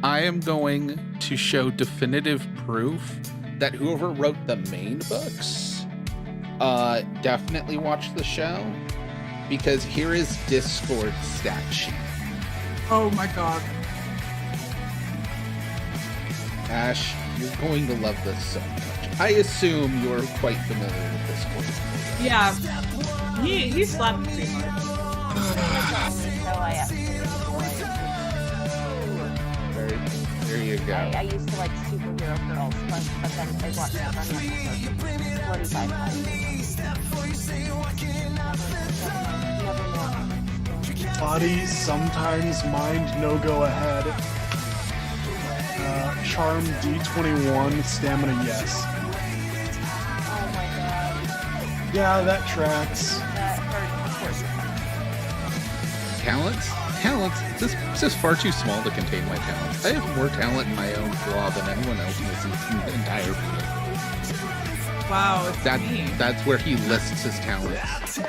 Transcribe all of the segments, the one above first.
I am going to show definitive proof that whoever wrote the main books definitely watched the show, because here is Discord stat sheet. Oh my god. Ash, you're going to love this so much. I assume you're quite familiar with Discord. Yeah. He slapped me pretty hard. There you go. I used to like Superhero Girls, but then I watched it on Netflix 45 times. Body sometimes, mind no go ahead. Charm D21, stamina yes. Oh my god. Yeah, that tracks. That hurt. Talents? This is far too small to contain my talents. I have more talent in my own flaw than anyone else in this entire field. Wow, it's me. That's where he lists his talents.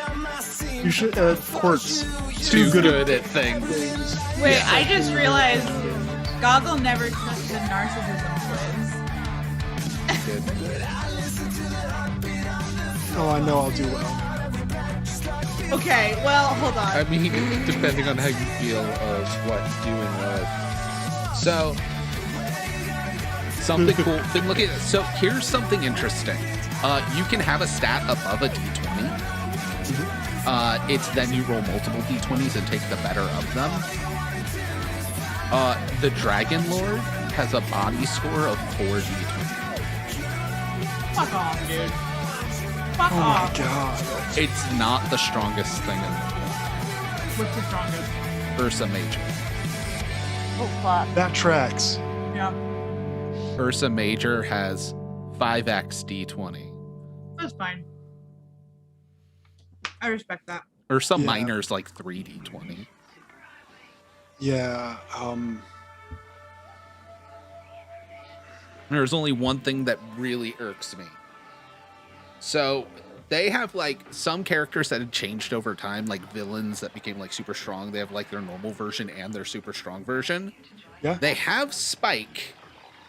You should, Quartz. Too good at things. Wait, I just realized Goggle never took the narcissism quiz. Oh, I know I'll do well. Okay, well, hold on. I mean, depending on how you feel of what doing what. So, something cool. Then look at it. So here's something interesting. You can have a stat above a d20. It's then you roll multiple d20s and take the better of them. The Dragon Lord has a body score of 4 d20. Fuck off, dude. Fuck Oh off. my god. It's not the strongest thing in the world. What's the strongest? Ursa Major. Oh fuck. That tracks. Yeah, Ursa Major has 5x d20. that's fine. I respect that. Ursa Yeah. Minor's like 3 d20. Yeah, There's only one thing that really irks me. So they have like some characters that had changed over time, like villains that became like super strong. They have like their normal version and their super strong version. yeah. They have Spike.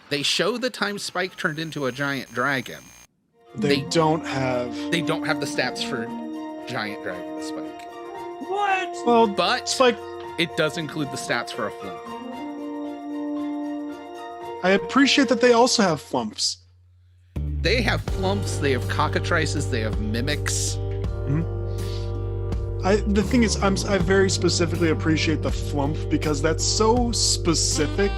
They show the time Spike turned into a giant dragon. They don't have. They don't have the stats for giant dragon Spike. What? Well, But Spike. it does include the stats for a flump. I appreciate that they also have flumps. They have flumps, they have cockatrices, they have mimics. The thing is, I very specifically appreciate the flump because that's so specific.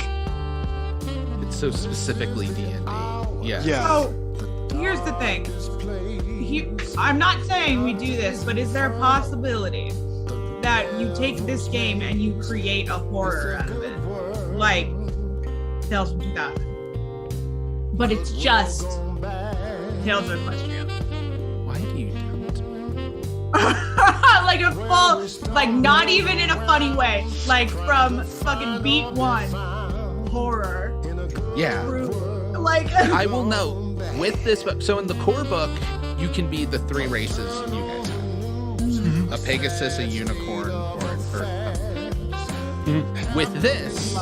It's so specifically D&D. Yeah. Yeah. So, here's the thing. I'm not saying we do this, but is there a possibility that you take this game and you create a horror out of it? Like Tales from 2000. But it's just Tales of Equestria. Why do you doubt? Like a full, like not even in a funny way. Like from fucking beat one, horror. Yeah. Like I will note with this book. So in the core book, you can be the 3 races you guys have: a Pegasus, a unicorn, or an Earth. With this,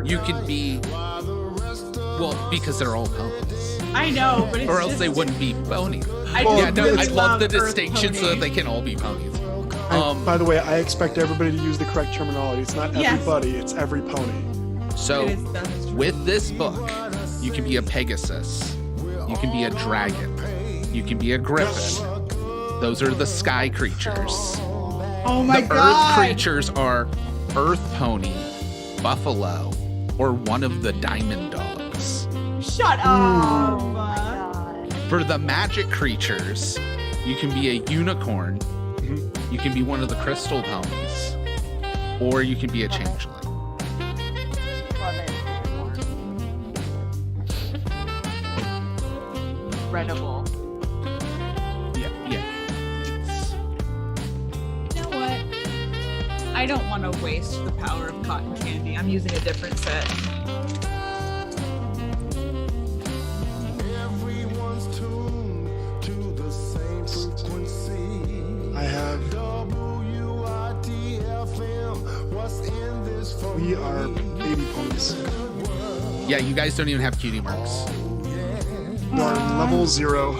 you can be because they're all ponies. I know, but it's Or else just, they wouldn't be ponies. I Well, Yeah, no, I just love the Earth distinction so that pony. they can all be ponies. By the way, I expect everybody to use the correct terminology. It's not Yes. everybody, it's every pony. So That's true. with this book, you can be a Pegasus, you can be a dragon, you can be a griffin. Those are the sky creatures. Oh my The god. earth creatures are earth pony, buffalo, or one of the diamond dogs. Shut Oh up. my god. For the magic creatures, you can be a unicorn, you can be one of the crystal ponies, or you can be a changeling. Love it. Incredible. Yeah. You know what? I don't want to waste the power of cotton candy. I'm using a different set. I have. We are baby ponies. Yeah, you guys don't even have cutie marks. You're level 0.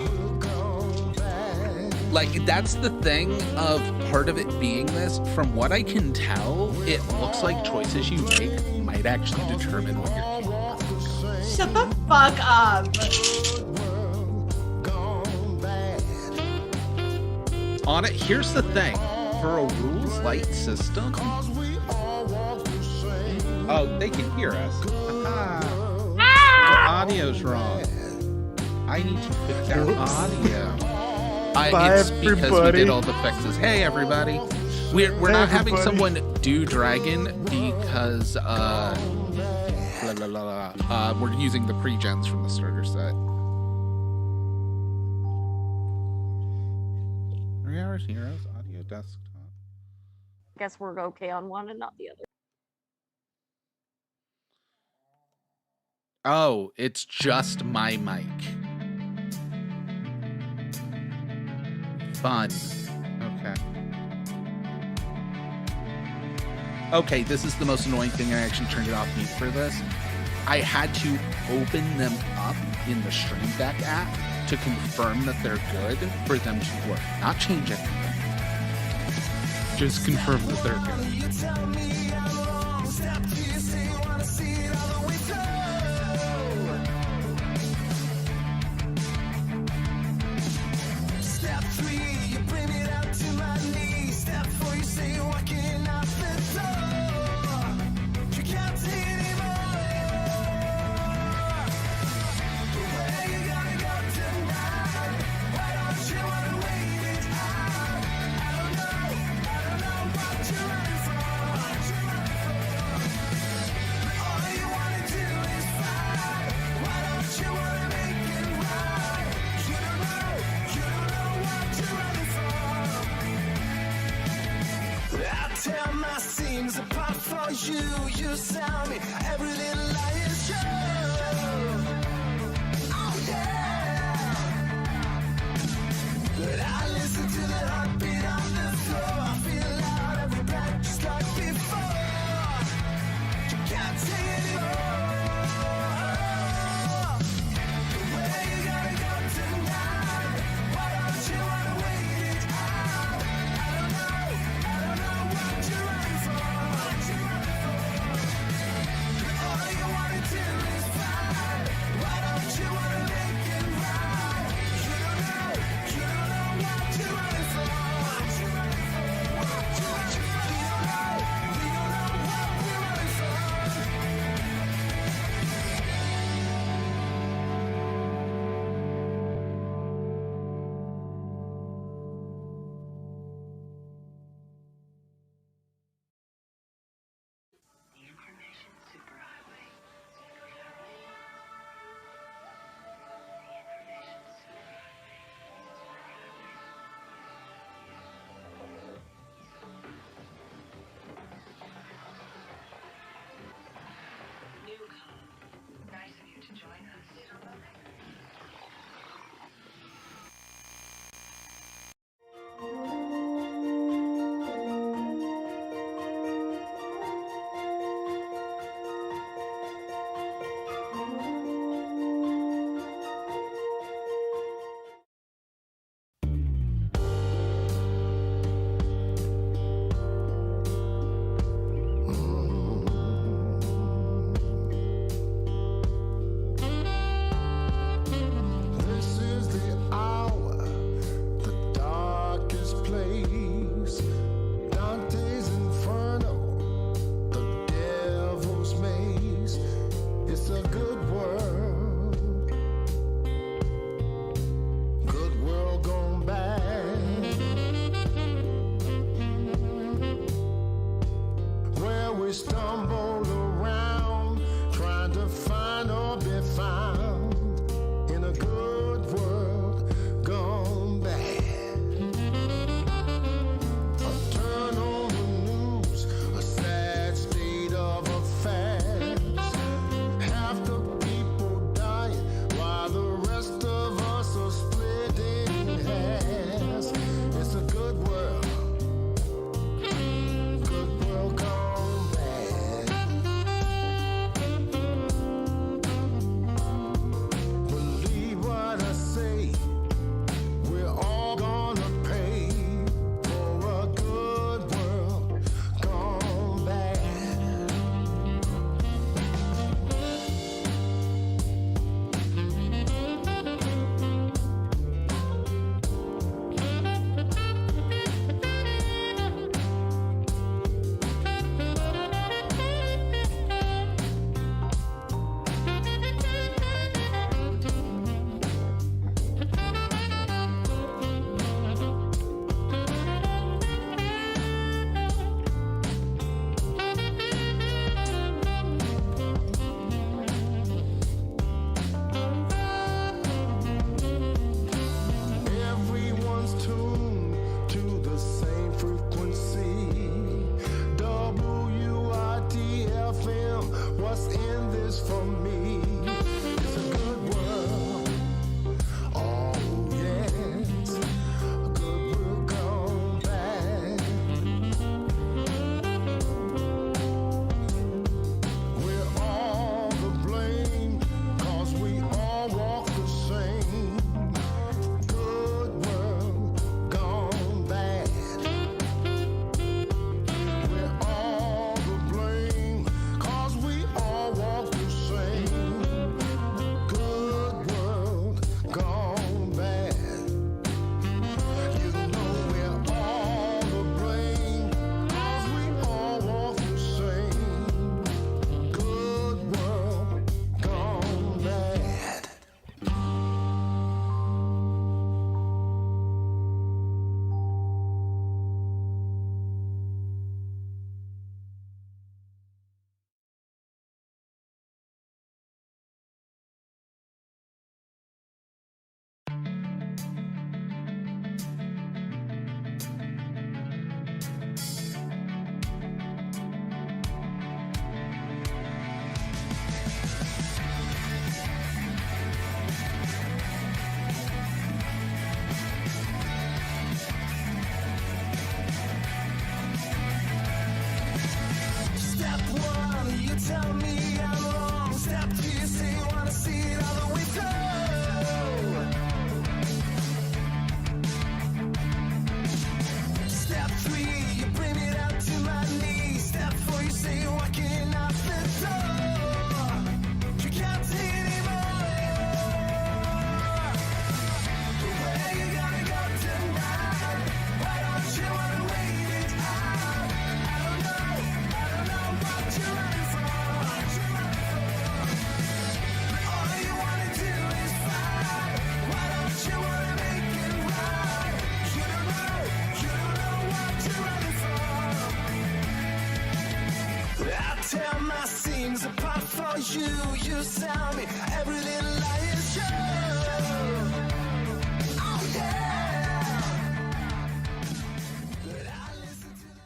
Like, that's the thing of part of it being this. From what I can tell, it looks like choices you make might actually determine what your cutie mark is. Shut the fuck up. On it, here's the thing. For a rules light system... Oh, they can hear us. Our audio's wrong. I need to fix our audio. Bye, It's because we everybody. did all the fixes. Hey, everybody. We're not having everybody. someone do Dragon because we're using the pre-gens from the starter set. 3 hours heroes, audio desktop. Guess we're okay on one and not the other. Oh, it's just my mic. Fun. Okay. Okay, this is the most annoying thing. I actually turned it off mute for this. I had to open them up in the Stream Deck app to confirm that they're good for them to work. Not change anything. Just confirm that they're good. Tear my seams apart for you. You sell me every little lie is true. Oh yeah. But I listen to the heartbeat on the floor. I feel loud every breath just like before. You can't take anymore. Where you gotta go tonight? Why don't you wanna wait it out? I don't know what you're running for. All you wanna do is seems apart for you. You tell me every little lie is true. Oh yeah. But I listen to the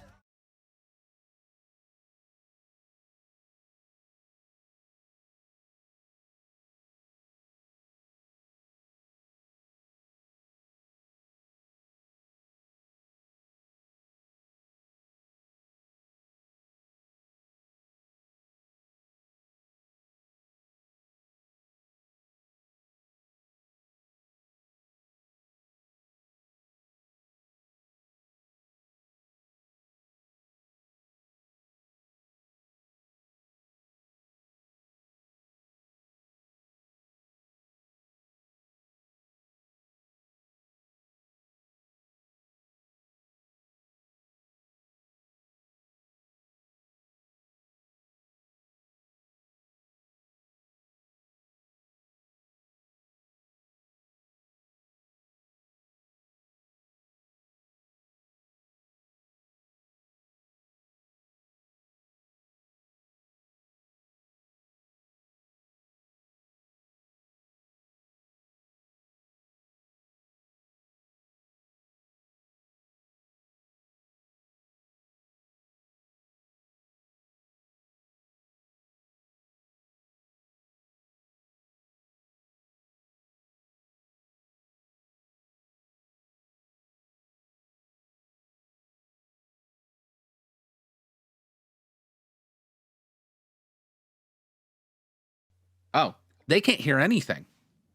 Oh, they can't hear anything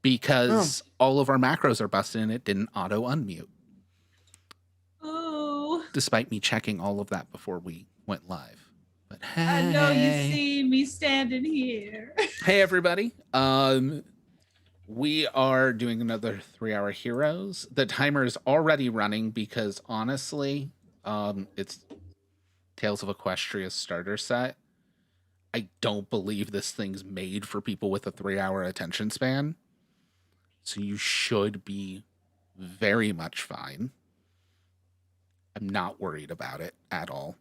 because all of our macros are busted and it didn't auto unmute, Oh, despite me checking all of that before we went live. But hey, I know you see me standing here. Hey everybody. We are doing another 3-hour Heroes. The timer is already running because honestly, it's Tales of Equestria starter set. I don't believe this thing's made for people with a 3-hour attention span. So you should be very much fine. I'm not worried about it at all.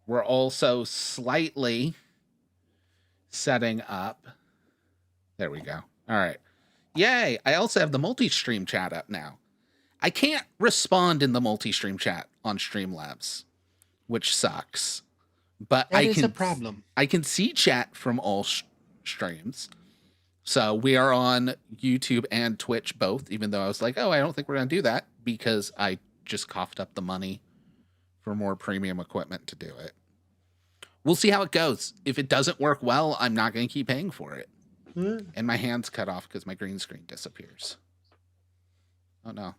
We're also slightly setting up. There we go. All right. Yay. I also have the multi-stream chat up now. I can't respond in the multi-stream chat on Streamlabs, which sucks. But That is a problem. I can see chat from all streams. So we are on YouTube and Twitch both, even though I was like, oh, I don't think we're going to do that because I just coughed up the money for more premium equipment to do it. We'll see how it goes. If it doesn't work well, I'm not going to keep paying for it. And my hand's cut off because my green screen disappears. Oh, no.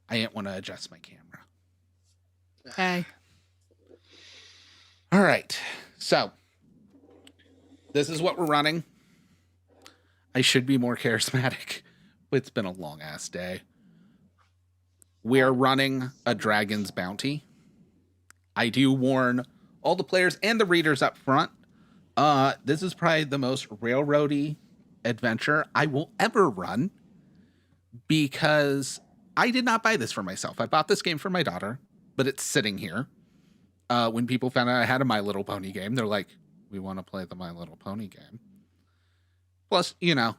I didn't want to adjust my camera. Hey. All right. So, this is what we're running. I should be more charismatic, but it's been a long-ass day. We are running a Dragon's Bounty. I do warn all the players and the readers up front. This is probably the most railroady adventure I will ever run because I did not buy this for myself. I bought this game for my daughter, but it's sitting here. When people found out I had a My Little Pony game, they're like, we want to play the My Little Pony game. Plus, you know,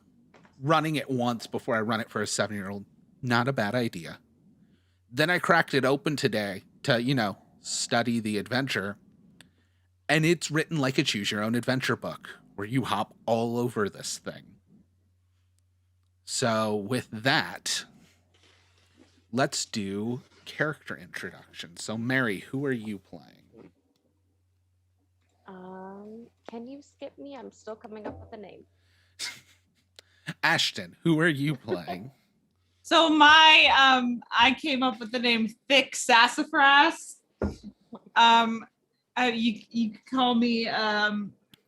running it once before I run it for a 7-year-old, not a bad idea. Then I cracked it open today to, you know, study the adventure. And it's written like a choose your own adventure book where you hop all over this thing. So with that, let's do character introduction. So Mary, who are you playing? Can you skip me? I'm still coming up with a name. Ashton, who are you playing? So I came up with the name Thick Sassafras. You could call me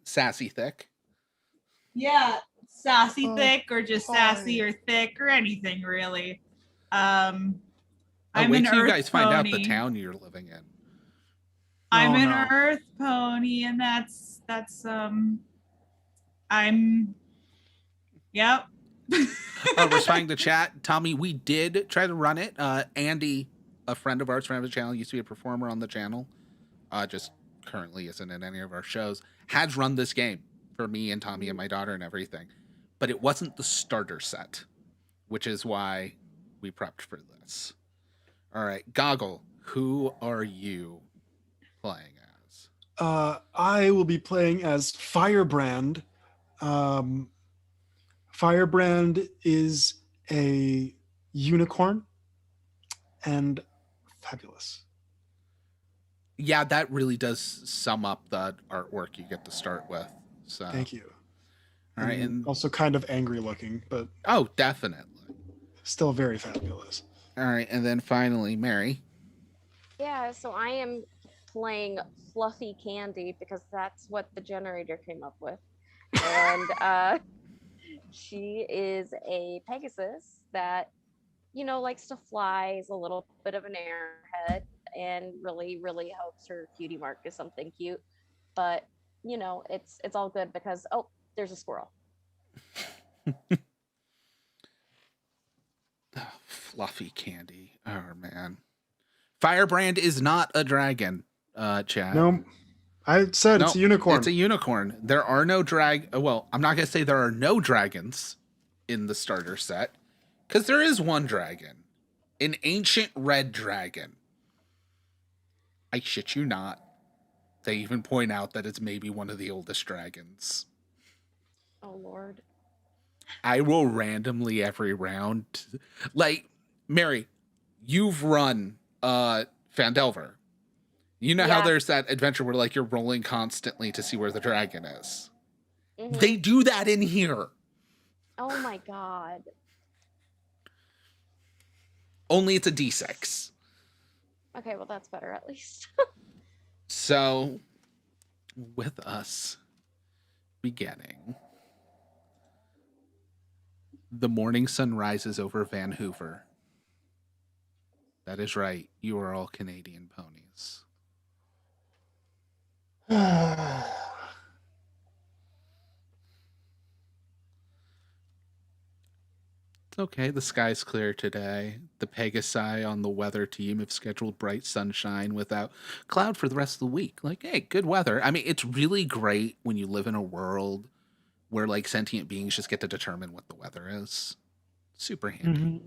Sassy Thick. yeah, Sassy Thick or just Sassy or Thick or anything really. I'm wait an till you Earth guys find out the pony. town you're living in. I'm Oh, an no. Earth pony, and that's I'm yep. Responding to chat, Tommy, we did try to run it. Andy, a friend of ours, friend of the channel, used to be a performer on the channel. Just currently isn't in any of our shows. has run this game for me and Tommy and my daughter and everything, but it wasn't the starter set, which is why we prepped for this. All right, Goggle, who are you playing as? I will be playing as Firebrand. Firebrand is a unicorn and fabulous. Yeah, that really does sum up the artwork you get to start with. So Thank you. All right, and also kind of angry looking, but oh, definitely. still very fabulous. All right, and then finally, Mary. Yeah, so I am playing Fluffy Candy because that's what the generator came up with. And she is a Pegasus that, likes to fly, is a little bit of an airhead, and really, really hopes her cutie mark is something cute. But, it's all good because, oh, there's a squirrel. Fluffy Candy. Oh, man. Firebrand is not a dragon, Chad. No, I said it's a unicorn. It's a unicorn. There are no well, I'm not going to say there are no dragons in the starter set, because there is one dragon. An ancient red dragon. I shit you not. They even point out that it's maybe one of the oldest dragons. Oh, Lord. I will randomly every round. Like, Mary, you've run Fandelver. You know how there's that adventure where like you're rolling constantly to see where the dragon is. Mm-hmm. They do that in here. Oh my God. Only it's a D6. Okay, well that's better at least. So, with us beginning, the morning sun rises over Vancouver. That is right. You are all Canadian ponies. Okay, the sky's clear today. The Pegasi on the weather team have scheduled bright sunshine without cloud for the rest of the week. Like, hey, good weather. I mean, it's really great when you live in a world where like sentient beings just get to determine what the weather is. Super handy. Mm-hmm.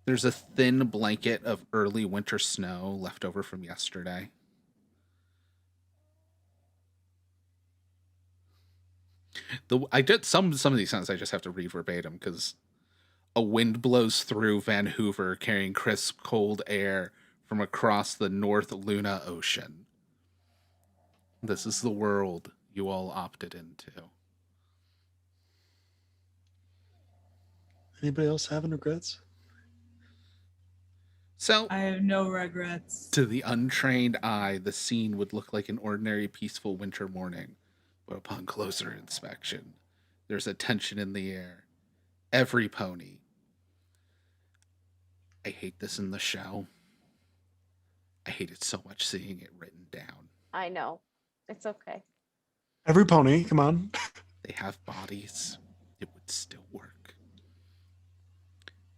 There's a thin blanket of early winter snow left over from yesterday. I did some of these sounds I just have to read verbatim because a wind blows through Vancouver carrying crisp cold air from across the North Luna Ocean. This is the world you all opted into. Anybody else having regrets? So, I have no regrets. To the untrained eye, the scene would look like an ordinary peaceful winter morning. But upon closer inspection, there's a tension in the air. Every pony. I hate this in the show. I hate it so much seeing it written down. I know. It's okay. Every pony, come on. They have bodies. It would still work.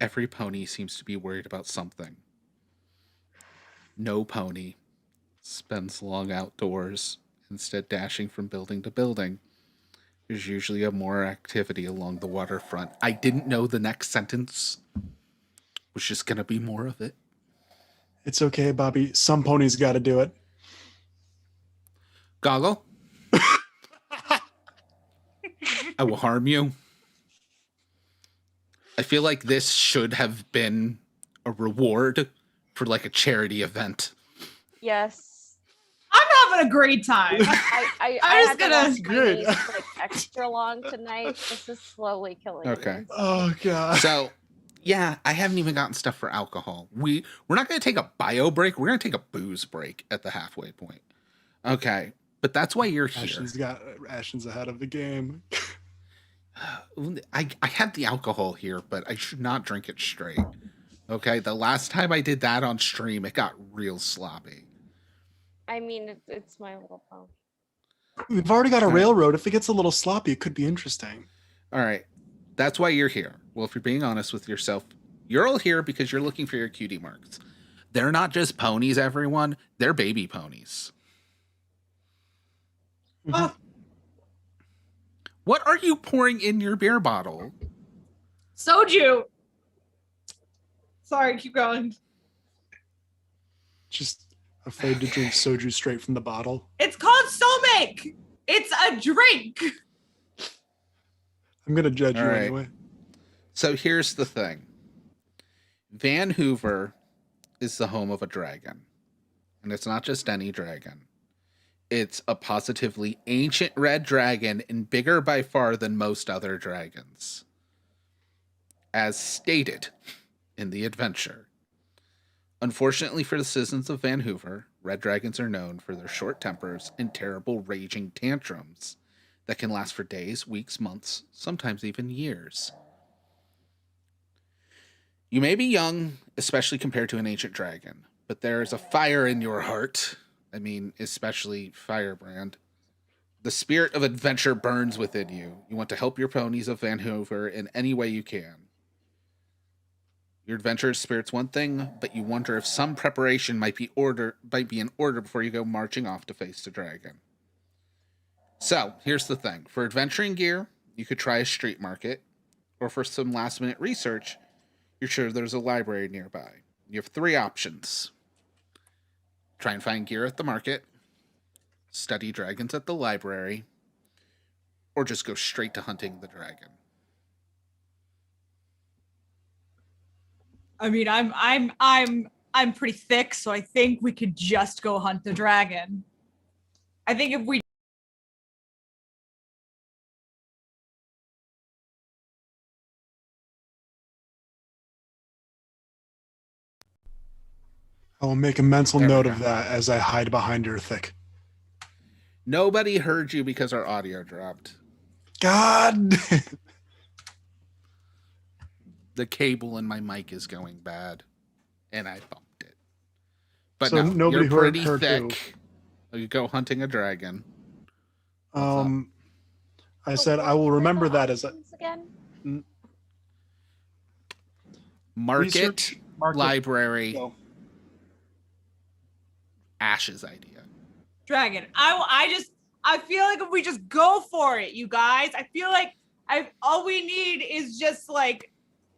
Every pony seems to be worried about something. No pony spends long outdoors, instead dashing from building to building. There's usually more activity along the waterfront. I didn't know the next sentence was just going to be more of it. It's okay, Bobby. Some ponies got to do it. Goggle? I will harm you. I feel like this should have been a reward for like a charity event. Yes. I'm having a great time. I was had gonna- to Good. like extra long tonight. This is slowly killing Okay. me. Oh, God. So, yeah, I haven't even gotten stuff for alcohol. We're not going to take a bio break. We're going to take a booze break at the halfway point. Okay, but that's why you're here. Ashton's ahead of the game. I had the alcohol here, but I should not drink it straight. Okay, the last time I did that on stream, it got real sloppy. I mean, it's My Little Pony. We've already got a railroad. If it gets a little sloppy, it could be interesting. All right, that's why you're here. Well, if you're being honest with yourself, you're all here because you're looking for your cutie marks. They're not just ponies, everyone. They're baby ponies. Oh, What are you pouring in your beer bottle? soju. Sorry, keep going. Just afraid to drink soju straight from the bottle. It's called Somek. It's a drink. I'm gonna judge All you right. anyway. So here's the thing. Van Hoover is the home of a dragon. And it's not just any dragon. It's a positively ancient red dragon and bigger by far than most other dragons. As stated in the adventure. Unfortunately for the citizens of Van Hoover, red dragons are known for their short tempers and terrible raging tantrums that can last for days, weeks, months, sometimes even years. You may be young, especially compared to an ancient dragon, but there is a fire in your heart. I mean, especially Firebrand. The spirit of adventure burns within you. You want to help your ponies of Van Hoover in any way you can. Your adventurous spirit's one thing, but you wonder if some preparation might be in order before you go marching off to face the dragon. So, here's the thing. For adventuring gear, you could try a street market, or for some last-minute research, you're sure there's a library nearby. You have 3 options. Try and find gear at the market, study dragons at the library, or just go straight to hunting the dragon. I mean, I'm pretty thick, so I think we could just go hunt the dragon. I think if we I will make a mental There we note go. of that as I hide behind Earthic. Nobody heard you because our audio dropped. God. The cable in my mic is going bad, and I bumped it. But So no, nobody you're pretty heard who? thick. You go hunting a dragon. I So said what I will were remember the that as a options again? Market, research market. library, Go. Ash's idea. dragon. I feel like if we just go for it, you guys. I feel like all we need is just like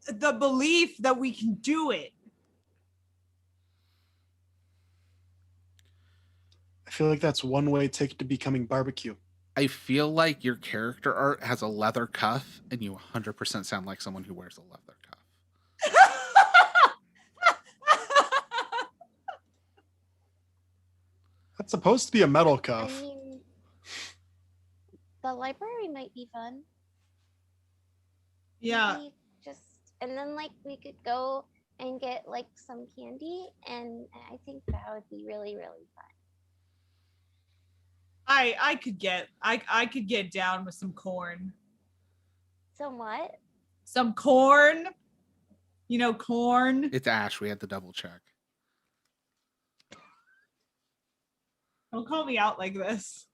the belief that we can do it. I feel like that's one way ticket to becoming barbecue. I feel like your character art has a leather cuff, and you 100% sound like someone who wears a leather cuff. That's supposed to be a metal I cuff. mean, the library might be fun. Yeah. Maybe and then like we could go and get like some candy, and I think that would be really, really fun. I could get down with some corn. So what? Some corn. You know, corn. It's Ash. We had to double check. Don't call me out like this.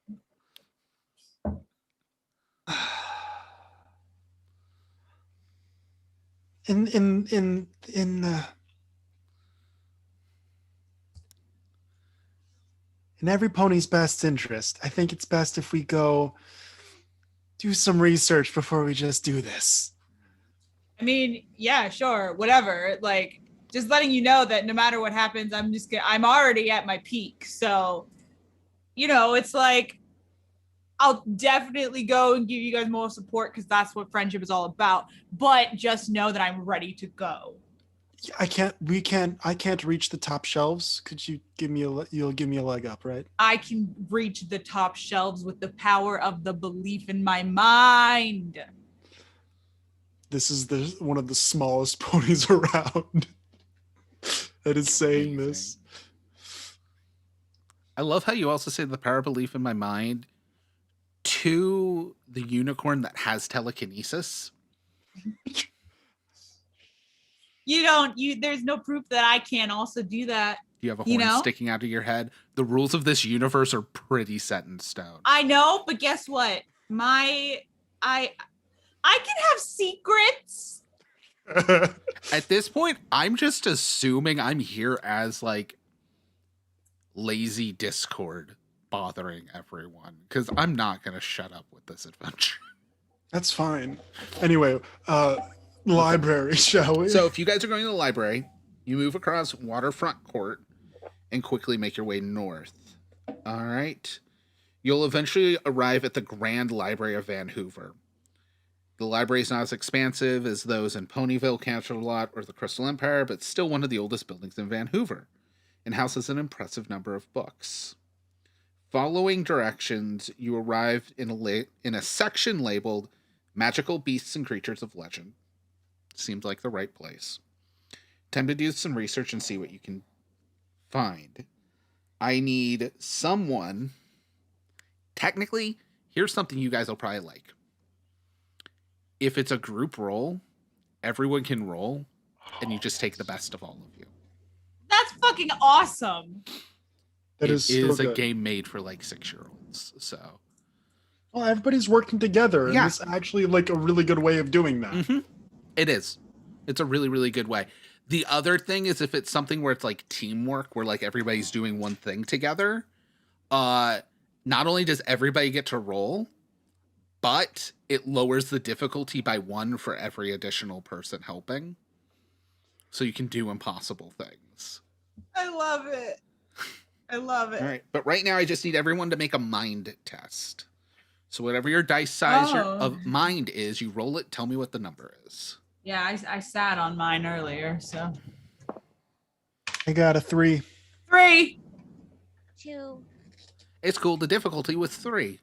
In every pony's best interest, I think it's best if we go do some research before we just do this. I mean, yeah, sure, whatever. Like, just letting you know that no matter what happens, I'm already at my peak. So, you know, it's like, I'll definitely go and give you guys more support because that's what friendship is all about. But just know that I'm ready to go. I can't reach the top shelves. Could you you'll give me a leg up, right? I can reach the top shelves with the power of the belief in my mind. This is one of the smallest ponies around that is saying this. I love how you also say the power of belief in my mind to the unicorn that has telekinesis. There's no proof that I can also do that. You have a horn sticking out of your head. The rules of this universe are pretty set in stone. I know, but guess what? I can have secrets. At this point, I'm just assuming I'm here as like lazy Discord. bothering everyone because I'm not going to shut up with this adventure. That's fine. Anyway, library, shall we? So if you guys are going to the library, you move across Waterfront Court and quickly make your way north. All right. You'll eventually arrive at the Grand Library of Vancouver. The library is not as expansive as those in Ponyville, Canterlot, or the Crystal Empire, but still one of the oldest buildings in Vancouver, and houses an impressive number of books. Following directions, you arrive in a section labeled Magical Beasts and Creatures of Legend. Seems like the right place. Time to do some research and see what you can find. I need someone. Technically, here's something you guys will probably like. If it's a group roll, everyone can roll, and you just take the best of all of you. That's fucking awesome. That is so a good. game made for like 6-year-olds. So, well, everybody's working together, and Yeah. it's actually like a really good way of doing that. It is. It's a really, really good way. The other thing is if it's something where it's like teamwork, where like everybody's doing one thing together, not only does everybody get to roll, but it lowers the difficulty by 1 for every additional person helping. So you can do impossible things. I love it. I love it. All right. But right now I just need everyone to make a mind test. So whatever your dice size of mind is, you roll it, tell me what the number is. Yeah, I sat on mine earlier, so. I got a 3. 3. 2. It's cool. The difficulty was 3.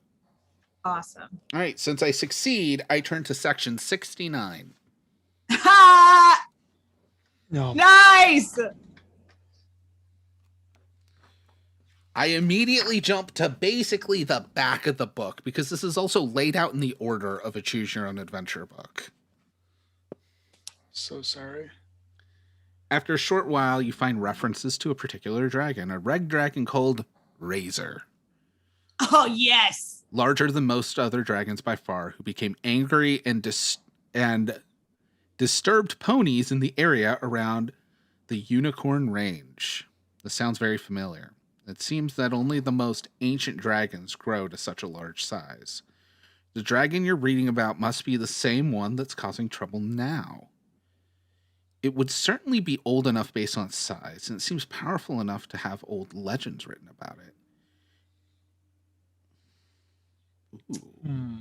Awesome. All right. Since I succeed, I turn to section 69. Ha! No. Nice. I immediately jump to basically the back of the book because this is also laid out in the order of a Choose Your Own Adventure book. So sorry. After a short while, you find references to a particular dragon, a red dragon called Razor. Oh, yes. Larger than most other dragons by far, who became angry and disturbed ponies in the area around the Unicorn Range. This sounds very familiar. It seems that only the most ancient dragons grow to such a large size. The dragon you're reading about must be the same one that's causing trouble now. It would certainly be old enough based on its size, and it seems powerful enough to have old legends written about it. Ooh.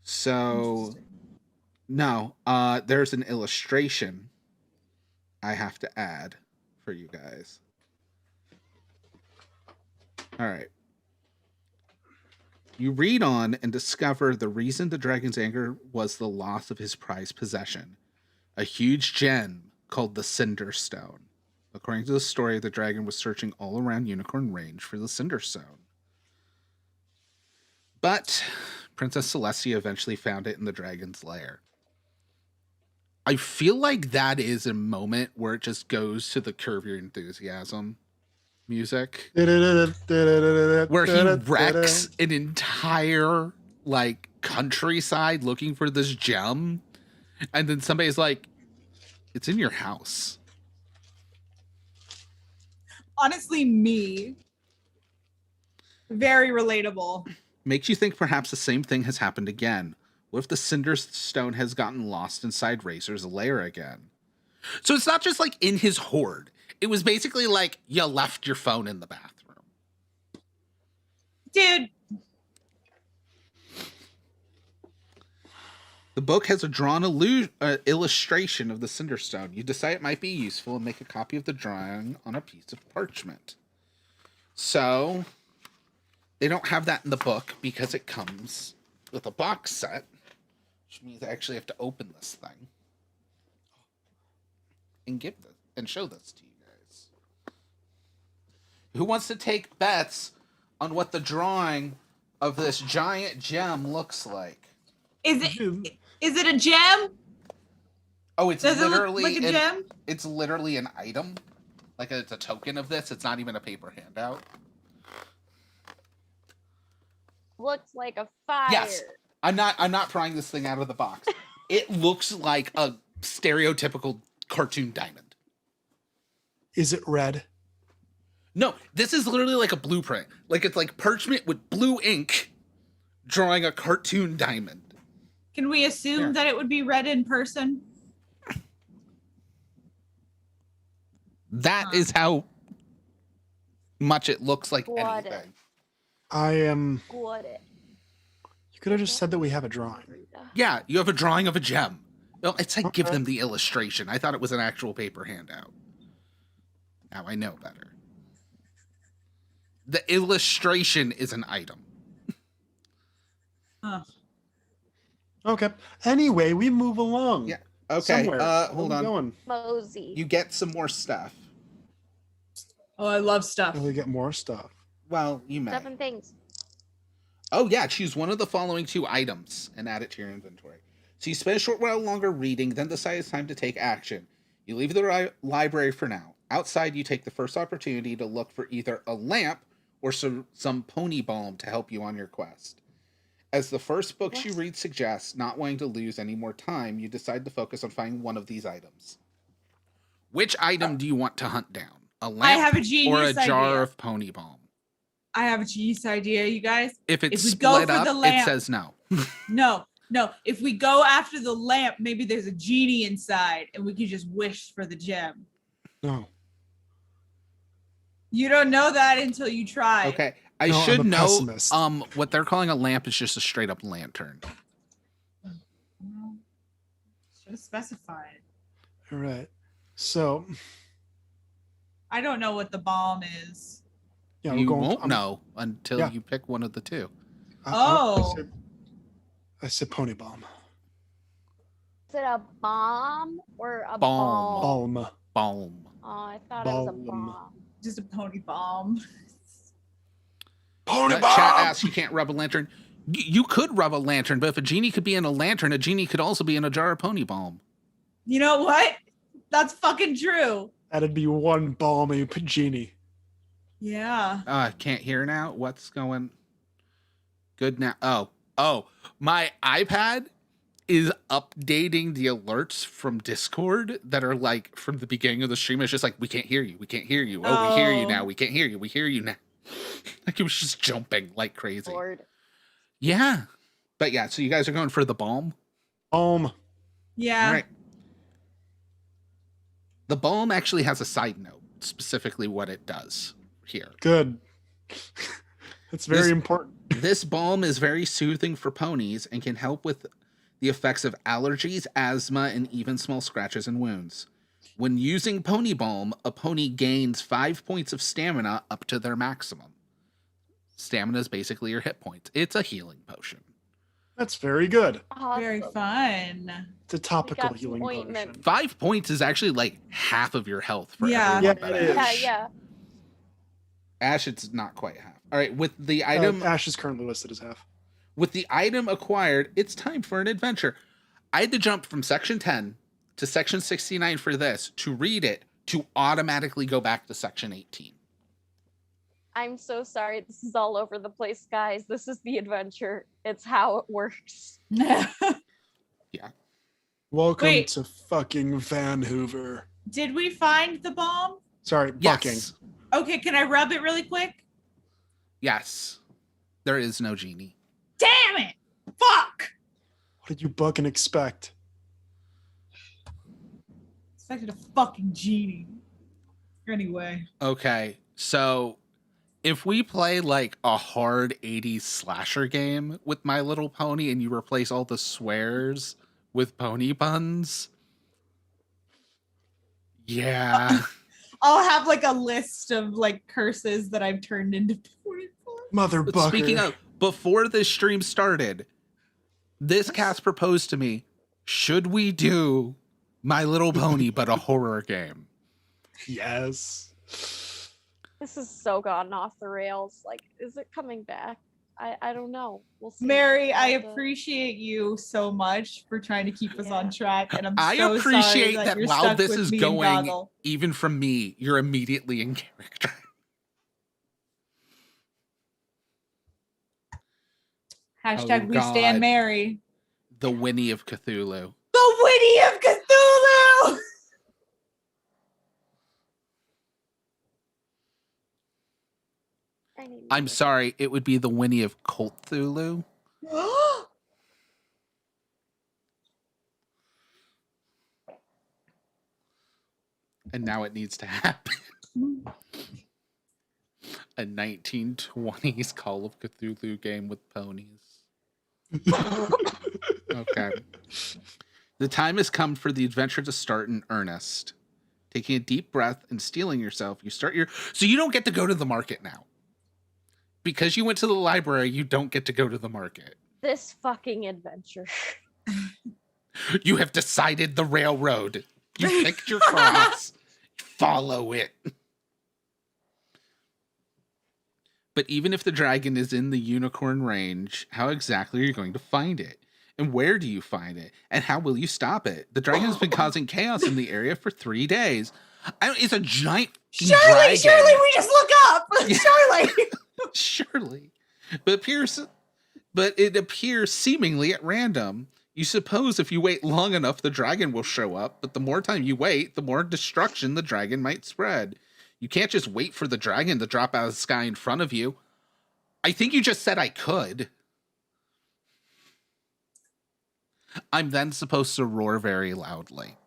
So, no, there's an illustration I have to add for you guys. All right. You read on and discover the reason the dragon's anger was the loss of his prized possession, a huge gem called the Cinder Stone. According to the story, the dragon was searching all around Unicorn Range for the Cinder Stone. But Princess Celestia eventually found it in the dragon's lair. I feel like that is a moment where it just goes to the Curb Your Enthusiasm music. Where he wrecks an entire like countryside looking for this gem. And then somebody's like, it's in your house. Honestly, me. Very relatable. Makes you think perhaps the same thing has happened again. What if the Cinder Stone has gotten lost inside Razor's lair again? So it's not just like in his hoard. It was basically like you left your phone in the bathroom. Dude. The book has a drawn illustration of the Cinder Stone. You decide it might be useful and make a copy of the drawing on a piece of parchment. So they don't have that in the book because it comes with a box set, which means I actually have to open this thing and give this and show this to you guys. Who wants to take bets on what the drawing of this giant gem looks like? Is it a gem? Oh, it's Does it literally look like a gem? It's literally an item. Like it's a token of this. It's not even a paper handout. Looks like a fire. Yes. I'm not prying this thing out of the box. It looks like a stereotypical cartoon diamond. Is it red? No, this is literally like a blueprint. Like it's like parchment with blue ink drawing a cartoon diamond. Can we assume that it would be read in person? That is how much it looks like Got it. anything. I am. Got it. You could have just said that we have a drawing. Yeah, you have a drawing of a gem. Well, it's like give Okay. them the illustration. I thought it was an actual paper handout. Now I know better. The illustration is an item. Huh. Okay. Anyway, we move along. Yeah. Okay. Somewhere. Hold Where on. we going? Mosey. You get some more stuff. Oh, I love stuff. And we get more stuff. Well, you may. 7 things. Oh, yeah. Choose one of the following 2 items and add it to your inventory. So you spend a short while longer reading, then decide it's time to take action. You leave the library for now. Outside, you take the first opportunity to look for either a lamp or some pony balm to help you on your quest. As the first books you read suggest, not wanting to lose any more time, you decide to focus on finding one of these items. Which item do you want to hunt down? A lamp have a or a genius jar idea. of pony balm? I have a genius idea, you guys. If it's If we go split for up, the it lamp- says no. No. If we go after the lamp, maybe there's a genie inside and we can just wish for the gem. No. You don't know that until you try. Okay. I No, I'm should a know pessimist. what they're calling a lamp is just a straight up lantern. Should have specified. All right. So, I don't know what the bomb is. yeah, You we're going. won't know until Yeah. you pick one of the 2. Oh. I said pony balm. Is it a bomb or a Balm. ball? Balm. Oh, I thought it was a Balm. bomb. Just a pony bomb. Pony Chat asks you can't rub a lantern. You could rub a lantern, but if a genie could be in a lantern, a genie could also be in a jar of pony balm. You know what? That's fucking true. That'd be one balmy genie. Yeah. I can't hear now. What's going? Good now. Oh, my iPad is updating the alerts from Discord that are like from the beginning of the stream. It's just like, we can't hear you. We can't hear you. Oh, we hear you now. We can't hear you. We hear you now. Like it was just jumping like crazy. Lord. Yeah. But yeah, so you guys are going for the balm? Yeah. All right. The balm actually has a side note, specifically what it does here. Good. It's very This- important. This balm is very soothing for ponies and can help with the effects of allergies, asthma, and even small scratches and wounds. When using pony balm, a pony gains 5 points of stamina up to their maximum. Stamina is basically your hit points. It's a healing potion. That's very good. Awesome. Very fun. It's a topical some healing ointment. potion. 5 points is actually like half of your health for Yeah. everyone. Yeah, but it is. Yeah, yeah. Ash, it's not quite half. All right, with the item Ash is currently listed as half. With the item acquired, it's time for an adventure. I had to jump from section 10 to section 69 for this, to read it, to automatically go back to section 18. I'm so sorry. This is all over the place, guys. This is the adventure. It's how it works. Welcome Wait. to fucking Van Hoover. Did we find the bomb? Sorry, bucking. Yes. Okay, can I rub it really quick? Yes. There is no genie. Damn it! Fuck! What did you bucking expect? Expected a fucking genie. Anyway. Okay, so if we play like a hard 80s slasher game with My Little Pony and you replace all the swears with pony puns, yeah. I'll have like a list of like curses that I've turned into pony puns. Mother But bucker. speaking of, before this stream started, this cast proposed to me, should we do My Little Pony but a horror game? Yes. This is so gone off the rails. Like, is it coming back? I don't know. We'll see. Mary, I We'll have to- appreciate you so much for trying to keep us on track, and I'm I so appreciate sorry that you're while stuck this with is me and going, Goggle. even from me, you're immediately in character. Hashtag Oh, we God. stand Mary. The Winnie of Cthulhu. The Winnie of Cthulhu! I need I'm sorry, it would be the whinny of Cthulhu. And now it needs to happen. A 1920s Call of Cthulhu game with ponies. Okay. The time has come for the adventure to start in earnest. Taking a deep breath and steeling yourself, you start your... So you don't get to go to the market now. Because you went to the library, you don't get to go to the market. this fucking adventure. You have decided the railroad. You picked your cross. Follow it. But even if the dragon is in the unicorn range, how exactly are you going to find it? And where do you find it? And how will you stop it? The dragon has been causing chaos in the area for 3 days. It's a giant dragon. Surely we just look up. Yeah. Surely. Surely. But it appears seemingly at random. You suppose if you wait long enough, the dragon will show up. But the more time you wait, the more destruction the dragon might spread. You can't just wait for the dragon to drop out of the sky in front of you. I think you just said I could. I'm then supposed to roar very loudly.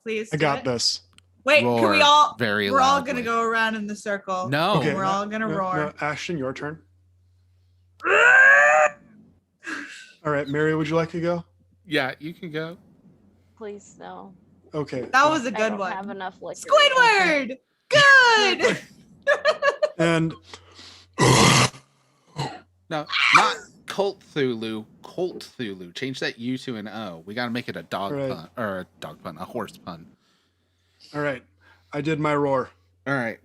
Please. I got this. Wait, Roar can we all? very We're all loudly. gonna go around in the circle. No. Okay. We're all gonna roar. No, Ashton, your turn. All right, Mary, would you like to go? Yeah, you can go. Please, no. Okay. That was a I good don't one. have enough liquor. Squidward. Good. And No, not Cthulhu. Cthulhu. Change that U to an O. We got to make it a dog Right. pun. Or a dog pun. A horse pun. all right, I did my roar. All right.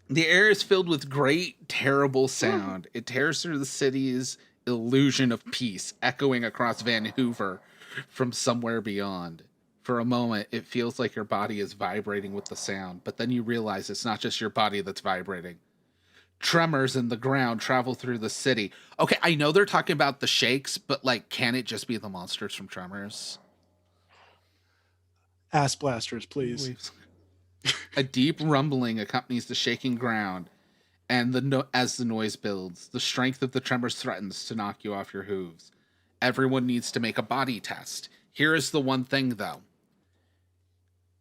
The air is filled with great, terrible sound. It tears through the city's illusion of peace, echoing across Vancouver from somewhere beyond. For a moment, it feels like your body is vibrating with the sound, but then you realize it's not just your body that's vibrating. Tremors in the ground travel through the city. Okay, I know they're talking about the shakes, but like, can it just be the monsters from Tremors? Ass blasters, please. A deep rumbling accompanies the shaking ground, and as the noise builds, the strength of the tremors threatens to knock you off your hooves. Everyone needs to make a body test. Here is the one thing, though.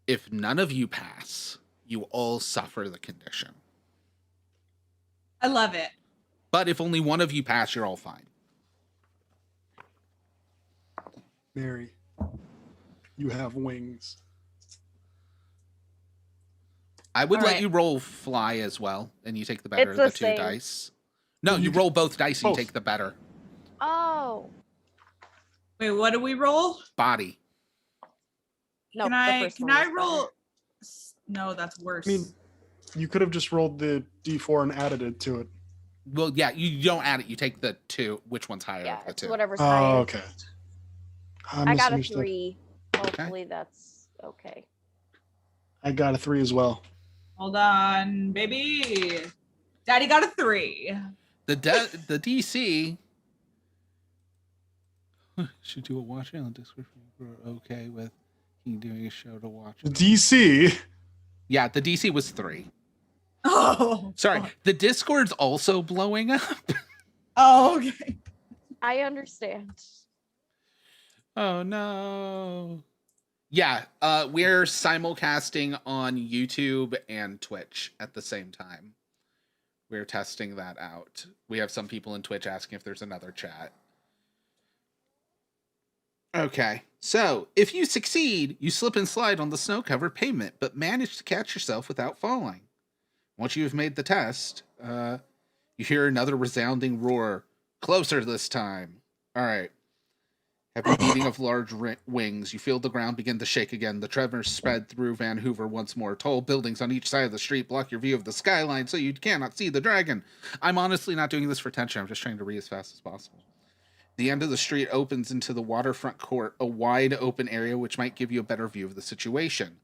If none of you pass, you all suffer the condition. I love it. But if only one of you pass, you're all fine. Mary, you have wings. I would All let right. you roll fly as well, and you take the better It's of the the two same. dice. No, you roll both dice and you Both. take the better. Oh. Wait, what do we roll? Body. No, can the I first can one I was roll? better. No, that's worse. I mean, you could have just rolled the D4 and added it to it. Well, yeah, you don't add it. You take the two. Which one's higher Yeah, of the it's two? whatever's Oh, higher. okay. I I got a misunderstood. 3. Hopefully that's okay. I got a 3 as well. Hold on, baby. Daddy got a 3. The DC should do a watch on Discord. We're okay with he doing a show to watch. The DC. Yeah, the DC was 3. Oh, Sorry, fuck. the Discord's also blowing up. Oh, okay. I understand. Oh no. Yeah, we're simulcasting on YouTube and Twitch at the same time. We're testing that out. We have some people in Twitch asking if there's another chat. Okay, so if you succeed, you slip and slide on the snow-covered pavement, but manage to catch yourself without falling. Once you have made the test, you hear another resounding roar. Closer this time. All right. Heavy beating of large wings. You feel the ground begin to shake again. The tremors spread through Vancouver once more. Tall buildings on each side of the street block your view of the skyline so you cannot see the dragon. I'm honestly not doing this for attention. I'm just trying to read as fast as possible. The end of the street opens into the waterfront court, a wide open area which might give you a better view of the situation.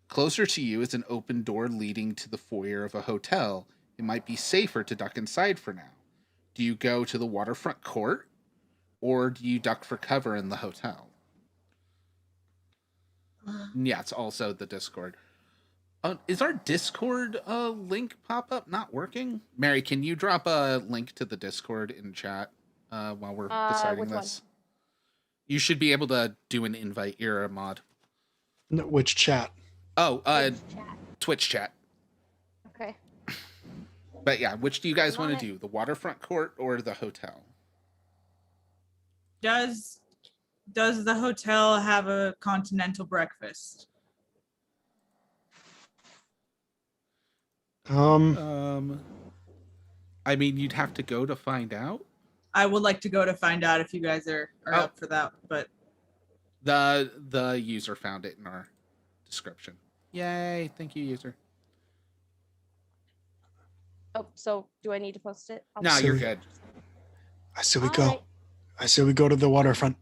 Closer to you is an open door leading to the foyer of a hotel. It might be safer to duck inside for now. Do you go to the waterfront court? Or do you duck for cover in the hotel? Yeah, it's also the Discord. Is our Discord link pop up not working? Mary, can you drop a link to the Discord in chat while we're deciding Which one? this? You should be able to do an invite. You're a mod. No, which chat? Oh, Which chat? Twitch chat. Okay. But yeah, which do you guys I'm on want to do? The waterfront court or the hotel? Does the hotel have a continental breakfast? I mean, you'd have to go to find out. I would like to go to find out if you guys are up for that, but The user found it in our description. Yay, thank you, user. Oh, so do I need to post it? No, So- you're good. I say we All go. right. I say we go to the waterfront.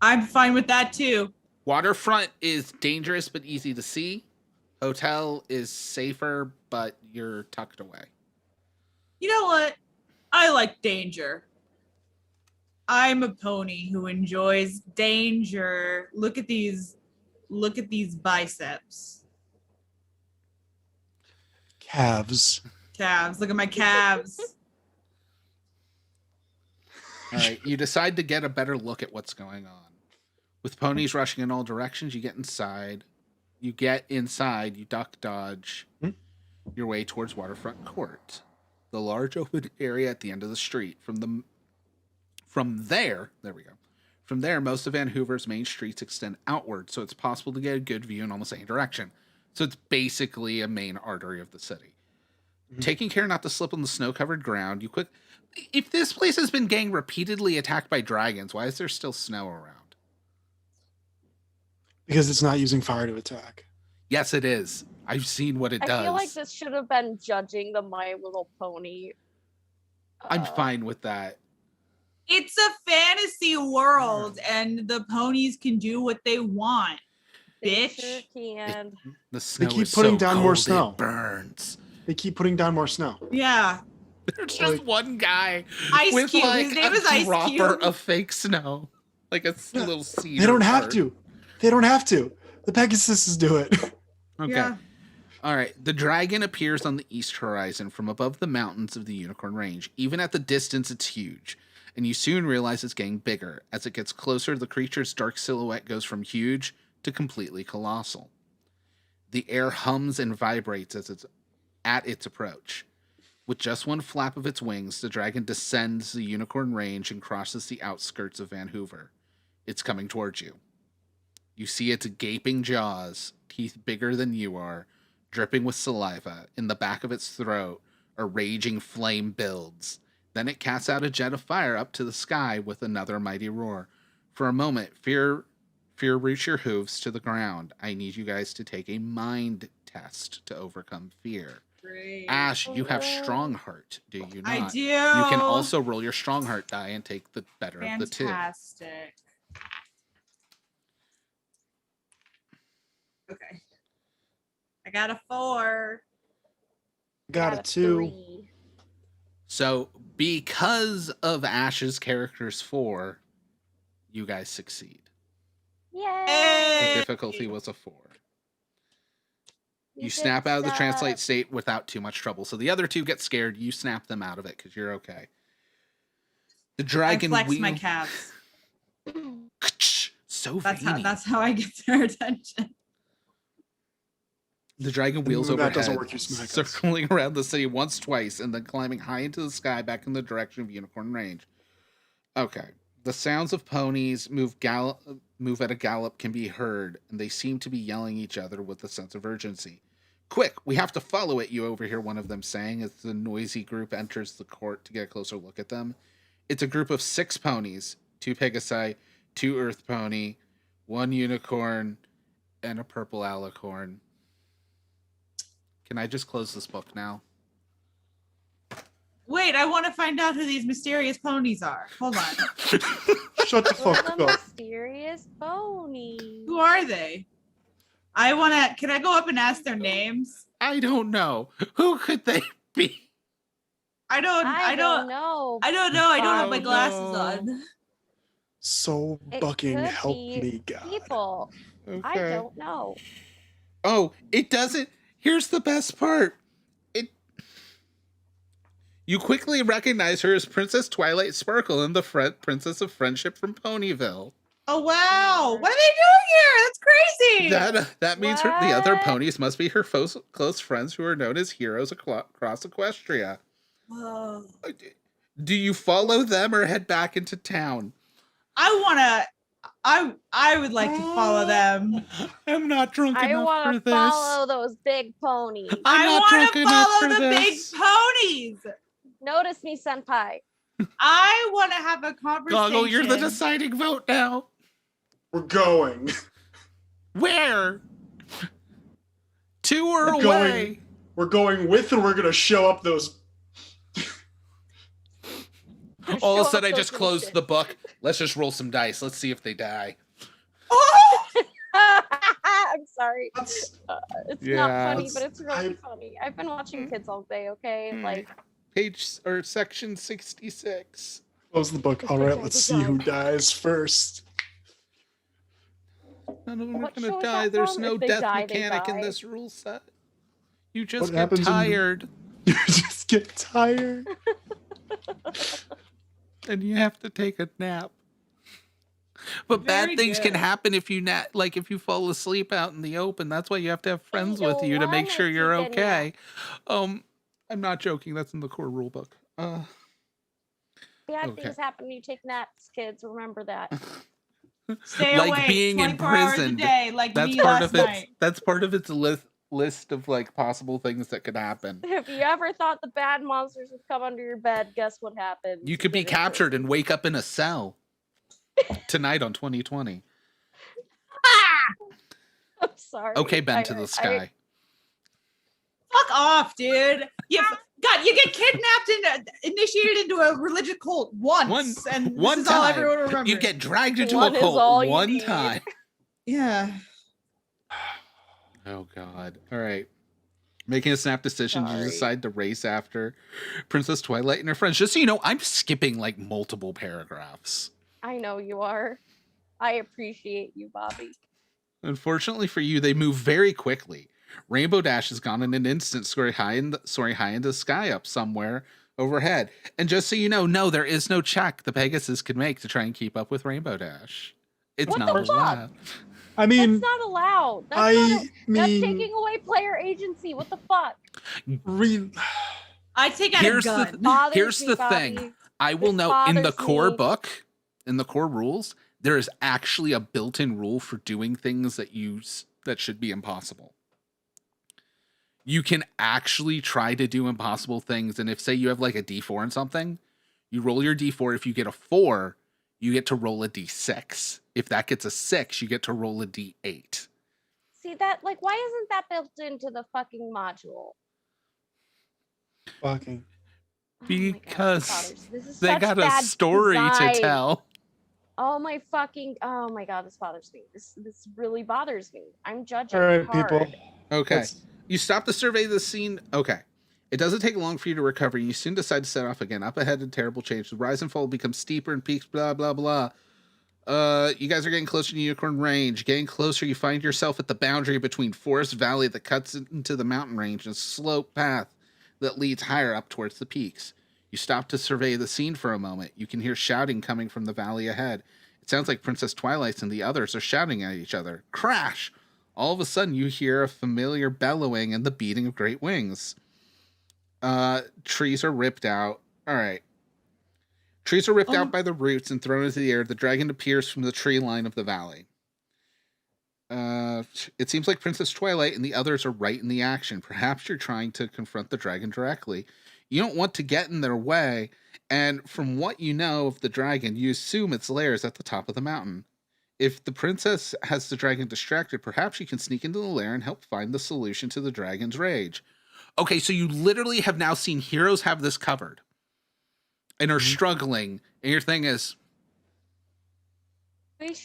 I'm fine with that too. Waterfront is dangerous but easy to see. Hotel is safer, but you're tucked away. You know what? I like danger. I'm a pony who enjoys danger. Look at these biceps. Calves. Calves. Look at my calves. All right, you decide to get a better look at what's going on. With ponies rushing in all directions, you get inside. You duck dodge your way towards Waterfront Court, the large open area at the end of the street. From there, most of Vancouver's main streets extend outward, so it's possible to get a good view in almost any direction. So it's basically a main artery of the city. Taking care not to slip on the snow-covered ground, if this place has been getting repeatedly attacked by dragons, why is there still snow around? Because it's not using fire to attack. Yes, it is. I've seen what it does. I feel like this should have been judging the My Little Pony. I'm fine with that. It's a fantasy world and the ponies can do what they want. They Bitch. sure can. The snow keep is putting so down cold more it snow. burns. They keep putting down more snow. Yeah. There's just one guy Ice with Cube. like His name a is Ice dropper Cube. of fake snow, like a little seed. They don't have to. They don't have to. The Pegasuses do it. Okay. Yeah. All right. The dragon appears on the east horizon from above the mountains of the Unicorn Range. Even at the distance, it's huge, and you soon realize it's getting bigger. As it gets closer, the creature's dark silhouette goes from huge to completely colossal. The air hums and vibrates at its approach. With just one flap of its wings, the dragon descends the Unicorn Range and crosses the outskirts of Vancouver. It's coming towards you. You see its gaping jaws, teeth bigger than you are, dripping with saliva. In the back of its throat, a raging flame builds. Then it casts out a jet of fire up to the sky with another mighty roar. For a moment, fear roots your hooves to the ground. I need you guys to take a mind test to overcome fear. Great. Ash, you have strong heart, do you not? I do. You can also roll your strong heart die and take the better of the two. Fantastic. Okay. I got a 4. Got a 2. 3. So, because of Ash's character's 4, you guys succeed. Yay! The Hey! difficulty was a 4. You did snap out of the stuff. translate state without too much trouble. So the other two get scared. You snap them out of it because you're okay. The I dragon flex wheel. my calves. So That's veiny. that's how I get their attention. The dragon wheels That overhead, doesn't work, you smack us. circling around the city once, twice, and then climbing high into the sky back in the direction of Unicorn Range. Okay. The sounds of ponies move at a gallop can be heard, and they seem to be yelling each other with a sense of urgency. Quick, we have to follow it, you overhear one of them saying as the noisy group enters the court to get a closer look at them. It's a group of 6 ponies, 2 Pegasi, 2 Earth Pony, 1 Unicorn, and a purple alicorn. Can I just close this book now? Wait, I want to find out who these mysterious ponies are. Hold on. Shut the We're fuck the up. mysterious pony. Who are they? Can I go up and ask their names? I don't know. Who could they be? I don't know. I don't know. I don't have my Oh, glasses no. on. So It fucking could help be me, God. People. I don't know. Oh, it doesn't. Here's the best part. You quickly recognize her as Princess Twilight Sparkle and the Princess of Friendship from Ponyville. Oh wow! What are they doing here? That's crazy. That means the other ponies must be her close friends who are known as heroes across Equestria. Whoa. Do you follow them or head back into town? I would like to follow them. I'm not drunk enough for this. I want to follow those big ponies. I want to follow the big ponies. Notice me, senpai. I want to have a conversation. Goggle, you're the deciding vote now. We're going. Where? To or away? We're going with, and we're going to show up those. All of a sudden, I just closed the book. Let's just roll some dice. Let's see if they die. I'm sorry. It's not funny, but it's really funny. I've been watching kids all day, okay? Like page or section 66. Close the book. All right, let's see who dies first. None of them are gonna die. There's no death mechanic in this rule set. You just get tired. You just get tired. And you have to take a nap. But bad things can happen if you if you fall asleep out in the open. That's why you have to have friends with you to make sure you're okay. I'm not joking. That's in the core rule book. Bad things happen when you take naps, kids. Remember that. Stay awake being 24 hours a day, like that's me part last of night. That's part of its list of like possible things that could happen. If you ever thought the bad monsters would come under your bed, guess what happened? You could be captured and wake up in a cell tonight on 2020. I'm sorry. Okay, Ben to the sky. Fuck off, dude. You get kidnapped and initiated into a religious cult once, and this is all everyone remembers. You get dragged into a cult one time. Yeah. Oh God! All right, making a snap decision. You decide to race after Princess Twilight and her friends. Just so you know, I'm skipping like multiple paragraphs. I know you are. I appreciate you, Bobby. Unfortunately for you, they move very quickly. Rainbow Dash is gone in an instant, soaring high in the sky up somewhere overhead. And just so you know, no, there is no check the Pegasus could make to try and keep up with Rainbow Dash. It's What not the fuck? allowed. I mean, That's not allowed. That's taking away player agency. What the fuck? I take out a gun. Here's the thing. I will note in the core book, in the core rules, there is actually a built-in rule for doing things that should be impossible. You can actually try to do impossible things, and if say you have like a D4 and something, you roll your D4. If you get a 4, you get to roll a D6. If that gets a 6, you get to roll a D8. See that? Like, why isn't that built into the fucking module? Fucking. Because they got a story to tell. Oh my God, this bothers me. This really bothers me. I'm judging. All right, hard. people. Okay. You stop to survey the scene. Okay. It doesn't take long for you to recover. You soon decide to set off again. Up ahead, a terrible change. The rise and fall becomes steeper and peaks, blah, blah, blah. You guys are getting closer to unicorn range. Getting closer, you find yourself at the boundary between Forest Valley that cuts into the mountain range and a slope path that leads higher up towards the peaks. You stop to survey the scene for a moment. You can hear shouting coming from the valley ahead. It sounds like Princess Twilight and the others are shouting at each other. Crash! All of a sudden, you hear a familiar bellowing and the beating of great wings. Trees are ripped out. All right. Trees are ripped out by the roots and thrown into the air. The dragon appears from the tree line of the valley. It seems like Princess Twilight and the others are right in the action. Perhaps you're trying to confront the dragon directly. You don't want to get in their way, and from what you know of the dragon, you assume its lair is at the top of the mountain. If the princess has the dragon distracted, perhaps you can sneak into the lair and help find the solution to the dragon's rage. Okay, so you literally have now seen heroes have this covered and are struggling, and your thing is...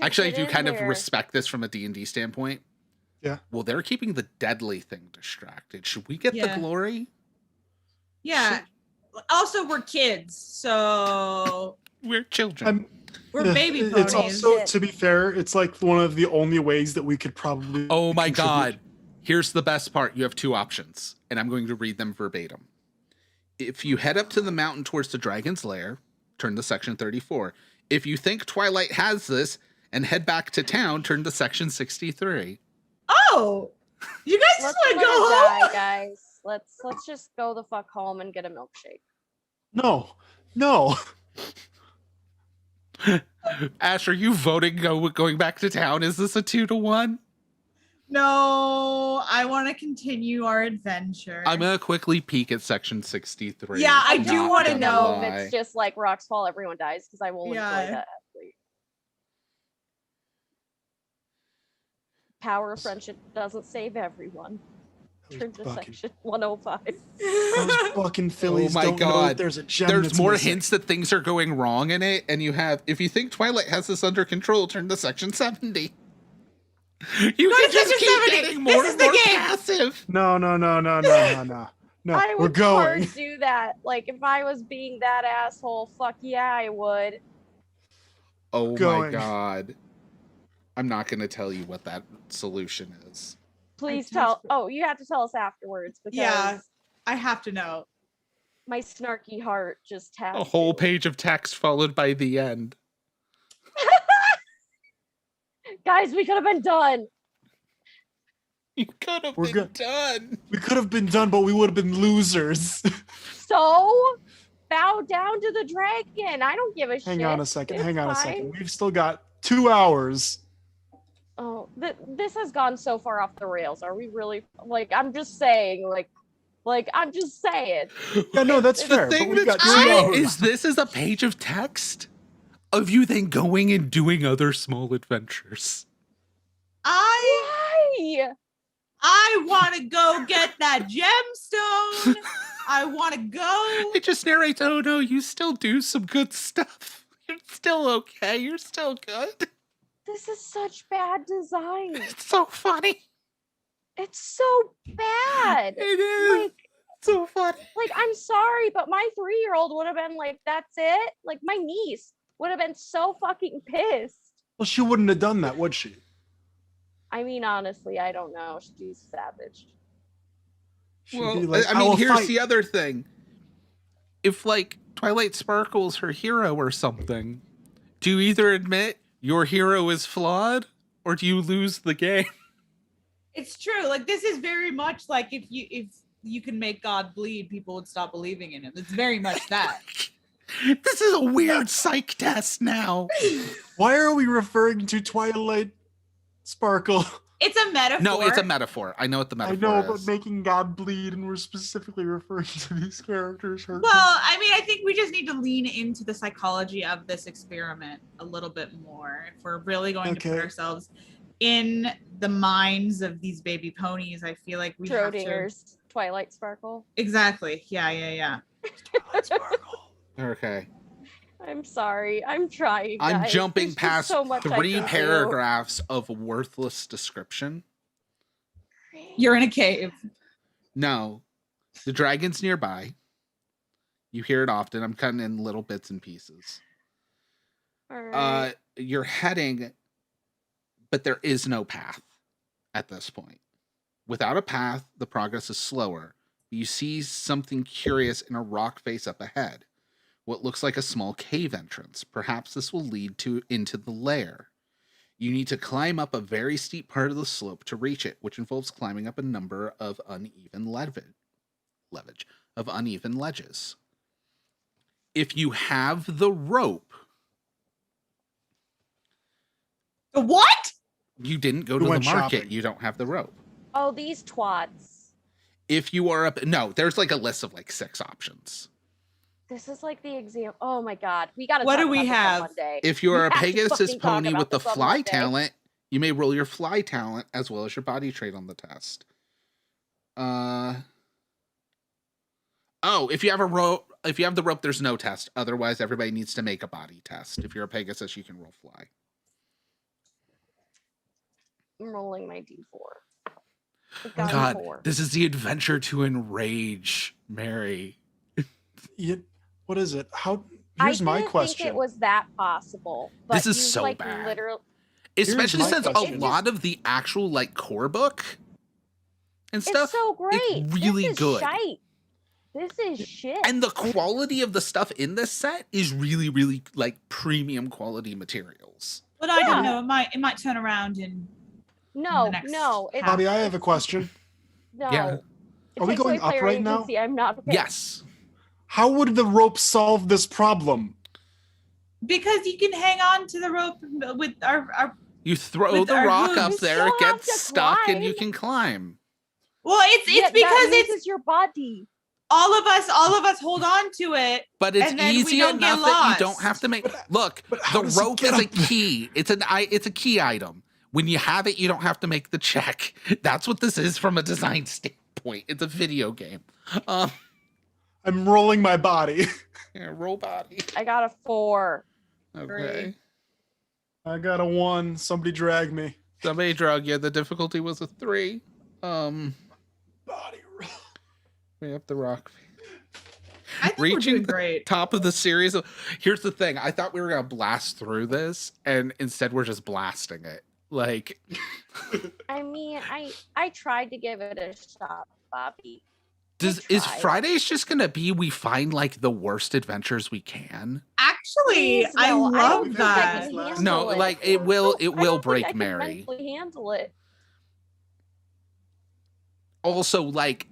Actually, I do kind of respect this from a D&D standpoint. Yeah. Well, they're keeping the deadly thing distracted. Should we get the glory? Yeah. Also, we're kids, so... We're children. We're baby ponies. It's also, to be fair, it's like one of the only ways that we could probably... Oh my God. Here's the best part. You have two options, and I'm going to read them verbatim. If you head up to the mountain towards the dragon's lair, turn to section 34. If you think Twilight has this and head back to town, turn to section 63. Oh, you guys just Let's want to let go it home? die, guys. Let's just go the fuck home and get a milkshake. No. Ash, are you voting going back to town? Is this a 2-1? No, I want to continue our adventure. I'm going to quickly peek at section 63. Yeah, I I'm do not wanna gonna know if lie. it's just like Rocks Fall, everyone dies, because I will enjoy Yeah. that. Athlete. Power of friendship doesn't save everyone. Turn to section 105. Those fucking Phillies Oh my don't know God. that there's a gem There's that's more missing. hints that things are going wrong in it, and you have, if you think Twilight has this under control, turn to section 70. You Go can to just section keep 70. getting This more is and the more game. passive. No. No, I we're would going. hard do that. Like, if I was being that asshole, fuck yeah, I would. Oh my Going. God. I'm not going to tell you what that solution is. Please I tell. desperate- Oh, you have to tell us afterwards because Yeah. I have to know. my snarky heart just has A whole to. page of text followed by the end. Guys, we could have been done. You could have We're been good. done. We could have been done, but we would have been losers. So bow down to the dragon. I don't give a shit. Hang on a second. It's Hang on a fine. second. We've still got 2 hours. Oh, this has gone so far off the rails. Are we really like? I'm just saying, like I'm just saying. Yeah, no, that's The fair. But thing we've got that's 2 great hours. is this is a page of text of you then going and doing other small adventures. Why? I want to go get that gemstone. I want to go. It just narrates, oh no, you still do some good stuff. You're still okay. You're still good. This is such bad design. It's so funny. It's so bad. It is. Like, So funny. I'm sorry, but my 3-year-old would have been like, that's it. Like, my niece would have been so fucking pissed. Well, she wouldn't have done that, would she? I mean, honestly, I don't know. She's savage. She'd Well, be like, I mean, will here's fight. the other thing. If, like, Twilight Sparkle's her hero or something, do you either admit your hero is flawed or do you lose the game? It's true. Like, this is very much like if you can make God bleed, people would stop believing in him. It's very much that. This is a weird psych test now. Why are we referring to Twilight Sparkle? It's a metaphor. No, it's a metaphor. I know what the I metaphor know, is. but making God bleed, and we're specifically referring to these characters. Well, I mean, I think we just need to lean into the psychology of this experiment a little bit more. If we're really going to put Okay. ourselves in the minds of these baby ponies, I feel like we have to. Schrodinger's Twilight Sparkle. Exactly. Yeah. Twilight Sparkle. Okay. I'm sorry. I'm trying. I'm guys. jumping There's just past so much I 3 can do. paragraphs of worthless description. You're in a cave. No. The dragon's nearby. You hear it often. I'm cutting in little bits and pieces. All right. You're heading, but there is no path at this point. Without a path, the progress is slower. You see something curious in a rock face up ahead. What looks like a small cave entrance. Perhaps this will lead into the lair. You need to climb up a very steep part of the slope to reach it, which involves climbing up a number of uneven ledges. If you have the rope, The what? you didn't go We to the went market. shopping. You don't have the rope. Oh, these twats. If you are up, no, there's like a list of like 6 options. This is like the example. Oh my god, we gotta. What talk do we about this on have? Monday. If you are We a have to Pegasus fucking talk pony about with the this on fly Monday. talent, you may roll your fly talent as well as your body trait on the test. If you have the rope, there's no test. Otherwise, everybody needs to make a body test. If you're a Pegasus, you can roll fly. I'm rolling my D4. I've got a God, 4. this is the adventure to enrage Mary. What is it? How? I Here's my didn't question. think it was that possible. But This is you, so like, bad. Literally, Especially my since question. a lot of the actual like core book and stuff. It's so great. It's really this is good. Shite. This is shit. And the quality of the stuff in this set is really, really like premium quality materials. But I don't know. It might turn around in no, the next no. half. Bobby, I have a question. No. Yeah. It Are we takes away going up player right now? agency. I'm not prepared. Yes. How would the rope solve this problem? Because you can hang on to the rope with our You throw With the our rock hooves. up You there, it still have gets to stuck, and climb. you can climb. well, it's Yet because that it's uses your body. all of us hold on to it. But it's And then we easy don't get enough that you don't lost. have to make. Look, but how the does he rope get is a up there? key. It's a key item. When you have it, you don't have to make the check. That's what this is from a design standpoint. It's a video game. I'm rolling my body. Yeah, roll body. I got a 4. Okay. I got a 1. Somebody drag me. Somebody drug you. The difficulty was a 3. Body roll. We have the rock. I think we're Reaching doing the great. top of the series. Here's the thing. I thought we were gonna blast through this, and instead we're just blasting it. Like, I mean, I tried to give it a shot, Bobby. is tried. Fridays just gonna be we find like the worst adventures we can? Actually, Please, I no, love don't think I that. can No, handle No, it. like it will I don't think break I can Mary. mentally handle it. Also, like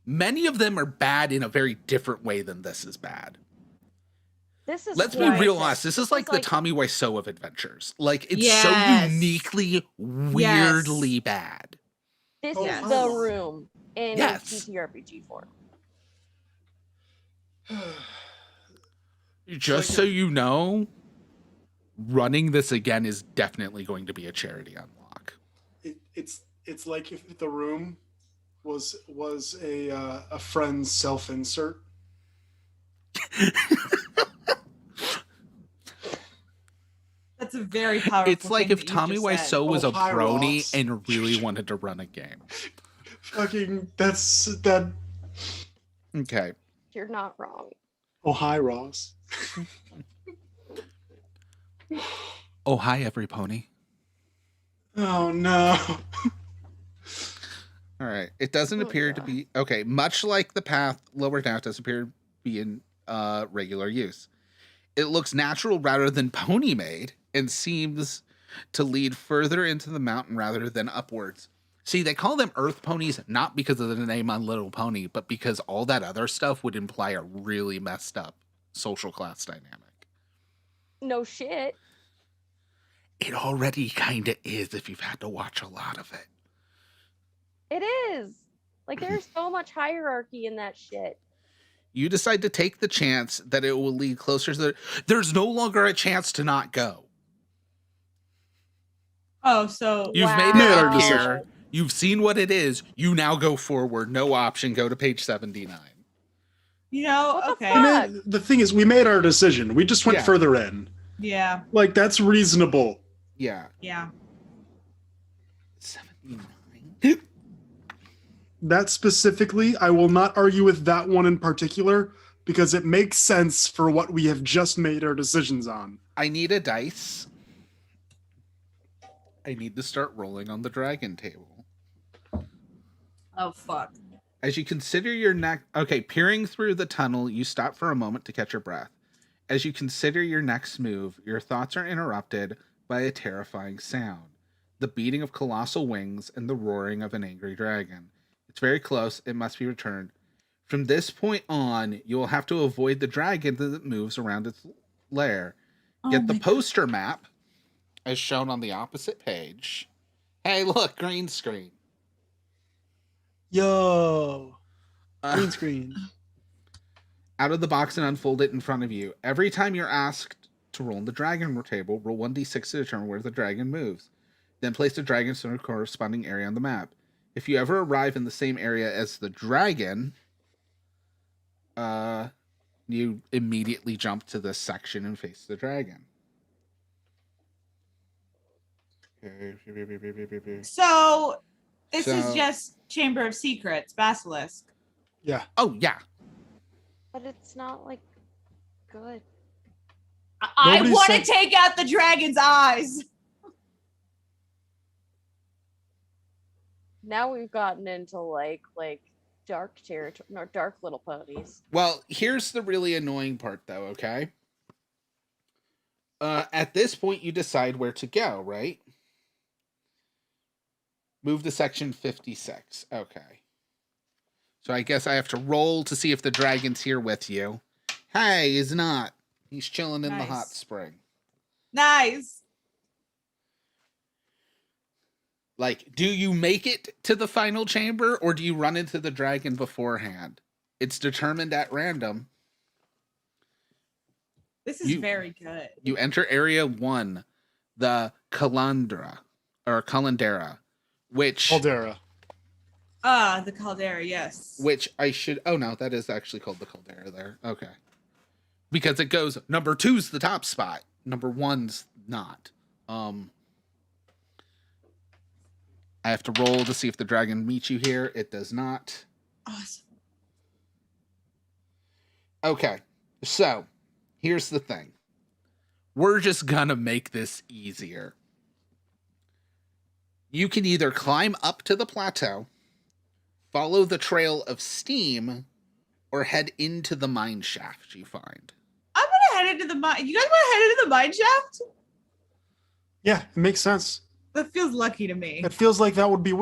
many of them are bad in a very different way than this is bad. This is Let's be horrific. real honest. This is like the like- Tommy Wiseau of adventures. Like it's Yes. so uniquely, weirdly bad. This Oh, is yes. the room in Yes. TTRPG form. Just so you know, running this again is definitely going to be a charity unlock. It's like if the room was a friend's self-insert. That's a very powerful. It's like thing if that you Tommy just said. Wiseau was Oh, a hi, brony Ross. and really wanted to run a game. Fucking that. Okay. You're not wrong. Oh, hi, Ross. Oh, hi, every pony. Oh no. All right. It doesn't Oh, appear to yeah. be okay. Much like the path lower down, it does appear to be in regular use. It looks natural rather than pony made and seems to lead further into the mountain rather than upwards. See, they call them earth ponies not because of the name on Little Pony, but because all that other stuff would imply a really messed up social class dynamic. No shit. It already kind of is if you've had to watch a lot of it. It is. Like there's so much hierarchy in that shit. You decide to take the chance that it will lead closer to the... There's no longer a chance to not go. Oh, so You've Wow. made it Made our up decision. here. You've seen what it is. You now go forward. No option. Go to page 79. you know, What the okay, fuck? The thing is, we made our decision. We just went Yeah. further in. yeah, Like that's reasonable. Yeah. yeah. 79. That specifically, I will not argue with that one in particular because it makes sense for what we have just made our decisions on. I need a dice. I need to start rolling on the dragon table. Oh fuck. As you consider your next... Okay, peering through the tunnel, you stop for a moment to catch your breath. As you consider your next move, your thoughts are interrupted by a terrifying sound. The beating of colossal wings and the roaring of an angry dragon. It's very close. It must be returned. From this point on, you will have to avoid the dragon that moves around its lair. Get the poster map, as shown on the opposite page. Hey, look, green screen. Yo, Uh, green screen. out of the box and unfold it in front of you. Every time you're asked to roll on the dragon table, roll 1d6 to determine where the dragon moves. Then place the dragon in a corresponding area on the map. If you ever arrive in the same area as the dragon, you immediately jump to this section and face the dragon. So this is So- just Chamber of Secrets, Basilisk. Yeah. Oh, yeah. But it's not like good. I Nobody want said- to take out the dragon's eyes. Now we've gotten into like dark territory, no, dark little ponies. Well, here's the really annoying part, though. Okay. At this point, you decide where to go, right? Move to section 56. Okay. So I guess I have to roll to see if the dragon's here with you. Hey, he's not. He's chilling in the hot spring. Nice. Like, do you make it to the final chamber or do you run into the dragon beforehand? It's determined at random. This is very good. You enter area 1, the Calandra, which... Caldera. Ah, the caldera, yes. Which I should... Oh, no, that is actually called the caldera there. Okay. Because it goes, number 2's the top spot. Number 1's not. I have to roll to see if the dragon meets you here. It does not. Awesome. Okay. So, here's the thing. We're just gonna make this easier. You can either climb up to the plateau, follow the trail of steam, or head into the mine shaft you find. I'm gonna head into the mine. You guys want to head into the mine shaft? Yeah, it makes sense. That feels lucky to me. It feels like that would be.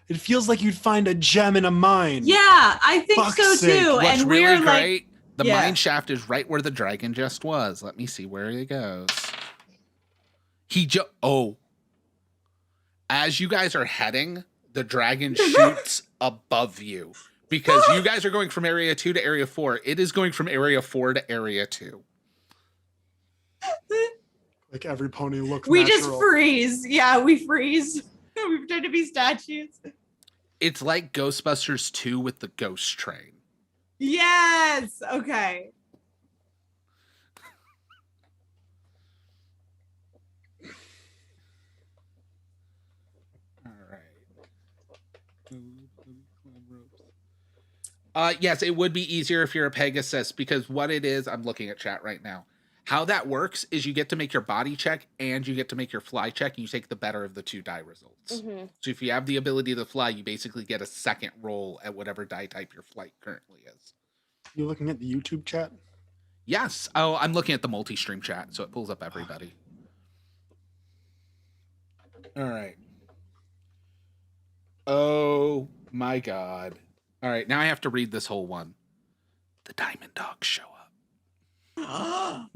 It feels like you'd find a gem in a mine. Yeah, I think Fuck's so sake. too. What's And really we're like, great, the yeah. mine shaft is right where the dragon just was. Let me see where he goes. As you guys are heading, the dragon shoots above you. Because you guys are going from area 2 to area 4. It is going from area 4 to area 2. Like every pony look we natural. just freeze. Yeah, we freeze. We pretend to be statues. It's like Ghostbusters 2 with the ghost train. Yes. Okay. All right. Yes, it would be easier if you're a Pegasus, because what it is, I'm looking at chat right now. How that works is you get to make your body check and you get to make your fly check, and you take the better of the 2 die results. Mm-hmm. So if you have the ability to fly, you basically get a second roll at whatever die type your flight currently is. You looking at the YouTube chat? Yes. Oh, I'm looking at the multi-stream chat, so it pulls up everybody. All right. Oh my God. All right, now I have to read this whole one. The Diamond Dogs show up.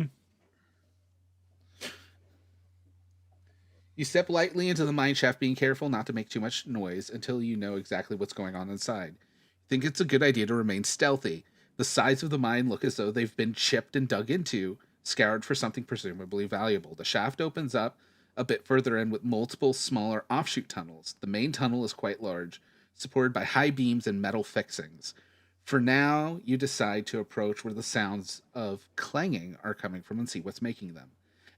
You step lightly into the mine shaft, being careful not to make too much noise until you know exactly what's going on inside. You think it's a good idea to remain stealthy. The sides of the mine look as though they've been chipped and dug into, scoured for something presumably valuable. The shaft opens up a bit further in with multiple smaller offshoot tunnels. The main tunnel is quite large, supported by high beams and metal fixings. For now, you decide to approach where the sounds of clanging are coming from and see what's making them.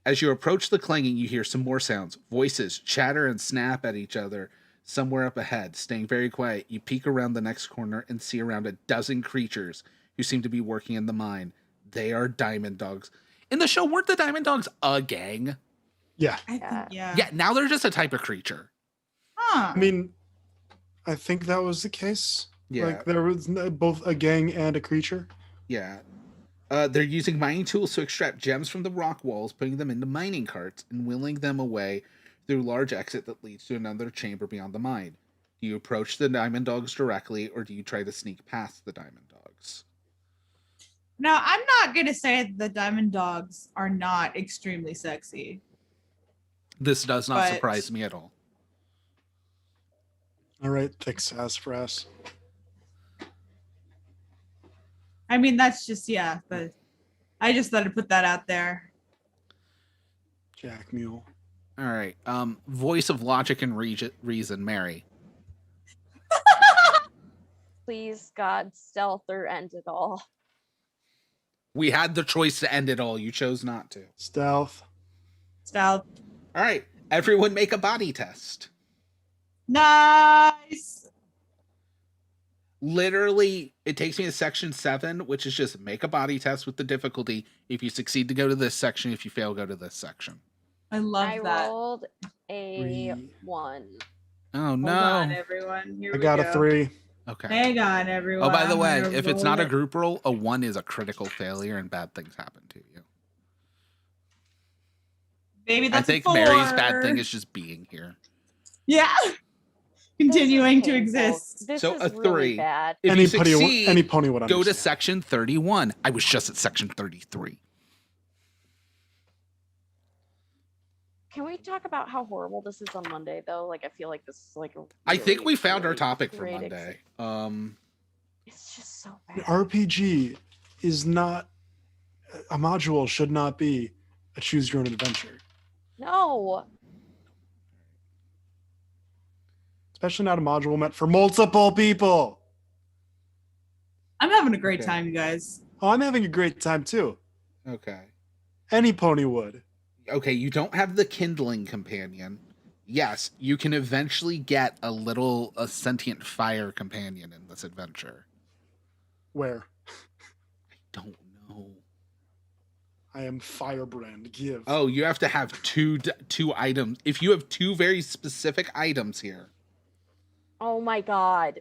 As you approach the clanging, you hear some more sounds. Voices chatter and snap at each other somewhere up ahead. Staying very quiet, you peek around the next corner and see around a dozen creatures who seem to be working in the mine. They are Diamond Dogs. In the show, weren't the Diamond Dogs a gang? Yeah. I think, yeah. Yeah, now they're just a type of creature. Huh. I mean, I think that was the case. Yeah. Like there was both a gang and a creature. Yeah. They're using mining tools to extract gems from the rock walls, putting them into mining carts, and wheeling them away through a large exit that leads to another chamber beyond the mine. Do you approach the Diamond Dogs directly, or do you try to sneak past the Diamond Dogs? Now, I'm not going to say the Diamond Dogs are not extremely sexy. This does not But- surprise me at all. All right, thick sassafras. I mean, that's just, yeah, but I just thought I'd put that out there. Jack Mule. All right. Voice of logic and reason, Mary. Please, God, stealth or end it all. We had the choice to end it all. You chose not to. Stealth. Stealth. All right. Everyone make a body test. Nice. Literally, it takes me to section 7, which is just make a body test with the difficulty. If you succeed to go to this section, if you fail, go to this section. I love I that. rolled a Three. 1. Oh Hold no. on, everyone. Here I we got go. a 3. Okay. Hang on, everyone. Oh, by the I'm way, gonna if it's not a roll it. group roll, a 1 is a critical failure and bad things happen to you. Maybe I that's think a 4. Mary's bad thing is just being here. Yeah. This is Continuing to painful. exist. This So is a really 3. bad. If you succeed, any pony would go to understand. section 31. I was just at section 33. Can we talk about how horrible this is on Monday, though? Like, I feel like this is like. I think really, we found our really topic for great Monday. It's just so An bad. RPG is not a module. Should not be a choose your own adventure, No. especially not a module meant for multiple people. I'm having a great Okay. time, you guys. Oh, I'm having a great time too. Okay. Any pony would. Okay, you don't have the kindling companion. Yes, you can eventually get a sentient fire companion in this adventure. Where Don't know. I am firebrand. Give. Oh, you have to have two items. If you have 2 very specific items here. Oh my god.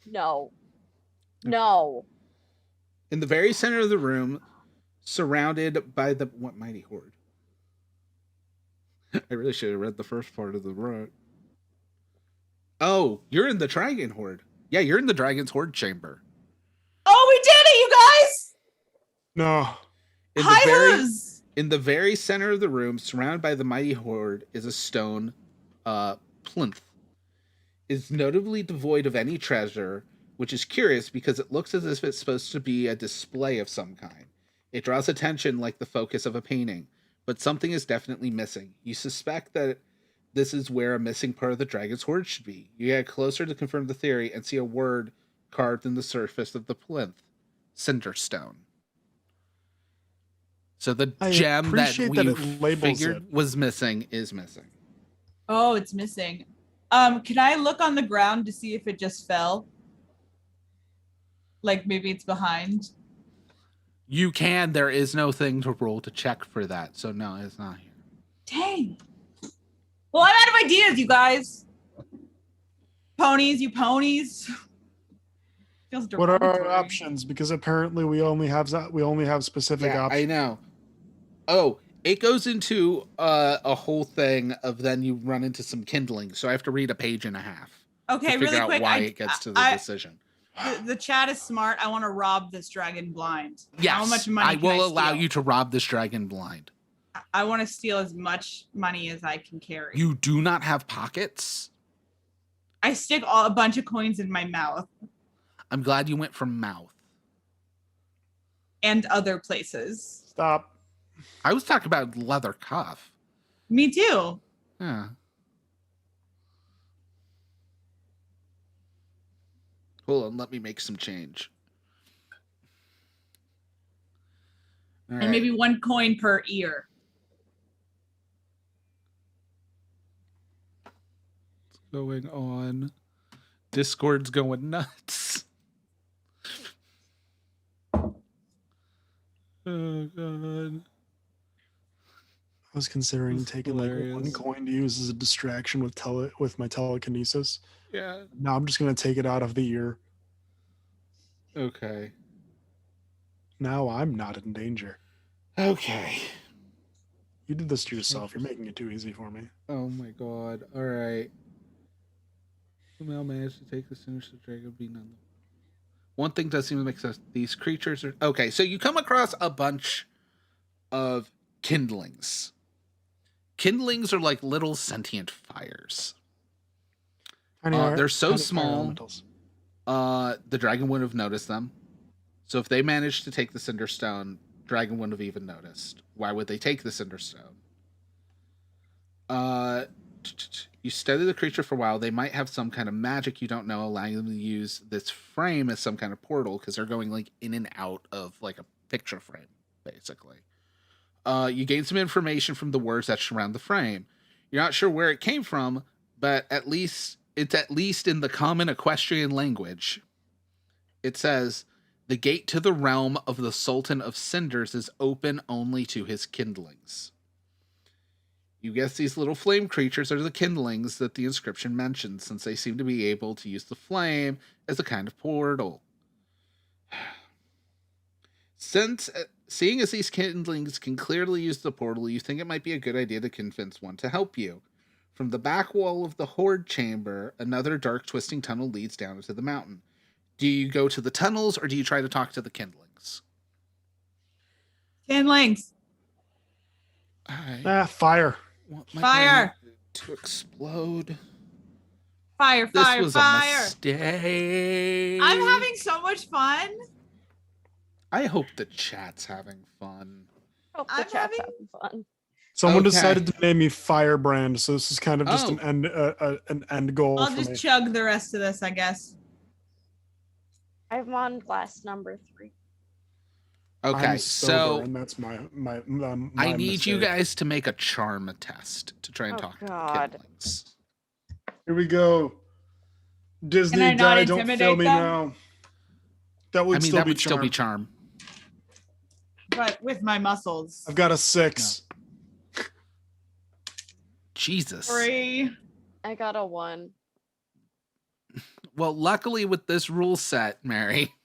No. No. In the very center of the room, surrounded by the what mighty horde. I really should have read the first part of the book. Oh, you're in the dragon horde. Yeah, you're in the dragon's horde chamber. Oh, we did it, you guys! No. In Hi, the very hooves! in the very center of the room, surrounded by the mighty horde, is a stone plinth. Is notably devoid of any treasure, which is curious because it looks as if it's supposed to be a display of some kind. It draws attention like the focus of a painting, but something is definitely missing. You suspect that this is where a missing part of the dragon's hoard should be. You get closer to confirm the theory and see a word carved in the surface of the plinth. Cinderstone. So the I gem that appreciate we that it labels figured it. was missing is missing. Oh, it's missing. Can I look on the ground to see if it just fell? Like maybe it's behind. You can. There is no thing to roll to check for that. So no, it's not here. Dang. Well, I'm out of ideas, you guys. Ponies, you ponies. Feels What are our derogatory. options? Because apparently we only have specific Yeah, options. I know. Oh, it goes into a whole thing of then you run into some kindling. So I have to read a page and a half Okay, to figure really out quick. why it gets to the decision. The chat is smart. I want to rob this dragon blind. Yes, How much money I can will allow steal? you to rob this dragon blind. I want to steal as much money as I can carry. You do not have pockets. I stick a bunch of coins in my mouth I'm glad you went from mouth. and other places. Stop. I was talking about leather cuff. Me too. Yeah. Hold on, let me make some change. All And right. maybe 1 coin per ear. Going on. Discord's going nuts. Oh god. I was considering That's taking like hilarious. 1 coin to use as a distraction with my telekinesis. Yeah. Now I'm just gonna take it out of the ear. Okay. Now I'm not in danger. Okay. You did this to yourself. You're making it too easy for me. Oh my god. All right. Somehow managed to take the sinister dragon being on the... One thing does seem to make sense. These creatures are... Okay, so you come across a bunch of kindlings. Kindlings are like little sentient fires. They're so tiny fire small. elementals. The dragon wouldn't have noticed them. So if they managed to take the cinder stone, dragon wouldn't have even noticed. Why would they take the cinder stone? You study the creature for a while. They might have some kind of magic you don't know, allowing them to use this frame as some kind of portal because they're going like in and out of like a picture frame, basically. You gain some information from the words that surround the frame. You're not sure where it came from, but it's at least in the common equestrian language. It says, "The gate to the realm of the Sultan of Cinders is open only to his kindlings." You guess these little flame creatures are the kindlings that the inscription mentions, since they seem to be able to use the flame as a kind of portal. Since seeing as these kindlings can clearly use the portal, you think it might be a good idea to convince one to help you. From the back wall of the Horde chamber, another dark twisting tunnel leads down into the mountain. Do you go to the tunnels or do you try to talk to the kindlings? Kindlings. I Fire. want my Fire. brain to explode. Fire, This fire, was a fire. mistake. I'm having so much fun. I hope the chat's having fun. Hope the I'm chat's having- having fun. Someone Okay. decided to name me Firebrand, so this is kind of just Oh. an end goal I'll for just me. chug the rest of this, I guess. I'm on glass number 3. Okay, I'm sober, so and that's my I need you mistake. guys to make a charm test to try and Oh, talk God. to kindlings. Here we go. Disney, I not die, don't fail intimidate me them? now. That would still be still be charm. charm. But with my muscles. I've got a 6. Jesus. 3. I got a 1. Well, luckily with this rule set, Mary,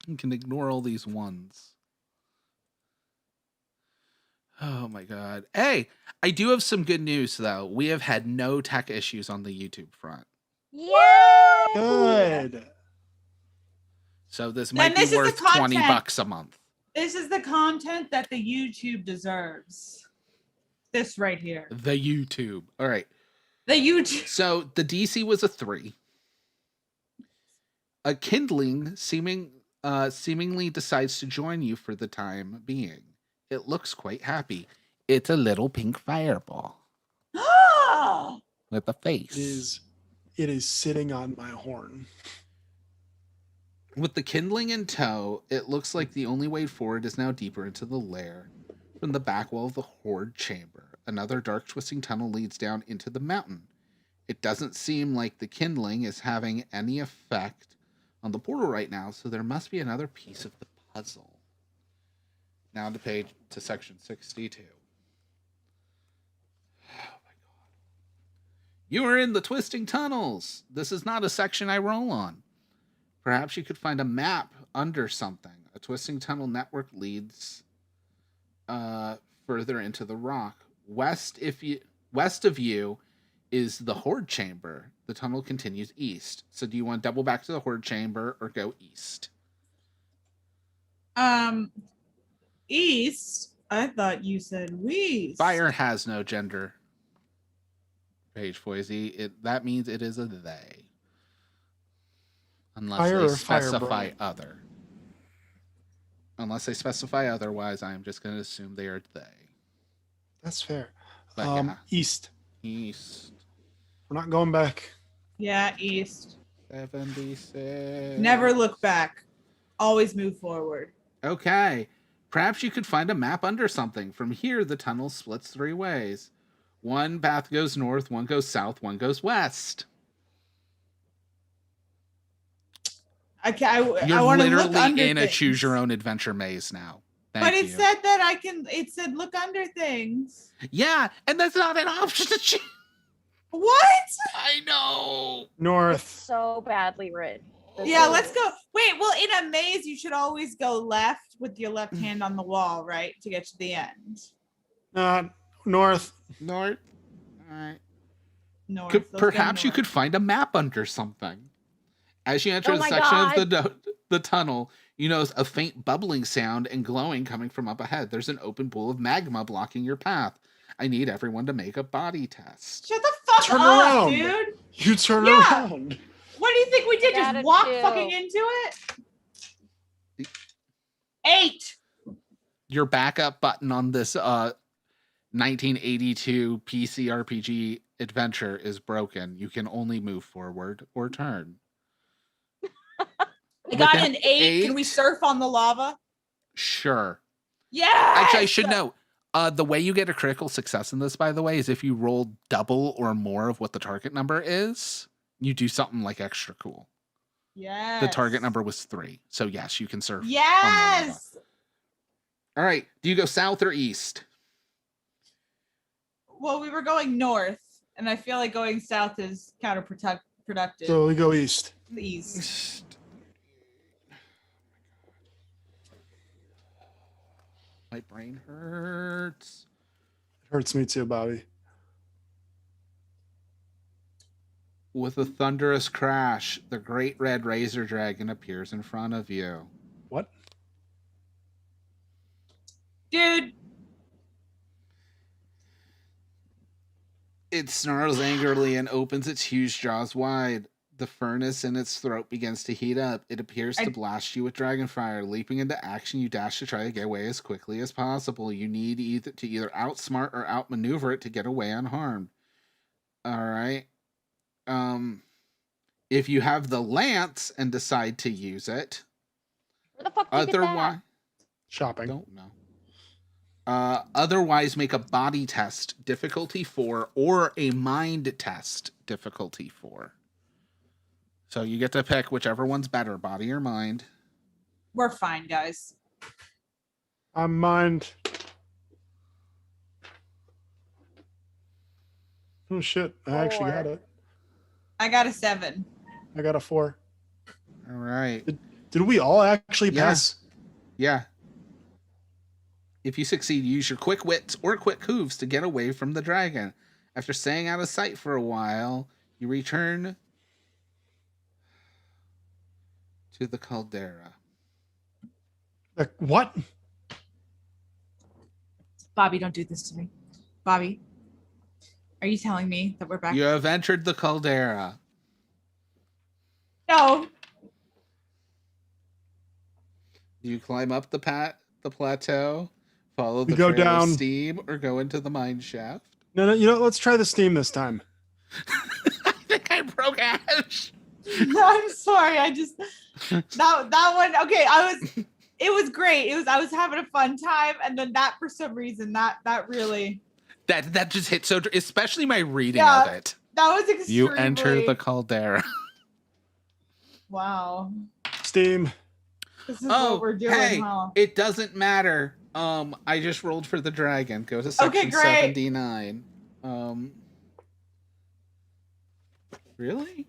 you can ignore all these ones. Oh my god. Hey, I do have some good news though. We have had no tech issues on the YouTube front. Yay! Good. So this Then might this be is the worth $20 content. a month. This is the content that the YouTube deserves. This right here. The YouTube. All right. The YouTube. So the DC was a 3. A kindling seemingly decides to join you for the time being. It looks quite happy. It's a little pink fireball with a face. It is sitting on my horn. With the kindling in tow, it looks like the only way forward is now deeper into the lair. From the back wall of the Horde chamber, another dark twisting tunnel leads down into the mountain. It doesn't seem like the kindling is having any effect on the portal right now, so there must be another piece of the puzzle. Now to section 62. Oh my god. You are in the twisting tunnels. This is not a section I roll on. Perhaps you could find a map under something. A twisting tunnel network leads further into the rock. West of you is the Horde chamber. The tunnel continues east. So do you want to double back to the Horde chamber or go east? East. I thought you said west. Fire has no gender. Page Foisey. That means it is a they. Unless Fire they or specify firebrand? other. Unless they specify otherwise, I am just going to assume they are they. That's fair. But yeah. East. East. We're not going back. Yeah, east. 76. Never look back. Always move forward. Okay. Perhaps you could find a map under something. From here, the tunnel splits 3 ways. One path goes north, one goes south, one goes west. I You're want to look literally under in a things. choose your own adventure maze now. Thank But you. it said that I can. It said look under things. Yeah, and that's not an option to choose. What? I know. It's North. so badly written. This Yeah, is- let's go. Wait, well, in a maze, you should always go left with your left hand on the wall, right, to get to the end. North. North. All right. North. Let's go Perhaps you north. could find a map under something. As you enter Oh the my section of the tunnel, you notice a faint bubbling sound and glowing coming from up ahead. There's an open pool of magma blocking your path. I need everyone to make a body test. Shut the fuck Turn up, around. dude. You turn Yeah. around. What do you think we did? Just Gotta walk chill. fucking into it? 8. Your backup button on this 1982 PC RPG adventure is broken. You can only move forward or turn. I got With an 8. Can we surf on the lava? Sure. Yeah. Actually, I should note, the way you get a critical success in this, by the way, is if you roll double or more of what the target number is, you do something like extra cool. Yes. The target number was 3. So yes, you can surf. on the lava. Yes. All right. Do you go south or east? Well, we were going north, and I feel like going south is counterproductive. So we go east. East. My brain hurts. It hurts me too, Bobby. With a thunderous crash, the great red razor dragon appears in front of you. What? Dude, It snarls angrily and opens its huge jaws wide. The furnace in its throat begins to heat up. It appears to blast you with dragon fire. Leaping into action, you dash to try to get away as quickly as possible. You need either outsmart or outmaneuver it to get away unharmed. All right. If you have the lance and decide to use it, Where the fuck did you get that? otherwise, Shopping. don't know. Otherwise, make a body test, difficulty 4, or a mind test, difficulty 4. So you get to pick whichever one's better, body or mind. we're fine, guys. I'm mind. Oh shit! I actually got 4. it. I got a 7. I got a 4. All right. Did we all actually Yeah. pass? Yeah. If you succeed, use your quick wits or quick hooves to get away from the dragon. After staying out of sight for a while, you return to the caldera. What? Bobby, don't do this to me. Bobby, are you telling me that we're back? You have entered the caldera. No. You climb up the plateau, follow the We go trail of down. steam, or go into the mine shaft. No, you know, let's try the steam this time. I think I broke Ash. I'm sorry. I just that one. Okay, it was great. I was having a fun time, and then that for some reason that really That just hit so, especially my reading Yeah. of it. that was extremely. You enter the caldera. Wow. Steam. This is Oh, what we're doing, hey, huh? it doesn't matter. I just rolled for the dragon. Go to section great. 79. Really?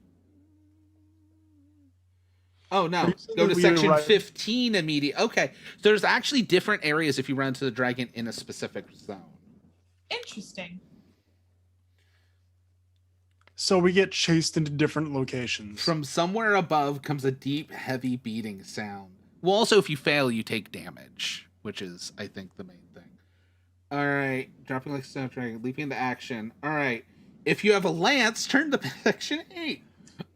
Oh no, Are you saying go that to we section arrived- 15 immediately. Okay, so there's actually different areas if you run into the dragon in a specific zone. Interesting. So we get chased into different locations. From somewhere above comes a deep, heavy beating sound. Well, also, if you fail, you take damage, which is, I think, the main thing. All right, dropping like a stone dragon, leaping into action. All right, if you have a lance, turn to section 8.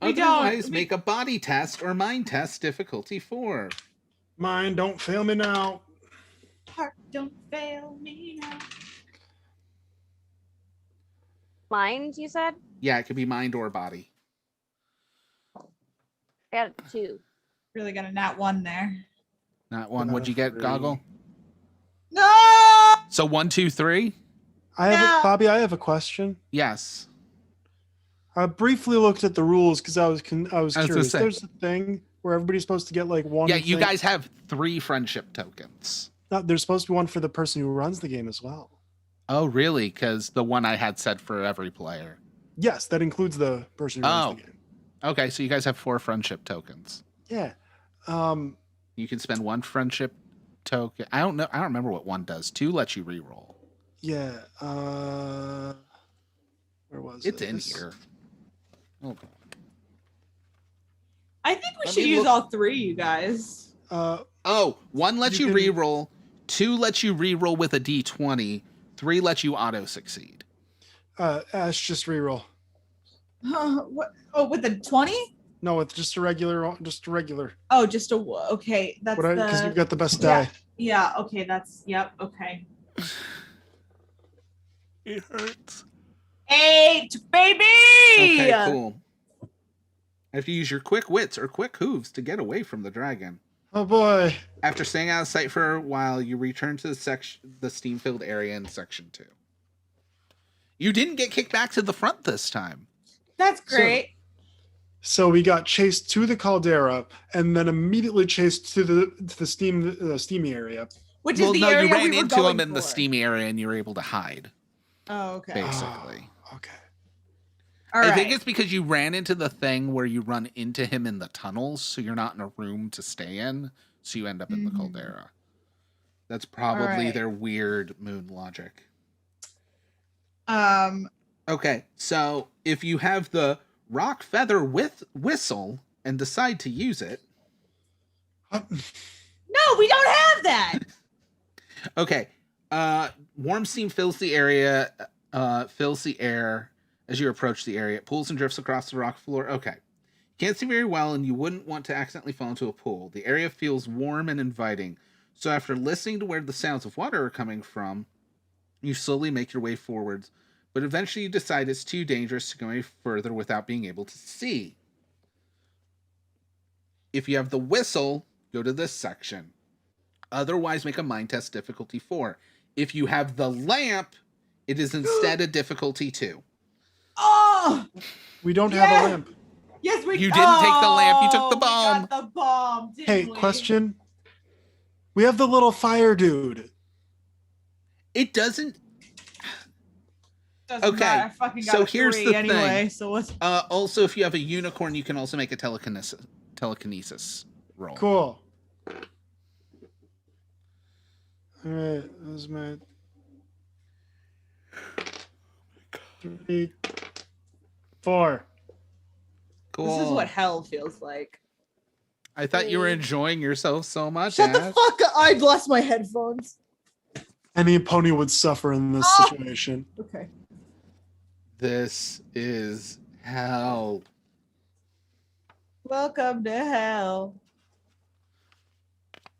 We don't. Otherwise, make a body test or mind test, difficulty 4. Mine, don't fail me now. Heart, don't fail me now. Mind, you said? Yeah, it could be mind or body. I got a 2. Really got a nat 1 there. Not one. What'd you get, 3. Goggle? No. So 1, 2, 3? Yeah. Bobby, I have a question. Yes. I briefly looked at the rules because I was gonna curious. say. There's a thing where everybody's supposed to get like one. Yeah, you thing. guys have 3 friendship tokens. No, there's supposed to be one for the person who runs the game as well. Oh, really? Because the one I had said for every player. Yes, that includes the person who runs the game. Okay, so you guys have 4 friendship tokens. Yeah. You can spend 1 friendship token. I don't know. I don't remember what 1 does. 2 lets you reroll. Yeah. Where was It's it? in here. Okay. I think we Let should me use look- all 3, you guys. Oh, 1 lets You you, can- reroll. 2 lets you reroll with a d20. 3 lets you auto succeed. Ash, just reroll. What? Oh, with the 20? No, it's just a regular. Oh, just a okay. That's Because you've got the best Yeah. die. Yeah. Okay. That's yep. Okay. It hurts. 8, baby. Okay, cool. I have to use your quick wits or quick hooves to get away from the dragon. Oh boy. After staying out of sight for a while, you return to the steam-filled area in section 2. You didn't get kicked back to the front this time. That's great. So we got chased to the caldera and then immediately chased to the steamy area. Which Well, is the no, area you ran we were into going him in the for. steamy area and you were able to hide. Oh, okay. basically. Oh, okay. All I right. think it's because you ran into the thing where you run into him in the tunnels, so you're not in a room to stay in, so you end up in the caldera. That's probably right. their weird moon logic. Um. Okay, so if you have the rock feather with whistle and decide to use it, No, we don't have that. okay. Warm steam fills the area, fills the air as you approach the area. It pools and drifts across the rock floor. Okay. You can't see very well, and you wouldn't want to accidentally fall into a pool. The area feels warm and inviting. So after listening to where the sounds of water are coming from, you slowly make your way forwards, but eventually you decide it's too dangerous to go any further without being able to see. If you have the whistle, go to this section. Otherwise, make a mind test difficulty 4. If you have the lamp, it is instead a difficulty 2. Oh, We don't have a Yeah! lamp. yes, we. You didn't take the lamp, you took the We bomb. got the bomb. Didn't Hey, we? question. We have the little fire dude. It doesn't. Doesn't Okay, matter. I fucking got so a here's 3 the anyway. thing. So what's? Also, if you have a unicorn, you can also make a telekinesis roll. Cool. All right, that was my 3, 4. Cool. This is what hell feels like. I thought you were enjoying yourself so much. Shut the Ash. fuck up! I lost my headphones. Any opponent would suffer in this situation. Okay. This is hell. Welcome to hell.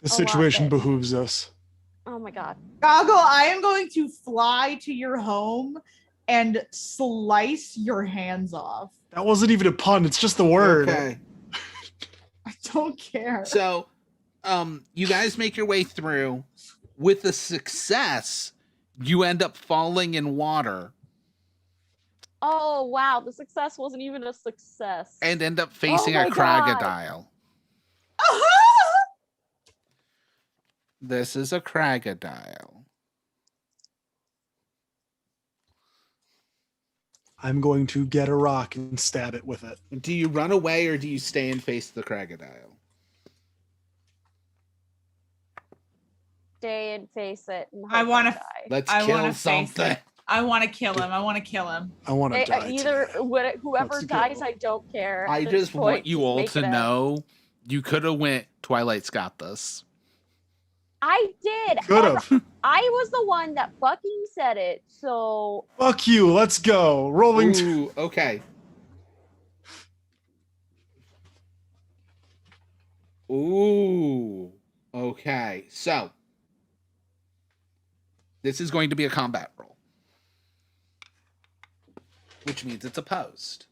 The love situation it. behooves us. Oh my god. Goggle, I am going to fly to your home and slice your hands off. That wasn't even a pun. It's just the word. Okay. I don't care. So, you guys make your way through. With a success, you end up falling in water Oh wow, the success wasn't even a success. and end up facing Oh a my God. crocodile. This is a crocodile. I'm going to get a rock and stab it with it. Do you run away or do you stay and face the crocodile? Stay and face it. And I hope wanna die. Let's I kill wanna face something. it. I want to kill him. I want to kill him. I want to They- die. either today. whoever Let's dies, go. I don't care. I At this just want point, you just all make to it out. know you could have went Twilight's got this. I did. Could and have. I was the one that fucking said it. So Fuck you. Let's go. Rolling. Ooh, okay. Ooh. Okay. So this is going to be a combat roll, which means it's opposed.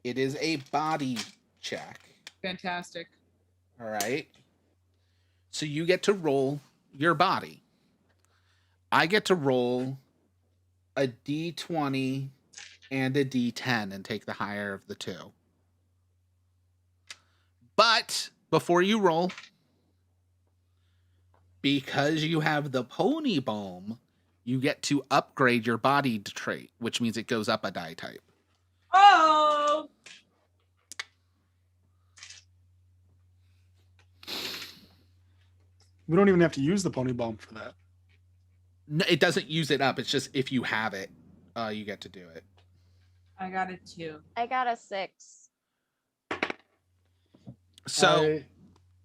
It is a body check. Fantastic. All right. So you get to roll your body. I get to roll a d20 and a d10 and take the higher of the two. But before you roll, because you have the pony bomb, you get to upgrade your body trait, which means it goes up a die type. Oh. We don't even have to use the pony bomb for that. No, it doesn't use it up. It's just if you have it, you get to do it. I got a 2. I got a 6. So I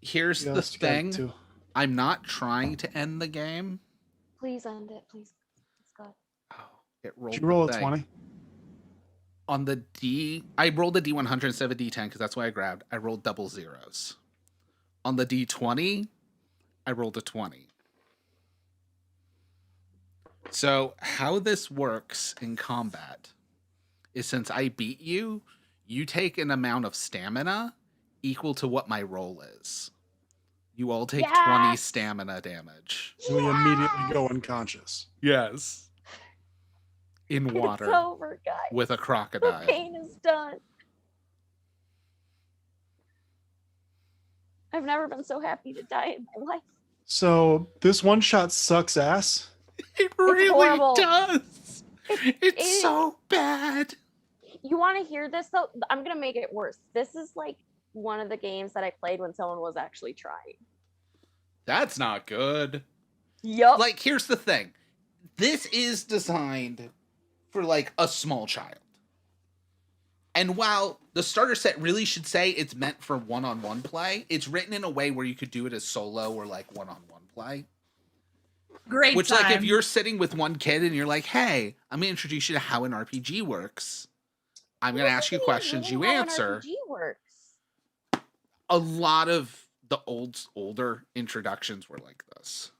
here's the just got thing. to- I'm not trying to end the game. Please end it, please. Let's go. Oh, it rolled. Did you roll the a thing. 20? On the D, I rolled a D100 instead of a D10 because that's what I grabbed. I rolled double zeros. On the D20, I rolled a 20. So how this works in combat is since I beat you, you take an amount of stamina equal to what my roll is. You all take 20 Yes! stamina damage. And we immediately go unconscious. Yes. In water It's over, guys. with a The crocodile. pain is done. I've never been so happy to die in my life. So this one shot sucks ass. It really horrible. does. It's it- so bad. You want to hear this though? I'm gonna make it worse. This is like one of the games that I played when someone was actually trying. That's not good. Yup. Like, here's the thing. This is designed for, like, a small child. And while the starter set really should say it's meant for one-on-one play, it's written in a way where you could do it as solo or, like, one-on-one play. Great Which, time. like, if you're sitting with one kid and you're like, hey, I'm going to introduce you to how an RPG works. I'm going to ask you questions, you answer. RPG works. A lot of the older introductions were like this.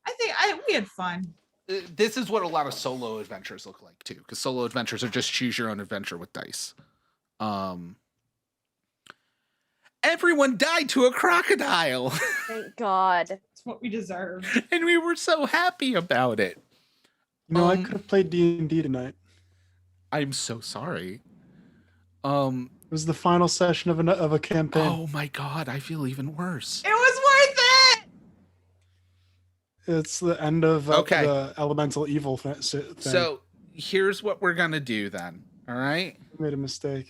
I think we had fun. This is what a lot of solo adventures look like too, because solo adventures are just choose your own adventure with dice. Everyone died to a crocodile, Thank God. It's what we deserve. and we were so happy about it. No, I could have played D&D tonight. I'm so sorry. It was the final session of a campaign. Oh my God, I feel even worse. It was worth it. It's the end of Okay. the elemental evil thing. So here's what we're gonna do then. All right. I made a mistake.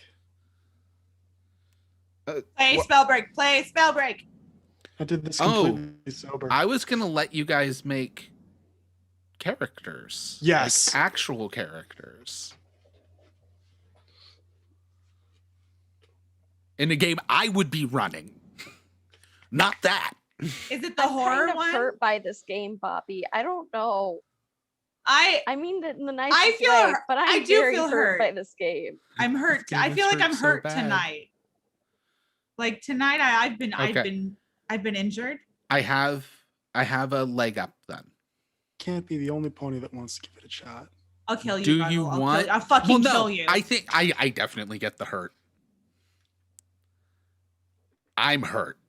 Play spell break. Play spell break. I did this Oh, completely sober. I was gonna let you guys make characters. Yes. Like actual characters. In a game I would be running. Not that. Is it the I'm horror kind of one? hurt by this game, Bobby. I don't know. I I mean that in the nicest feel way, hurt- but I'm I do very feel hurt hurt. by this game. I'm hurt. This I game feel like I'm hurts so hurt bad. tonight. Like tonight, I've been injured. I have a leg up then. Can't be the only pony that wants to give it a shot. I'll kill you. Do Bundle. you I'll want? Kill, I'll fucking Well, no, kill you. I think I definitely get the hurt. I'm hurt,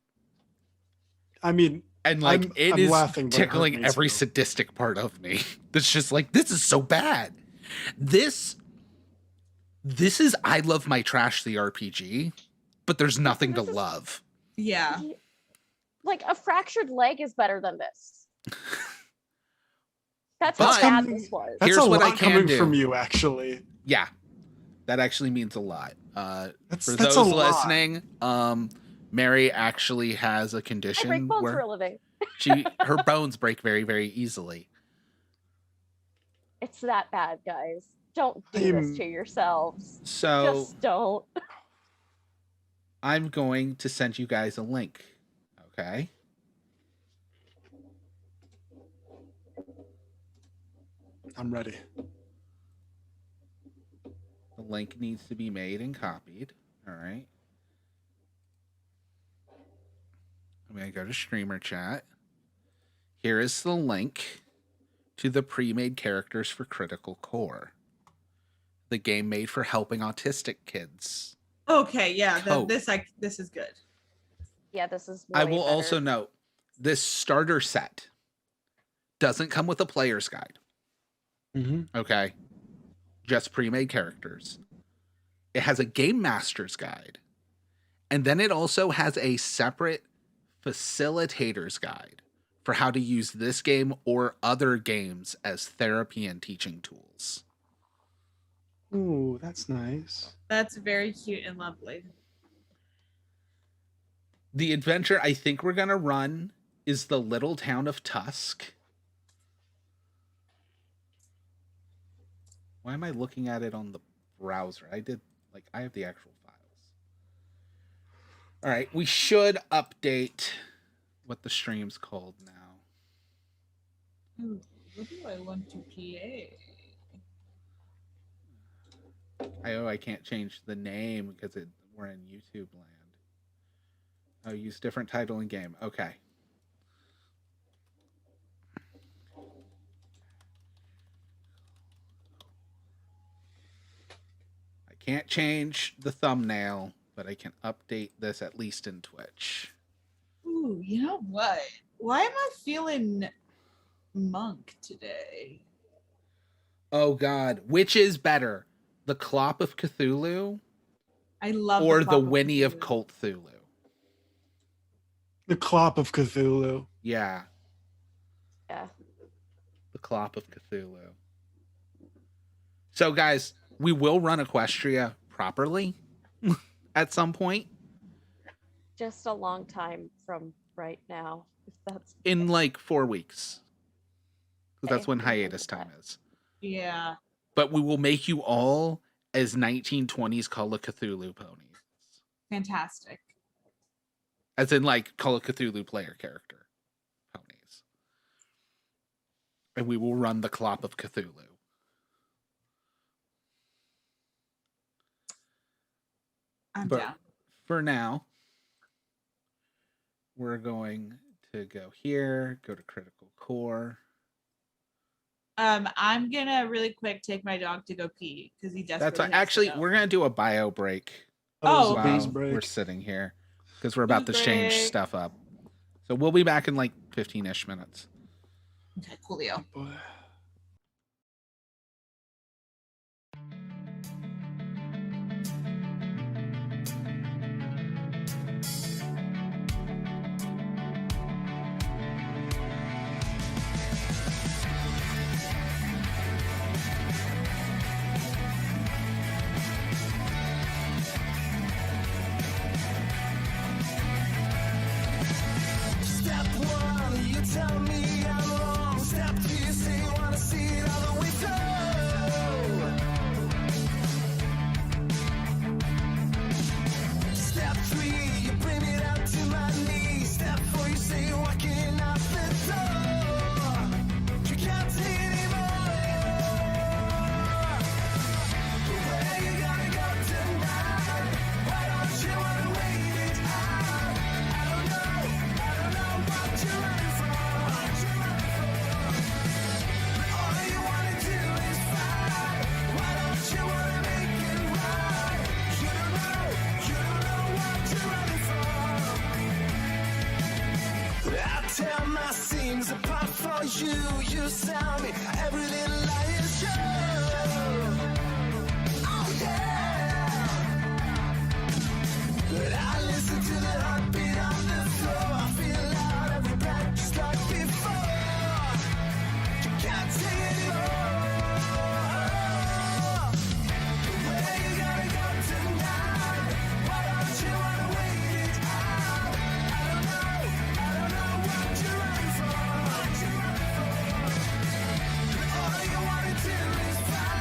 I mean, and like I'm it laughing, is but it hurt tickling me every too. sadistic part of me. That's just like, this is so bad. This is I love my trash the RPG, but there's nothing to This is- love. yeah. Like a fractured leg is better than this. That's But- how bad this was. that's Here's a what I lot can coming do. from you, actually. Yeah, that actually means a lot. That's For a those lot. listening, Mary actually has a I condition break bones for where a living. her bones break very, very easily. It's that bad, guys. Don't do I'm- this to yourselves. So Just don't. I'm going to send you guys a link. Okay. I'm ready. The link needs to be made and copied. All right. I'm going to go to streamer chat. Here is the link to the pre-made characters for Critical Core. The game made for helping autistic kids. Okay. Yeah. Cope. This is good. Yeah, this is. I way will better. also note this starter set doesn't come with a player's guide. Mm-hmm. Okay. Just pre-made characters. It has a game master's guide. And then it also has a separate facilitator's guide for how to use this game or other games as therapy and teaching tools. Ooh, that's nice. That's very cute and lovely. The adventure I think we're going to run is the little town of Tusk. Why am I looking at it on the browser? I have the actual files. All right, we should update what the stream's called now. Ooh, what do I want to play? I can't change the name because we're in YouTube land. Oh, use different title in game. Okay. I can't change the thumbnail, but I can update this at least in Twitch. Ooh, you know what? Why am I feeling monk today? Oh God, which is better, the Clop of Cthulhu I love or the Clock Whinny of Cthulhu. Cthulhu? The Clop of Cthulhu. Yeah, Yeah. the The Clop of Cthulhu. So, guys, we will run Equestria properly at some point. Just a long time from right now, if that's In like 4 weeks. 'Cause that's Okay, when we can do hiatus time that. is. Yeah. But we will make you all as 1920s Call of Cthulhu ponies. Fantastic. As in, like, Call of Cthulhu player character ponies. And we will run the Clop of Cthulhu. I'm But down. for now, we're going to go here, go to Critical Core. I'm gonna really quick take my dog to go pee because he desperately That's has to actually, go. we're going to do a bio break Oh, There's a bees while break. we're sitting here. Because we're about to Bees change break. stuff up. So we'll be back in like 15-ish minutes. Okay, coolio. Boy. Step one, you tell me I'm wrong. Step two, you say you wanna see it all the way through. Step three, you bring it up to my knees. Step four, you say you're walking out the door. You can't take anymore. Where you gonna go tonight? Why don't you wanna wait it out? I don't know what you're running from. But all you wanna do is fight. Why don't you wanna make it right? You don't know what you're running from. I tear my seams apart for you. You sell me every little lie is true. Oh yeah. But I listen to the heartbeat on the floor. I feel out every breath just like before. You can't take anymore. Where you gonna go tonight? Why don't you wanna wait it out? I don't know what you're running from. All you wanna do is fight.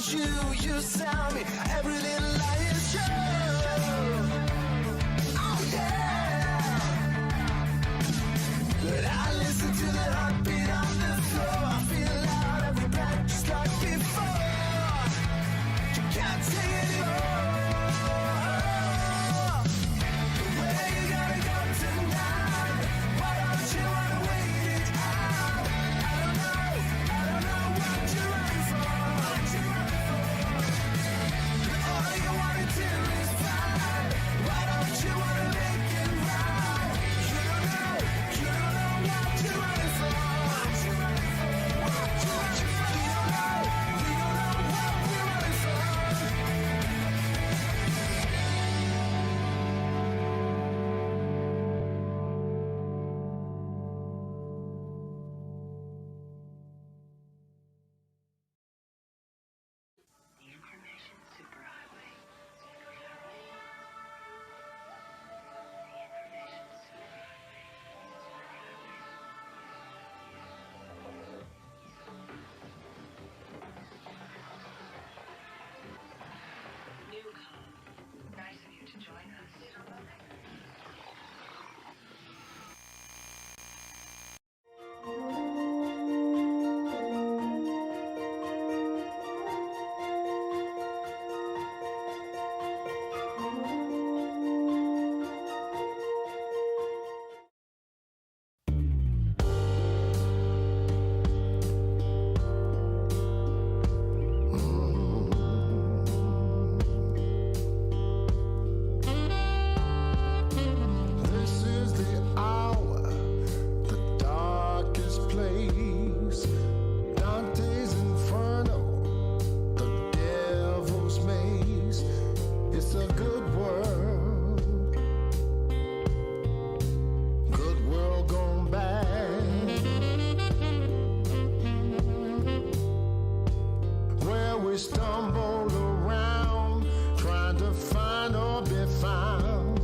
follows you. You sound me every little lie is true. Oh yeah. But I listen to the heartbeat on the floor. I feel loud every breath just like before. You can't take it anymore. Where you gotta go tonight? Why don't you wanna wait it out? I don't know what you're running for. All you wanna do is fight. Why don't you wanna make it right? You don't know what you're running for. You don't know what we're running for. This is the hour, the darkest place. Dante's Inferno, the devil's maze. It's a good world gone bad. Where we stumble around, trying to find or be found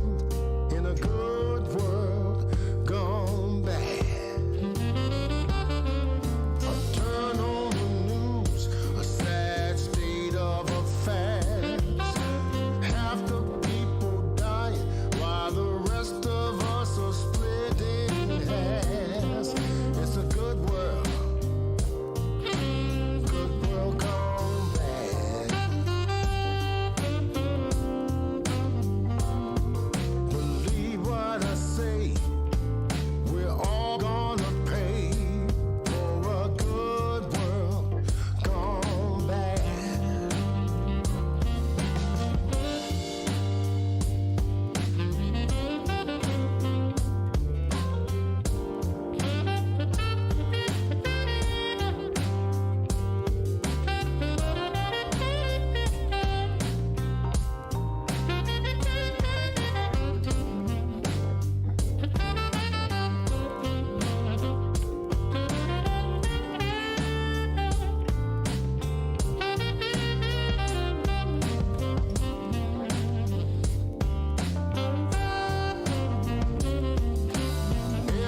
in a good world gone bad. A turn on the news, a sad state of affairs. Half the people dying while the rest of us are split in halves. It's a good world gone bad. Believe what I say, we're all gonna pay for a good world gone bad.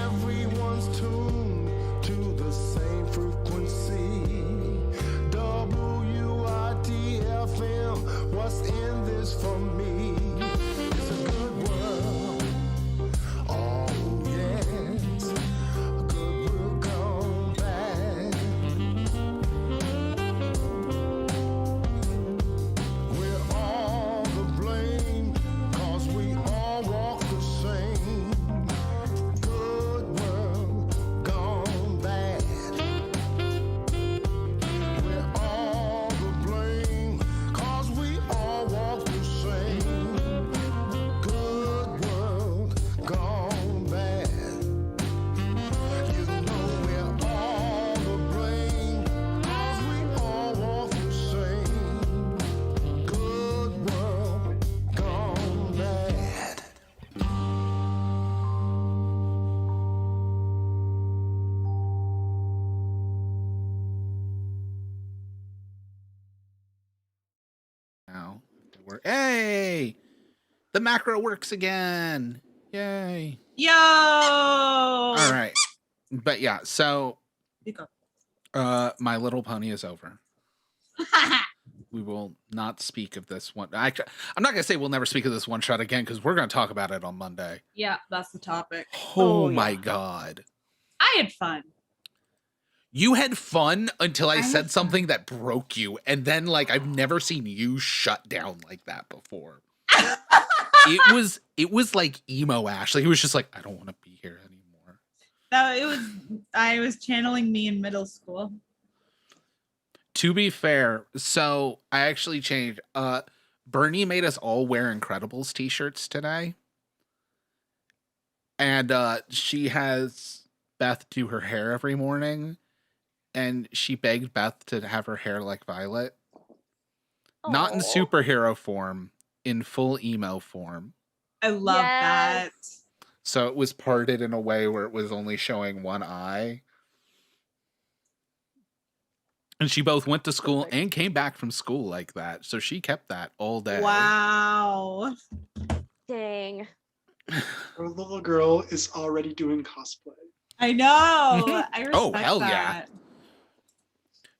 Everyone's tuned to the same frequency. WITFM, what's in this for me? It's a good world. Oh, yes. A good world gone bad. We're all to blame, 'cause we all walk the same. Good world gone bad. We're all to blame, 'cause we all walk the same. Good world gone bad. You know we're all to blame, 'cause we all walk the same. Good world gone bad. Now, hey, the macro works again. Yay. Yo. All right. But yeah, so You go. My Little Pony is over. we will not speak of this one. Actually, I'm not going to say we'll never speak of this one shot again because we're going to talk about it on Monday. Yeah, that's the topic. Oh, Oh, my yeah. God. I had fun. You had fun until I I said had something that broke you. And then, like, I've never seen you shut down like that before. It was like emo Ash. Like, it was just like, I don't want to be here anymore. I was channeling me in middle school. To be fair, so I actually changed. Bernie made us all wear Incredibles t-shirts today. And she has Beth do her hair every morning. And she begged Beth to have her hair like Violet. Not in Aw. superhero form, in full emo form. I love that. Yes. So it was parted in a way where it was only showing one eye. And she both went to school Perfect. and came back from school like that. So she kept that all day. Wow. Dang. Our little girl is already doing cosplay. I know. I respect Oh, hell yeah. that.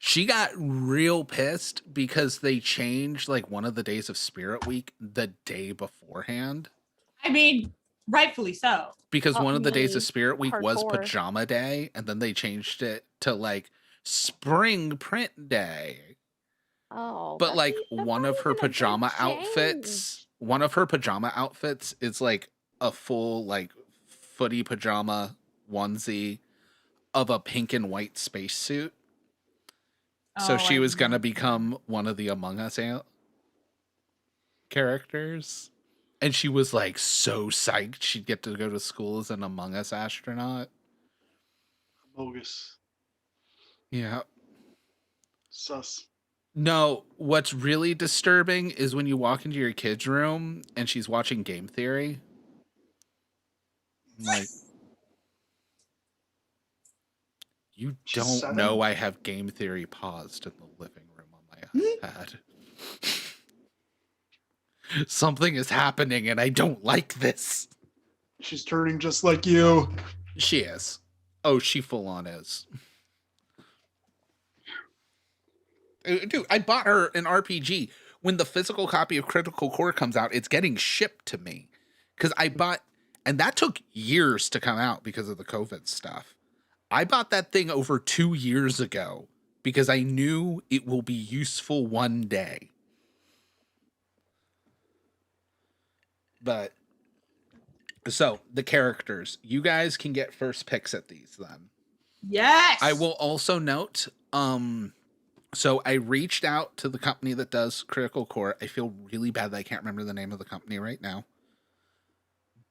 She got real pissed because they changed like one of the days of Spirit Week the day beforehand. I mean, rightfully so. Because Oh, one of the days me. of Spirit Week was Hardcore. Pajama Day, and then they changed it to like Spring Print Day. Oh. But that's like that's one of not her even a big pajama outfits, change. one of her pajama outfits is like a full like footy pajama onesie of a pink and white spacesuit. So Oh, she I was gonna love become one of the Among Us characters. And she was like so psyched she'd get to go to school as an Among Us astronaut. Bogus. Yeah. Sus. No, what's really disturbing is when you walk into your kid's room and she's watching Game Theory. I'm like, you She's don't 7? know I have Game Theory paused in the living room on my iPad. Something is happening and I don't like this. She's turning just like you. She is. Oh, she full on is. Dude, I bought her an RPG. When the physical copy of Critical Core comes out, it's getting shipped to me. Because I bought, and that took years to come out because of the COVID stuff. I bought that thing over 2 years ago because I knew it will be useful one day. But, so, the characters. You guys can get first picks at these then. Yes. I will also note, so I reached out to the company that does Critical Core. I feel really bad that I can't remember the name of the company right now.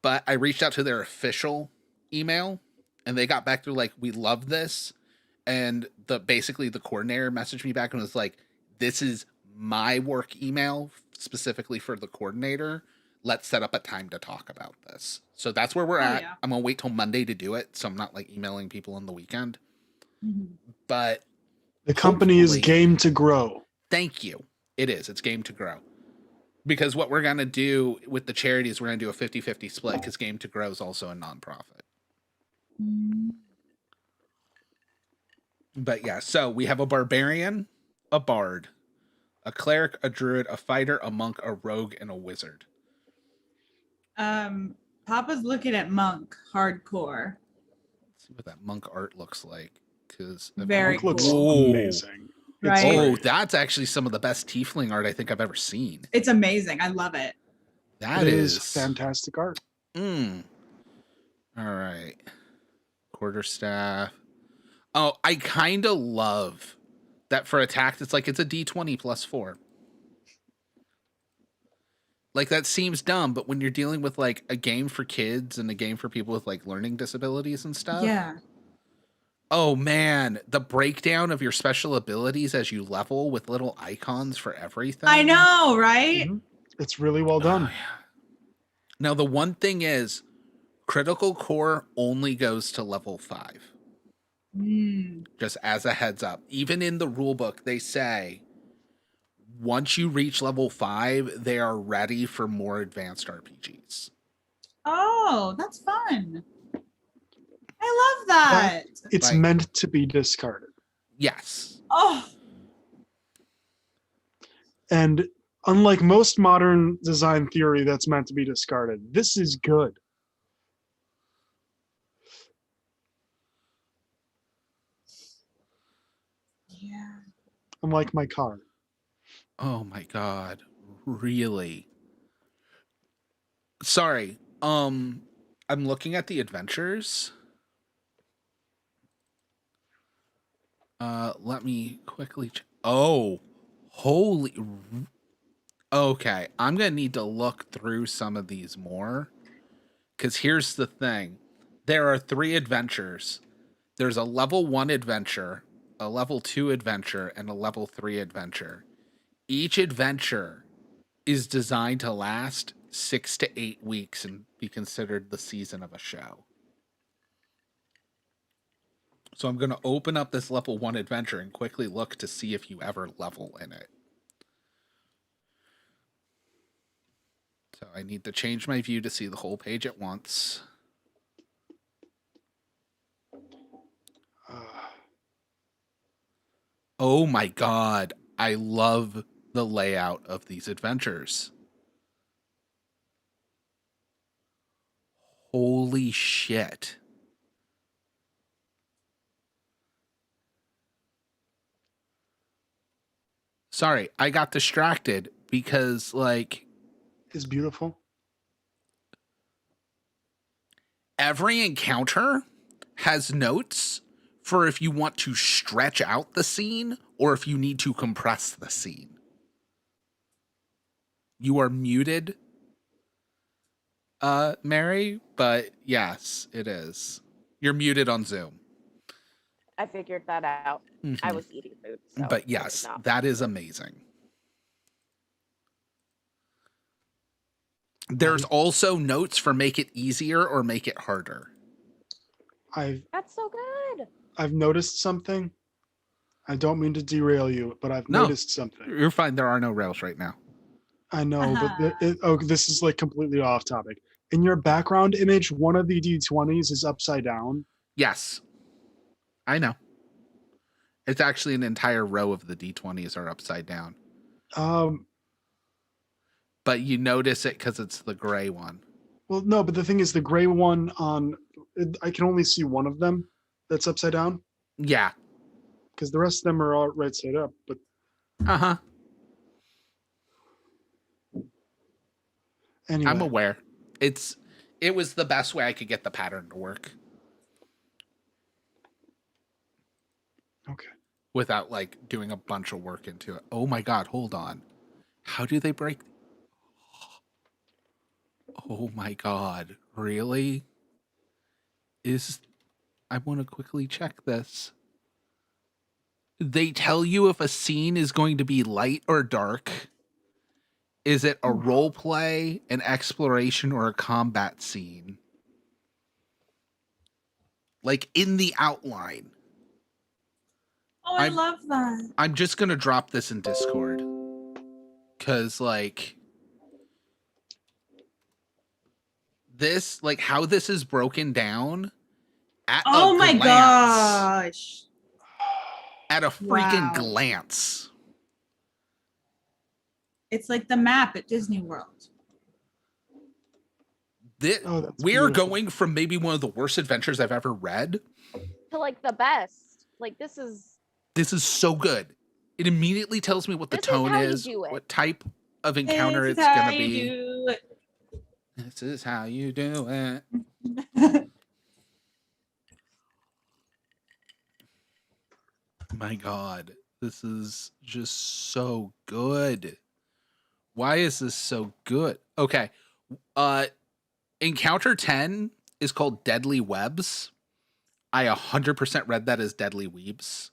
But I reached out to their official email and they got back to like, we love this. And basically the coordinator messaged me back and was like, this is my work email specifically for the coordinator. Let's set up a time to talk about this. So that's where we're at. Yeah. I'm going to wait till Monday to do it. So I'm not like emailing people on the weekend, Mhm. but The company is hopefully- game to grow. Thank you. It is. It's Game to Grow. Because what we're going to do with the charities, we're going to do a 50-50 split because Game to Grow is also a nonprofit. But yeah, so we have a barbarian, a bard, a cleric, a druid, a fighter, a monk, a rogue, and a wizard. Papa's looking at monk hardcore. Let's see what that monk art looks like. Because Very Monk looks cool. amazing. It's Right. Oh, great. that's actually some of the best tiefling art I think I've ever seen. It's amazing. I love it. That It is is fantastic art. All right. Quarterstaff. Oh, I kind of love that for attack. It's like it's a D20 plus 4. Like that seems dumb, but when you're dealing with like a game for kids and a game for people with like learning disabilities and stuff. Yeah. Oh man, the breakdown of your special abilities as you level with little icons for everything. I know, right? Mhm. It's really well Oh, done. yeah. Now the one thing is, Critical Core only goes to level 5. Just as a heads up. Even in the rulebook, they say once you reach level 5, they are ready for more advanced RPGs. Oh, that's fun. I love that. It's Like- meant to be discarded. Yes. Oh, And unlike most modern design theory that's meant to be discarded, this is good. Yeah. Unlike my car. Oh my god. Really? Sorry. I'm looking at the adventures. Let me quickly oh, holy. Okay, I'm gonna need to look through some of these more. Because here's the thing. There are 3 adventures. There's a level 1 adventure, a level 2 adventure, and a level 3 adventure. Each adventure is designed to last 6 to 8 weeks and be considered the season of a show. So I'm going to open up this level 1 adventure and quickly look to see if you ever level in it. So I need to change my view to see the whole page at once. Oh my god, I love the layout of these adventures. Holy shit. Sorry, I got distracted because, like, Is beautiful. every encounter has notes for if you want to stretch out the scene or if you need to compress the scene. You are muted, Mary, but yes, it is. You're muted on Zoom. I figured that out. I was eating food. So But I did yes, not. that is amazing. There's also notes for make it easier or make it harder. That's so good. I've noticed something. I don't mean to derail you, but I've No. noticed something. You're fine. There are no rails right now. I know, but this is like completely off topic. In your background image, one of the D20s is upside down. Yes. I know. It's actually an entire row of the D20s are upside down. But you notice it because it's the gray one. Well, no, but the thing is, the gray one I can only see one of them that's upside down Yeah. because the rest of them are all right side up. But Uh-huh. anyway, I'm aware. It was the best way I could get the pattern to work. Okay. Without like doing a bunch of work into it. Oh my god, hold on. How do they break? Oh my god, really? I want to quickly check this. They tell you if a scene is going to be light or dark. Is it a role play, an exploration, or a combat scene? Like in the outline. Oh, I love that. I'm just going to drop this in Discord. Because, like, this, like, how this is broken down at Oh a my glance, gosh. at a freaking Wow. glance. It's like the map at Disney World. This, Oh, that's we are beautiful. going from maybe one of the worst adventures I've ever read. To like the best. Like this is So good. It immediately tells me what the This is tone how you is, do it. what type of encounter This it's is how going to you be. do it. This is how you do it. My God, this is just so good. Why is this so good? Okay. Encounter 10 is called Deadly Webs. I 100% read that as Deadly Weebs.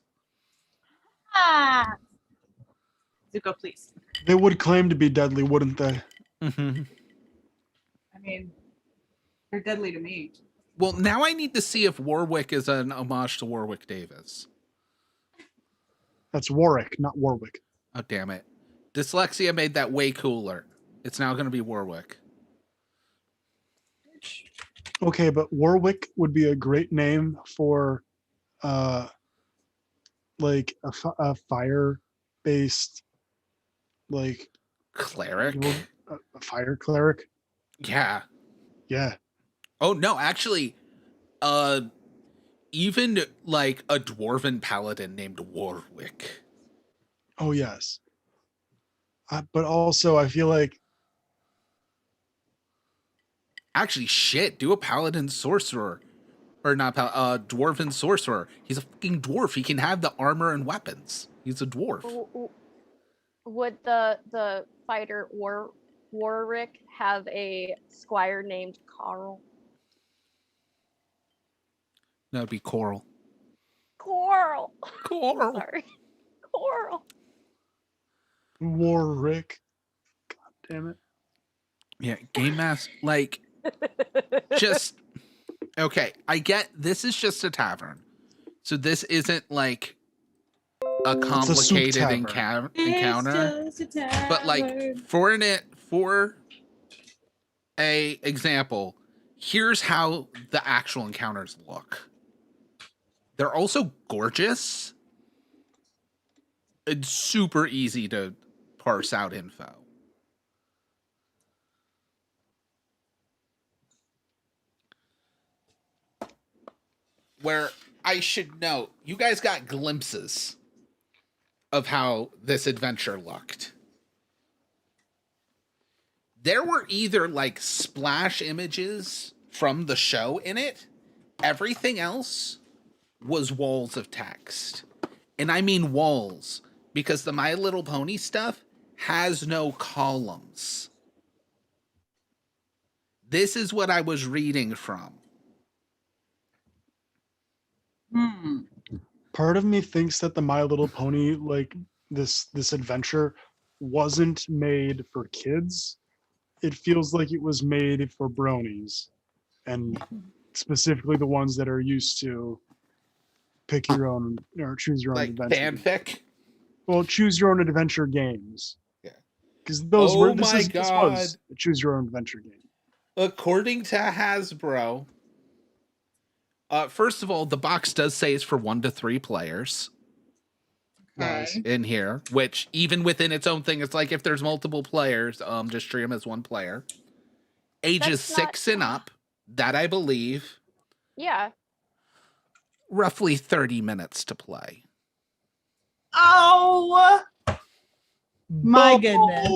Zuko, please. They would claim to be deadly, wouldn't they? Mm-hmm. I mean, they're deadly to me. Well, now I need to see if Warwick is an homage to Warwick Davis. That's Warwick, not Warwick. Oh, damn it. Dyslexia made that way cooler. It's now going to be Warwick. Okay, but Warwick would be a great name for, like a fire-based like Cleric. a fire cleric. Yeah. Yeah. Oh no, actually, even like a dwarven paladin named Warwick. Oh yes. But also, I feel like Actually, shit, do a paladin sorcerer. Or not dwarven sorcerer. He's a fucking dwarf. He can have the armor and weapons. He's a dwarf. Would the fighter Warwick have a squire named Carl? That would be Coral. Coral. Coral. Sorry, Coral. Warwick. God damn it. Yeah, game master. Like, just okay. I get this is just a tavern, so this isn't like a complicated encounter. But like for a example, here's how the actual encounters look. They're also gorgeous. It's super easy to parse out info. Where I should note, you guys got glimpses of how this adventure looked. There were either like splash images from the show in it. Everything else was walls of text. And I mean walls, because the My Little Pony stuff has no columns. This is what I was reading from. Part of me thinks that the My Little Pony, like this adventure, wasn't made for kids. It feels like it was made for bronies, and specifically the ones that are used to pick your own or choose your own Like adventure. fanfic? Well, choose your own adventure games. Yeah. Because those Oh were my this God. was a choose your own adventure game. According to Hasbro, first of all, the box does say it's for 1 to 3 players Nice. in here, which even within its own thing, it's like if there's multiple players, just treat them as one player. Ages That's not- 6 and up, that I believe, Yeah. roughly 30 minutes to play. Oh my goodness.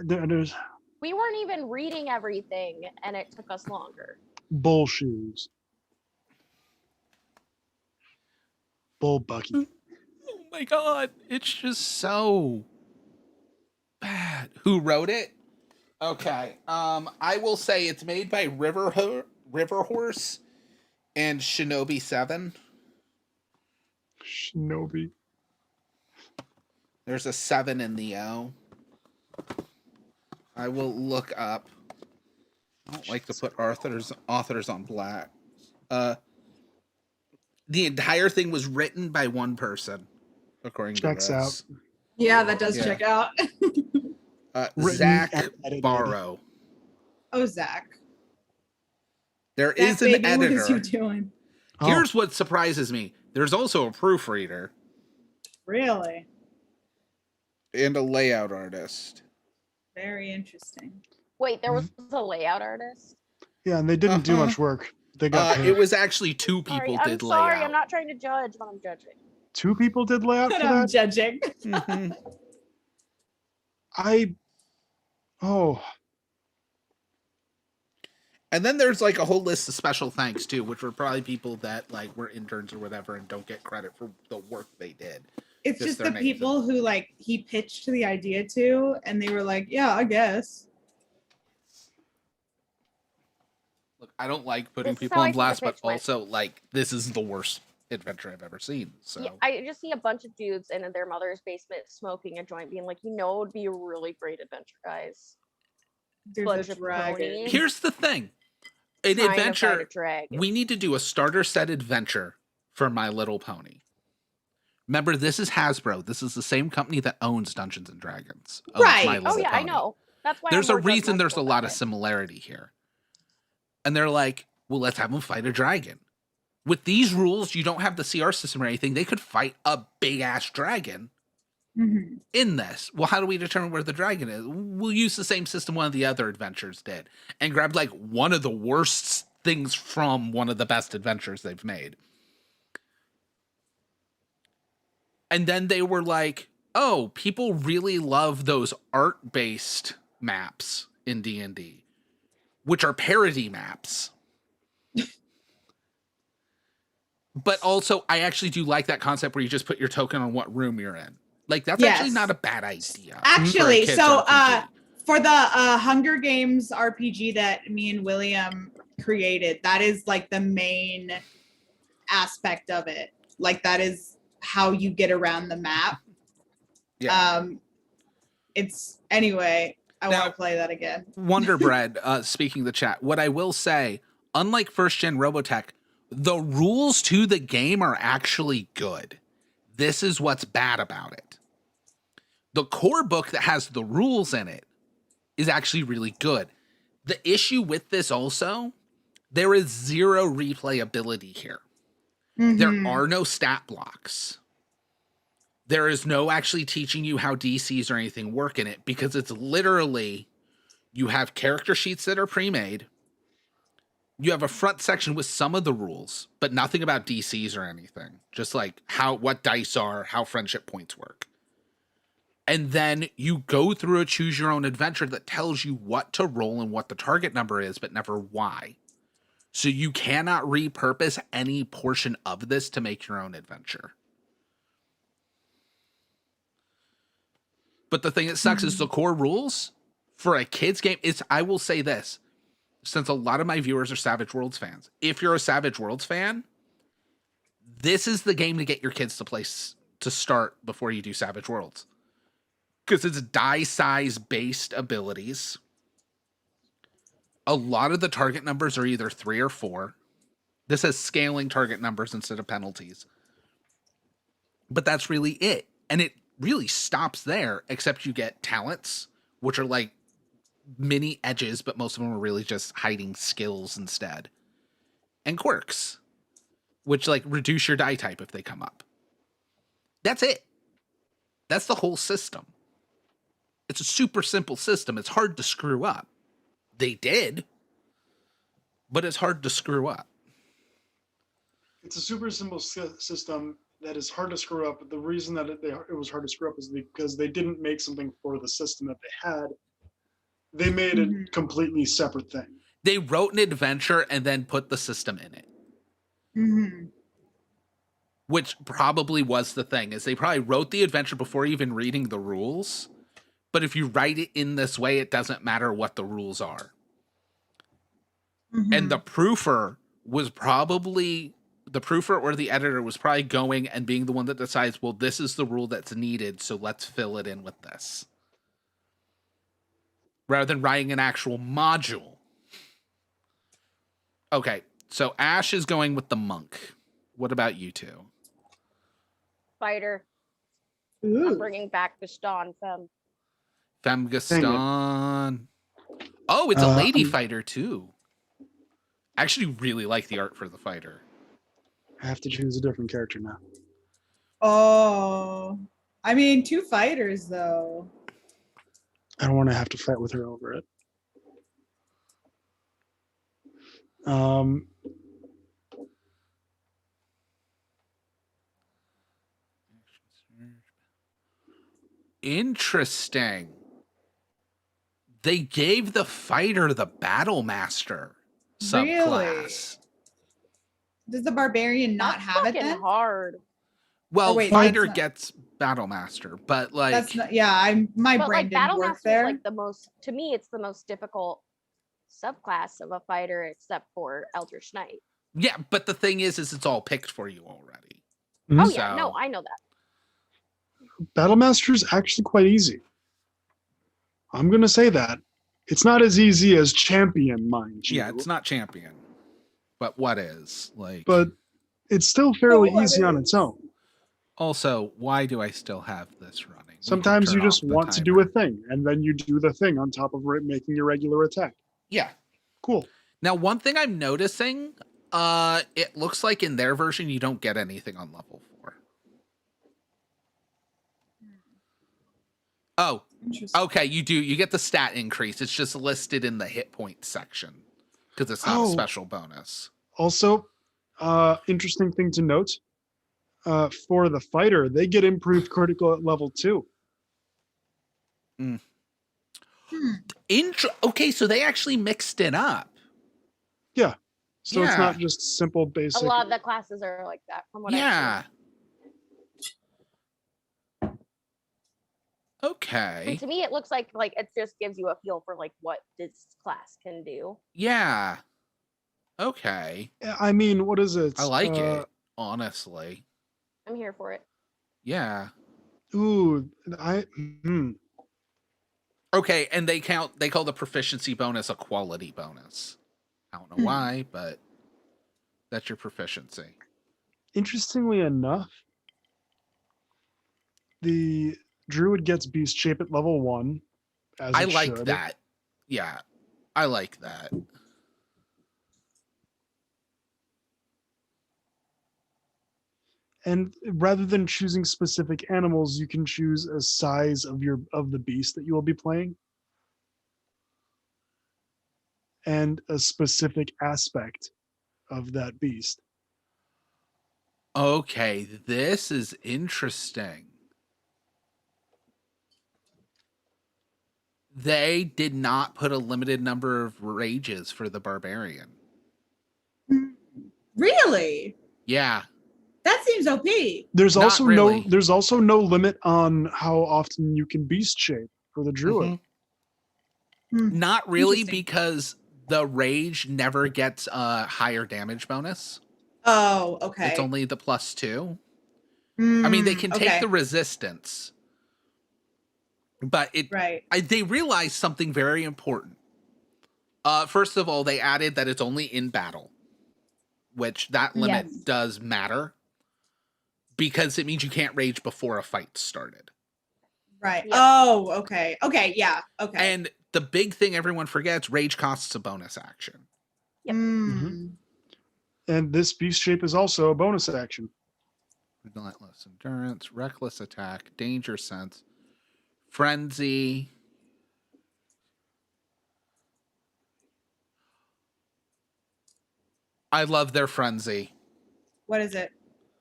There's We weren't even reading everything, and it took us longer. bull shoes. Bull bucky. Oh my God, it's just so bad. Who wrote it? Okay, I will say it's made by River Horse and Shinobi 7. Shinobi. There's a 7 in the O. I will look up. I don't like to put authors on black. The entire thing was written by one person, according Checks to out. this. Yeah, that does Yeah. check out. Written Zach and edited. Barrow. Oh, Zach. There Zach, is an baby, what is you editor. doing? Oh, Here's what surprises me. There's also a proofreader Really? and a layout artist. Very interesting. Wait, there was a layout artist? yeah, and they didn't do Uh-huh. much work. They got paid. It was actually 2 Sorry, people I'm did sorry. layout. I'm not trying to judge, but I'm judging. 2 people did layout for I'm that. judging. Mhm. Oh, And then there's like a whole list of special thanks too, which were probably people that like were interns or whatever and don't get credit for the work they did. It's Just just their the names. people who like he pitched the idea to, and they were like, "Yeah, I guess." Look, I don't like putting This is people how I on see the blast, but pitch went. also like this is the worst adventure I've ever seen. So Yeah, I just see a bunch of dudes in their mother's basement smoking a joint, being like, you know, it would be a really great adventure, guys. There's Bunch a of dragon. ponies. here's the thing. An Trying to fight a adventure, dragon. we need to do a starter set adventure for My Little Pony. Remember, this is Hasbro. This is the same company that owns Dungeons and Dragons. owns Right. My Oh, Little Oh yeah, I Pony. know. That's why There's I'm a more reason there's a judgmental lot about of it. similarity here. And they're like, well, let's have them fight a dragon. With these rules, you don't have the CR system or anything. They could fight a big ass dragon in this. Well, how do we determine where the dragon is? We'll use the same system one of the other adventures did and grab like one of the worst things from one of the best adventures they've made. And then they were like, oh, people really love those art-based maps in D&D, which are parody maps. But also, I actually do like that concept where you just put your token on what room you're in. Like, that's actually not a bad idea. Actually, so for the Hunger Games RPG that me and William created, that is like the main aspect of it. Like, that is how you get around the map. Yeah. It's anyway, I want to play that again. Wonderbread, speaking the chat, what I will say, unlike first gen Robotech, the rules to the game are actually good. This is what's bad about it. The core book that has the rules in it is actually really good. The issue with this also, there is zero replayability here. There are no stat blocks. There is no actually teaching you how DCs or anything work in it, because it's literally, you have character sheets that are pre-made. You have a front section with some of the rules, but nothing about DCs or anything. Just like what dice are, how friendship points work. And then you go through a choose your own adventure that tells you what to roll and what the target number is, but never why. So you cannot repurpose any portion of this to make your own adventure. But the thing that sucks is the core rules for a kid's game. I will say this, since a lot of my viewers are Savage Worlds fans. If you're a Savage Worlds fan, this is the game to get your kids to play to start before you do Savage Worlds. Because it's die size based abilities. A lot of the target numbers are either 3 or 4. This has scaling target numbers instead of penalties. But that's really it. And it really stops there, except you get talents, which are like mini edges, but most of them are really just hiding skills instead. And quirks, which like reduce your die type if they come up. That's it. That's the whole system. It's a super simple system. It's hard to screw up. They did, but it's hard to screw up. It's a super simple system that is hard to screw up. But the reason that it was hard to screw up is because they didn't make something for the system that they had. They made a completely separate thing. They wrote an adventure and then put the system in it. Which probably was the thing, is they probably wrote the adventure before even reading the rules. But if you write it in this way, it doesn't matter what the rules are. And the proofer or the editor was probably going and being the one that decides, well, this is the rule that's needed, so let's fill it in with this. Rather than writing an actual module. Okay, so Ash is going with the monk. What about you two? Fighter. Ooh. I'm bringing back Gaston Femme. Femme Gaston. Oh, it's a lady fighter too. I actually really like the art for the fighter. I have to choose a different character now. Oh, I mean, 2 fighters though. I don't want to have to fight with her over it. Interesting. They gave the fighter the battle master subclass. Really? Does the barbarian not have it then? Hard. Well, wait, fighter that's not- gets battle master, but like That's not. Yeah, my But brain like didn't Battle work Master there. is like the most, to me, it's the most difficult subclass of a fighter, except for Eldritch Knight. yeah, but the thing is it's all picked for you already. Oh yeah, So- no, I know that. Battlemaster is actually quite easy. I'm going to say that. It's not as easy as Champion, mind you. Yeah, it's not champion. But what is? Like But it's still fairly what easy on is? its own. also, why do I still have this running? We can Sometimes you turn just off the want to timer. do a thing, and then you do the thing on top of making your regular attack. Yeah. Cool. Now, one thing I'm noticing It looks like in their version you don't get anything on level 4. Oh, Interesting. okay, you do. You get the stat increase. It's just listed in the hit point section because it's not a Oh. special bonus. Also, interesting thing to note, for the fighter, they get improved critical at level 2. Okay, so they actually mixed it up. Yeah. So it's Yeah. not just simple A basic. lot of the classes are like that, from what I've Yeah. seen. Okay. And to me, it looks like it just gives you a feel for like what this class can do. Yeah. Okay. I mean, what is it? I like it, honestly. I'm here for it. Yeah. Ooh, Okay, and they call the proficiency bonus a quality bonus. I don't know why, but that's your proficiency. Interestingly enough, the druid gets beast shape at level 1. As I it like should. that. Yeah. I like that. And rather than choosing specific animals, you can choose a size of the beast that you will be playing. And a specific aspect of that beast. Okay, this is interesting. They did not put a limited number of rages for the barbarian. Really? Yeah. That seems OP. There's Not also really. there's also no limit on how often you can beast shape for the druid. Not really, Interesting. because the rage never gets a higher damage bonus. Oh, okay. It's only the +2. I mean, they can take okay. the resistance, but Right. they realized something very important. First of all, they added that it's only in battle, which that limit Yes. does matter because it means you can't rage before a fight started. Right. Yep. Oh, okay. Okay. Yeah. Okay. And the big thing everyone forgets, rage costs a bonus action. Yep. And this beast shape is also a bonus action. Relentless endurance, reckless attack, danger sense, frenzy. I love their frenzy. What is it?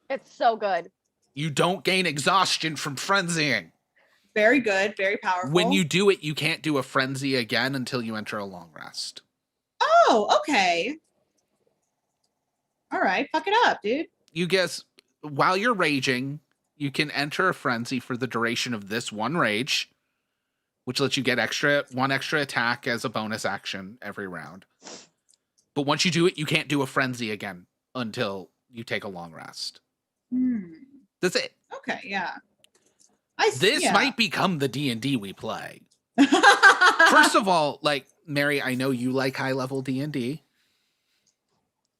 It's so good. You don't gain exhaustion from frenzying. Very good. Very powerful. When you do it, you can't do a frenzy again until you enter a long rest. Oh, okay. All right. Fuck it up, dude. You guess, while you're raging, you can enter a frenzy for the duration of this one rage, which lets you get one extra attack as a bonus action every round. But once you do it, you can't do a frenzy again until you take a long rest. That's it. Okay. Yeah. This yeah. might become the D&D we play. First of all, like, Mary, I know you like high-level D&D.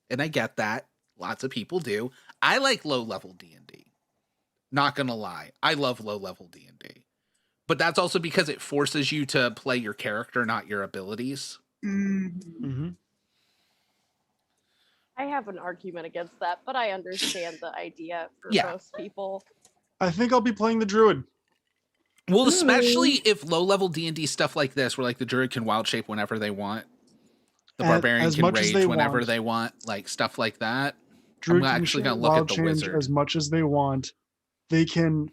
And I get that. Lots of people do. I like low-level D&D. Not gonna lie. I love low-level D&D. But that's also because it forces you to play your character, not your abilities. I have an argument against that, but I understand the idea for Yeah. most people. I think I'll be playing the druid. Well, especially if low-level D&D stuff like this, where like the druid can wild shape whenever they want, the barbarian as can much as rage they whenever want. they want, like stuff like that. Druid I'm can actually sh- gonna look at wild the change wizard. as much as they want. They can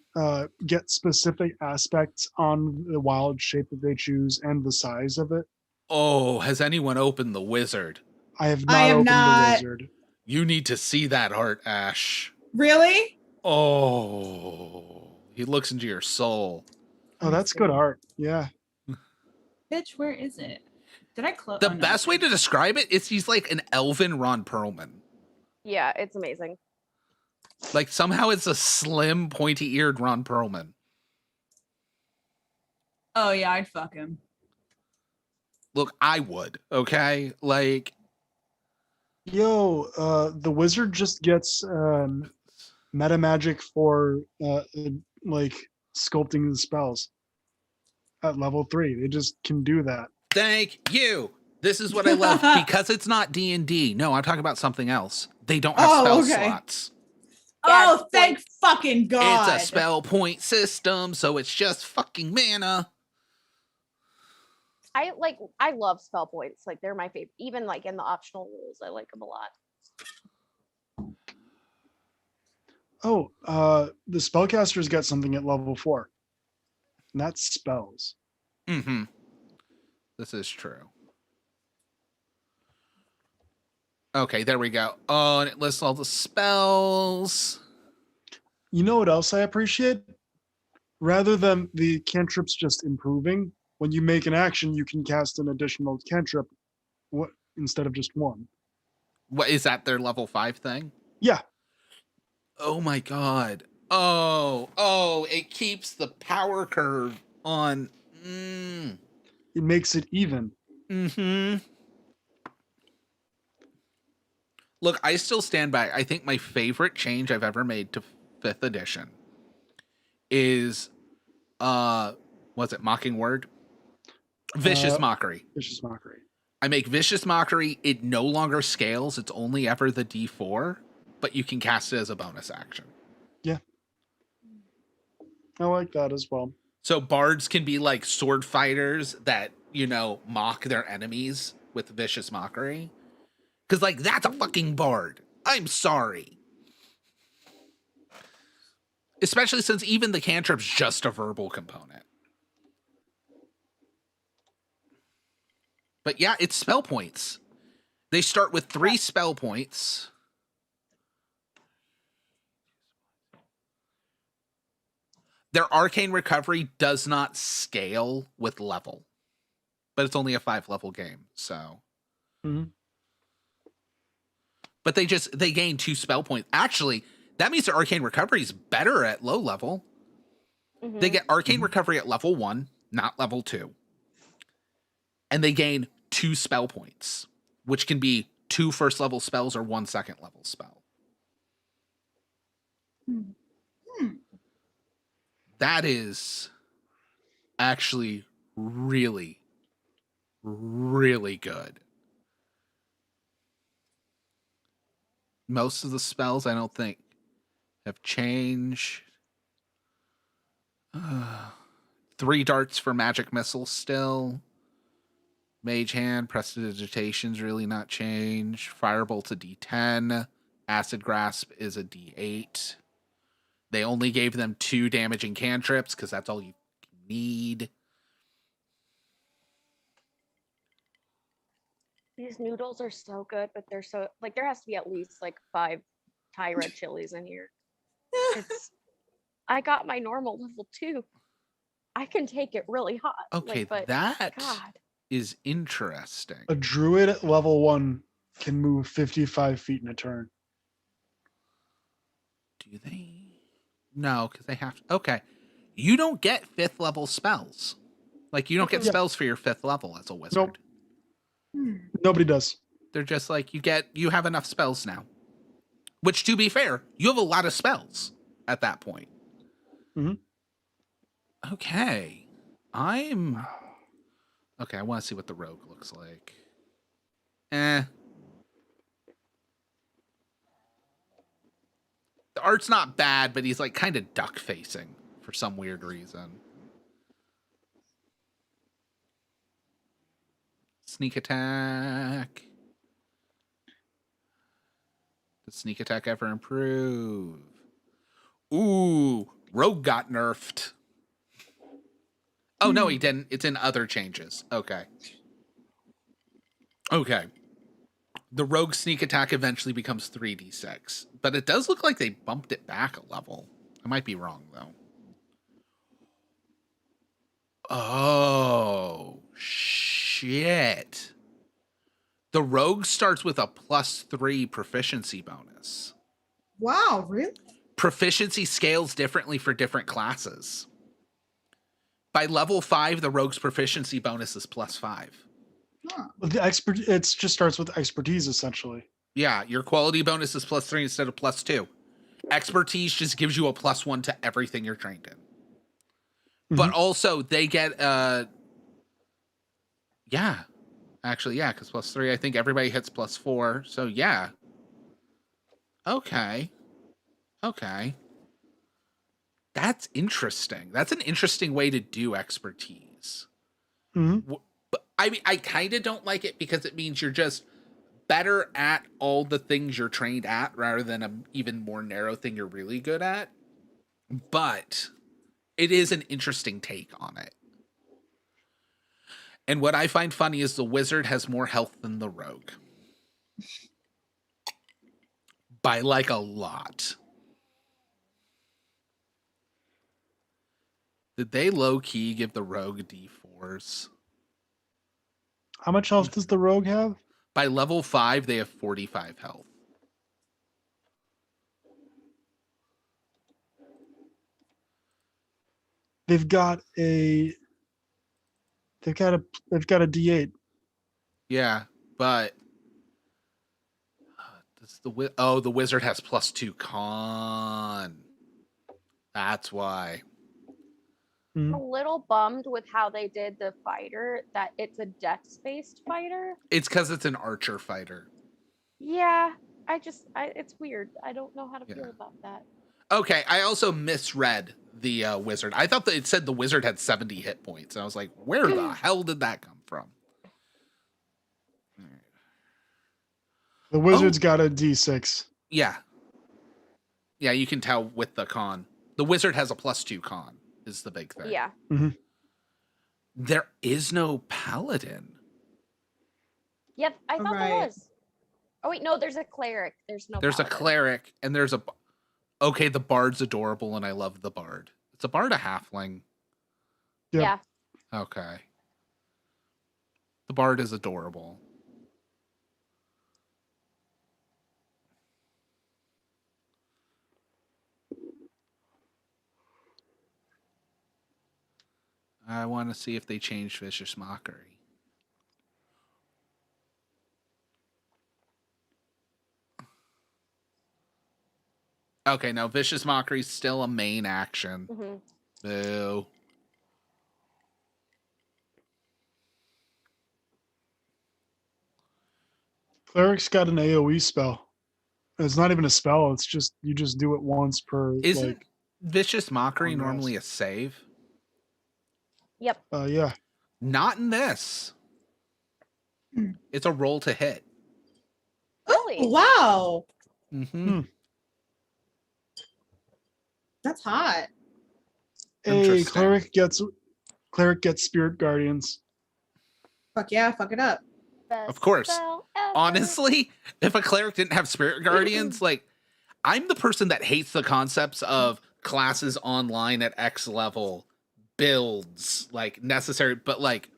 get specific aspects on the wild shape that they choose and the size of it. Oh, has anyone opened the wizard? I have I not have opened not. the wizard. You need to see that art, Ash. Really? Oh, he looks into your soul. Oh, that's good art. Yeah. Bitch, where is it? Did I close? The best way to describe it is he's like an elven Ron Perlman. Yeah, it's amazing. Like somehow it's a slim, pointy-eared Ron Perlman. Oh yeah, I'd fuck him. Look, I would, okay? Like, Yo, the wizard just gets meta magic for like sculpting the spells at level 3. They just can do that. thank you. This is what I love because it's not D&D. No, I'm talking about something else. They don't have spell slots. Yeah, Oh, thank fucking God. It's a spell point system, so it's just fucking mana. I love spell points. Like they're my favorite. Even like in the optional rules, I like them a lot. Oh, the spellcaster's got something at level 4. And that's spells. Mm-hmm. This is true. Okay, there we go. Oh, and it lists all the spells. You know what else I appreciate? Rather than the cantrips just improving, when you make an action, you can cast an additional cantrip instead of just one. What is that? Their level 5 thing? Yeah. Oh my god. Oh, it keeps the power curve on. It makes it even. Mm-hmm. Look, I still stand by. I think my favorite change I've ever made to 5th edition is was it Mocking Word? Vicious Mockery. Vicious Mockery. I make Vicious Mockery. It no longer scales. It's only ever the D4, but you can cast it as a bonus action. Yeah. I like that as well. So bards can be like sword fighters that, mock their enemies with Vicious Mockery. Because, like, that's a fucking bard. I'm sorry. Especially since even the cantrip's just a verbal component. But yeah, it's spell points. They start with 3 spell points. Their arcane recovery does not scale with level. But it's only a 5-level game, so. Mm-hmm. But they gain 2 spell points. Actually, that means their arcane recovery is better at low level. Mm-hmm. They get arcane recovery at level 1, not level 2. And they gain 2 spell points, which can be 2 first level spells or 1 second level spell. That is actually really, really good. Most of the spells I don't think have changed. 3 darts for magic missiles still. Mage hand, prestidigitation's really not changed. Firebolt's a D10. Acid grasp is a D8. They only gave them 2 damaging cantrips because that's all you need. These noodles are so good, but they're so like there has to be at least like 5 Thai red chilies in here. I got my normal level 2. I can take it really hot. Okay, but that God. is interesting. A druid at level 1 can move 55 feet in a turn. Do they? No, because they have to. Okay. You don't get 5th level spells. Like, you don't get spells for your 5th level as a wizard. Nope. Nobody does. They're just like, you have enough spells now. Which, to be fair, you have a lot of spells at that point. Mm-hmm. Okay. Okay, I want to see what the rogue looks like. The art's not bad, but he's like kind of duck facing for some weird reason. Sneak attack. Does sneak attack ever improve? Ooh, rogue got nerfed. Oh, no, he didn't. It's in other changes. Okay. The rogue sneak attack eventually becomes 3d6, but it does look like they bumped it back a level. I might be wrong, though. Oh, shit. The rogue starts with a +3 proficiency bonus. Wow, really? Proficiency scales differently for different classes. By level 5, the rogue's proficiency bonus is +5. Huh. It just starts with expertise, essentially. Yeah, your quality bonus is +3 instead of +2. Expertise just gives you a +1 to everything you're trained in. But also, they get, yeah. Actually, yeah, because +3, I think everybody hits +4. So, yeah. Okay. Okay. That's interesting. That's an interesting way to do expertise. Mm-hmm. But I mean, I kind of don't like it because it means you're just better at all the things you're trained at rather than an even more narrow thing you're really good at. But it is an interesting take on it. And what I find funny is the wizard has more health than the rogue. By like a lot. Did they low key give the rogue D4s? How much health does the rogue have? By level 5, they have 45 health. They've got a D8. Yeah, but does the wizard has +2 con. That's why. I'm a little bummed with how they did the fighter, that it's a dex-based fighter. It's because it's an archer fighter. Yeah, it's weird. I don't know how to Yeah. feel about that. Okay, I also misread the wizard. I thought that it said the wizard had 70 hit points. And I was like, where the hell did that come from? The wizard's got a D6. Yeah. Yeah, you can tell with the con. The wizard has a +2 con, is the big thing. Yeah. Mm-hmm. There is no paladin. Yep, I thought there Right. was. Oh wait, no, there's a cleric. There's no. There's a paladin. cleric, and there's a. Okay, the bard's adorable, and I love the bard. It's a bard, a halfling. Yep. Yeah. Okay. The bard is adorable. I want to see if they changed Vicious Mockery. Okay, no, Vicious Mockery's still a main action. Mm-hmm. Boo. Cleric's got an AoE spell. It's not even a spell. It's just you just do it once per. Isn't Vicious Mockery long normally rest. a save? Yep. Yeah. Not in this. It's a roll to hit. Really? Oh, wow. Mm-hmm. That's hot. A Interesting. cleric gets spirit guardians. Fuck yeah, fuck it up. Best Of course. spell ever. Honestly, if a cleric didn't have spirit guardians, like, I'm the person that hates the concepts of classes online at X level, builds, like, necessary, but, like,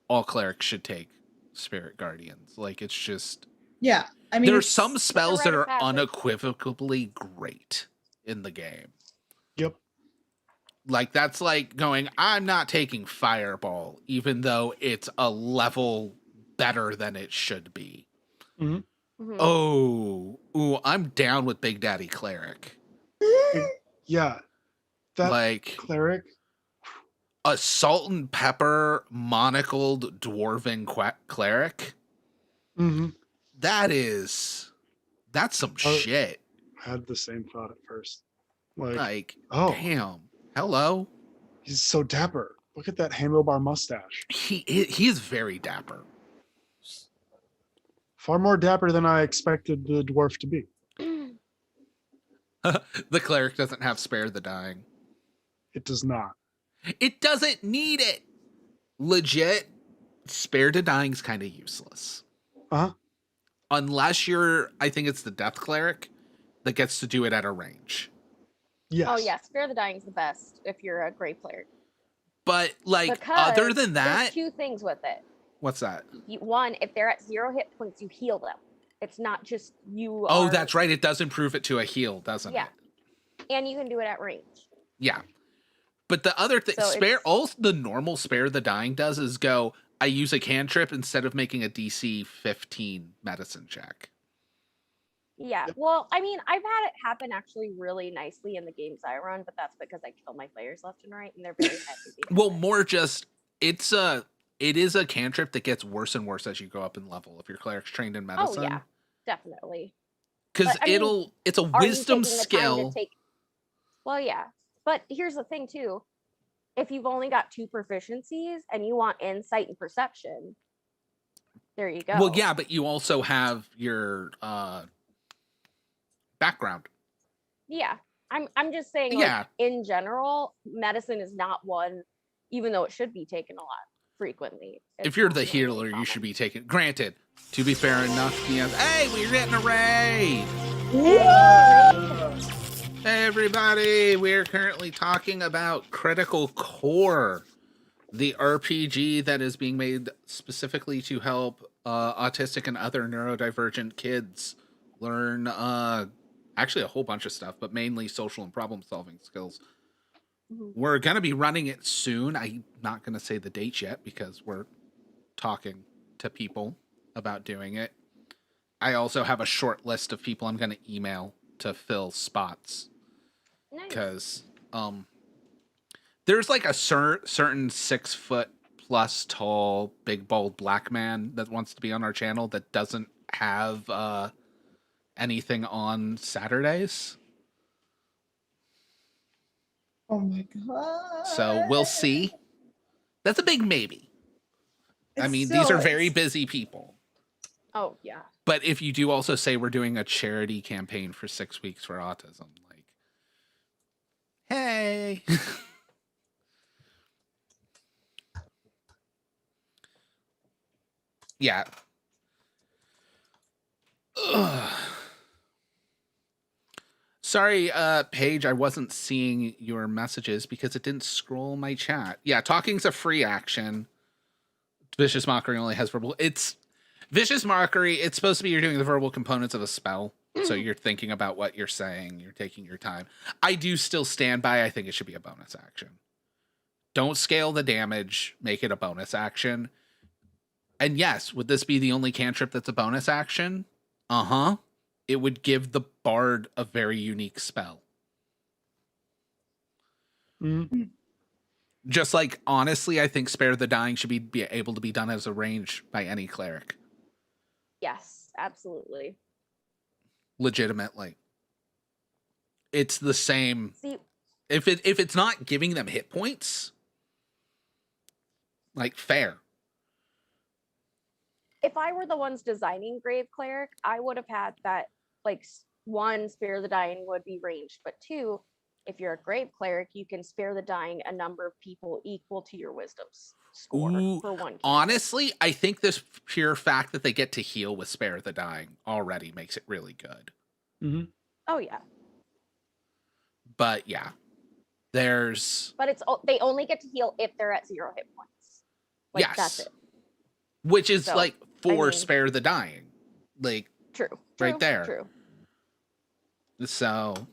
all clerics should take spirit guardians. Like, it's just... Yeah. I mean, There are it's- some spells that rite of are passage. unequivocally great in the game. Yep. Like, that's like going, I'm not taking Fireball, even though it's a level better than it should be. Mhm. Oh, ooh, I'm down with Big Daddy Cleric. Yeah. That Like, cleric. a salt and pepper monocled dwarven cleric. Mm-hmm. That's some shit. I had the same thought at first. Like, Like, oh, damn. Hello. he's so dapper. Look at that handlebar mustache. He is very dapper. Far more dapper than I expected the dwarf to be. The cleric doesn't have spare the dying. It does not. It doesn't need it. Legit, spare to dying's kind of useless. Uh-huh. Unless you're, I think it's the death cleric that gets to do it at a range. Yes. Oh yeah, Spare the Dying is the best if you're a gray player. But like, Because other than that, there's two things with it. what's that? One, if they're at 0 hit points, you heal them. It's not just you. Oh, are- that's right. It does improve it to a heal, doesn't Yeah. it? And you can do it at range. Yeah. But the other thing, So spare, it's- all the normal spare the dying does is go, I use a cantrip instead of making a DC 15 medicine check. Yeah. Well, I mean, I've had it happen actually really nicely in the games I run, but that's because I kill my players left and right, and they're very happy. Well, more just, it's a it is a cantrip that gets worse and worse as you go up in level. If your cleric's trained in medicine, Oh yeah, definitely. because But, I mean, it's a Are you wisdom taking the time skill. to take? Well, yeah, but here's the thing too. If you've only got 2 proficiencies and you want insight and perception, there you go. Well, yeah, but you also have your background. Yeah. I'm just saying, like, Yeah. in general, medicine is not one, even though it should be taken a lot frequently. If it's you're not the really healer, you common. should be taken. Granted, to be fair enough, yes. Hey, we're getting a raid. Hey, everybody. We're currently talking about Critical Core, the RPG that is being made specifically to help autistic and other neurodivergent kids learn actually a whole bunch of stuff, but mainly social and problem solving skills. Mhm. We're going to be running it soon. I'm not going to say the date yet because we're talking to people about doing it. I also have a short list of people I'm going to email to fill spots Nice. because there's like a certain 6 foot plus tall, big, bold black man that wants to be on our channel that doesn't have anything on Saturdays. Oh my god. So we'll see. That's a big maybe. I It's mean, these are still- very busy people. Oh yeah. But if you do also say we're doing a charity campaign for 6 weeks for autism, like, hey. Yeah. Ugh. Sorry, Paige, I wasn't seeing your messages because it didn't scroll my chat. Yeah, talking's a free action. Vicious Mockery only has verbal. It's Vicious Mockery. It's supposed to be you're doing the verbal components of a spell. So you're thinking about what you're saying. You're taking your time. I do still stand by. I think it should be a bonus action. Don't scale the damage. Make it a bonus action. And yes, would this be the only cantrip that's a bonus action? Uh-huh. It would give the bard a very unique spell. Mm. Just like, honestly, I think Spare the Dying should be able to be done as a range by any cleric. Yes, absolutely. Legitimately. It's the same. See, If it's not giving them hit points, like, fair. if I were the ones designing Grave Cleric, I would have had that, like, 1, Spare the Dying would be ranged, but 2, if you're a Grave Cleric, you can spare the dying a number of people equal to your wisdom's score Ooh, for 1 cantrip. honestly, I think this pure fact that they get to heal with Spare the Dying already makes it really good. Mm-hmm. Oh yeah. But yeah, there's But they only get to heal if they're at 0 hit points. Like, yes, that's it. which is So, like for mean- Spare the Dying, like True. Right True, there. True. so.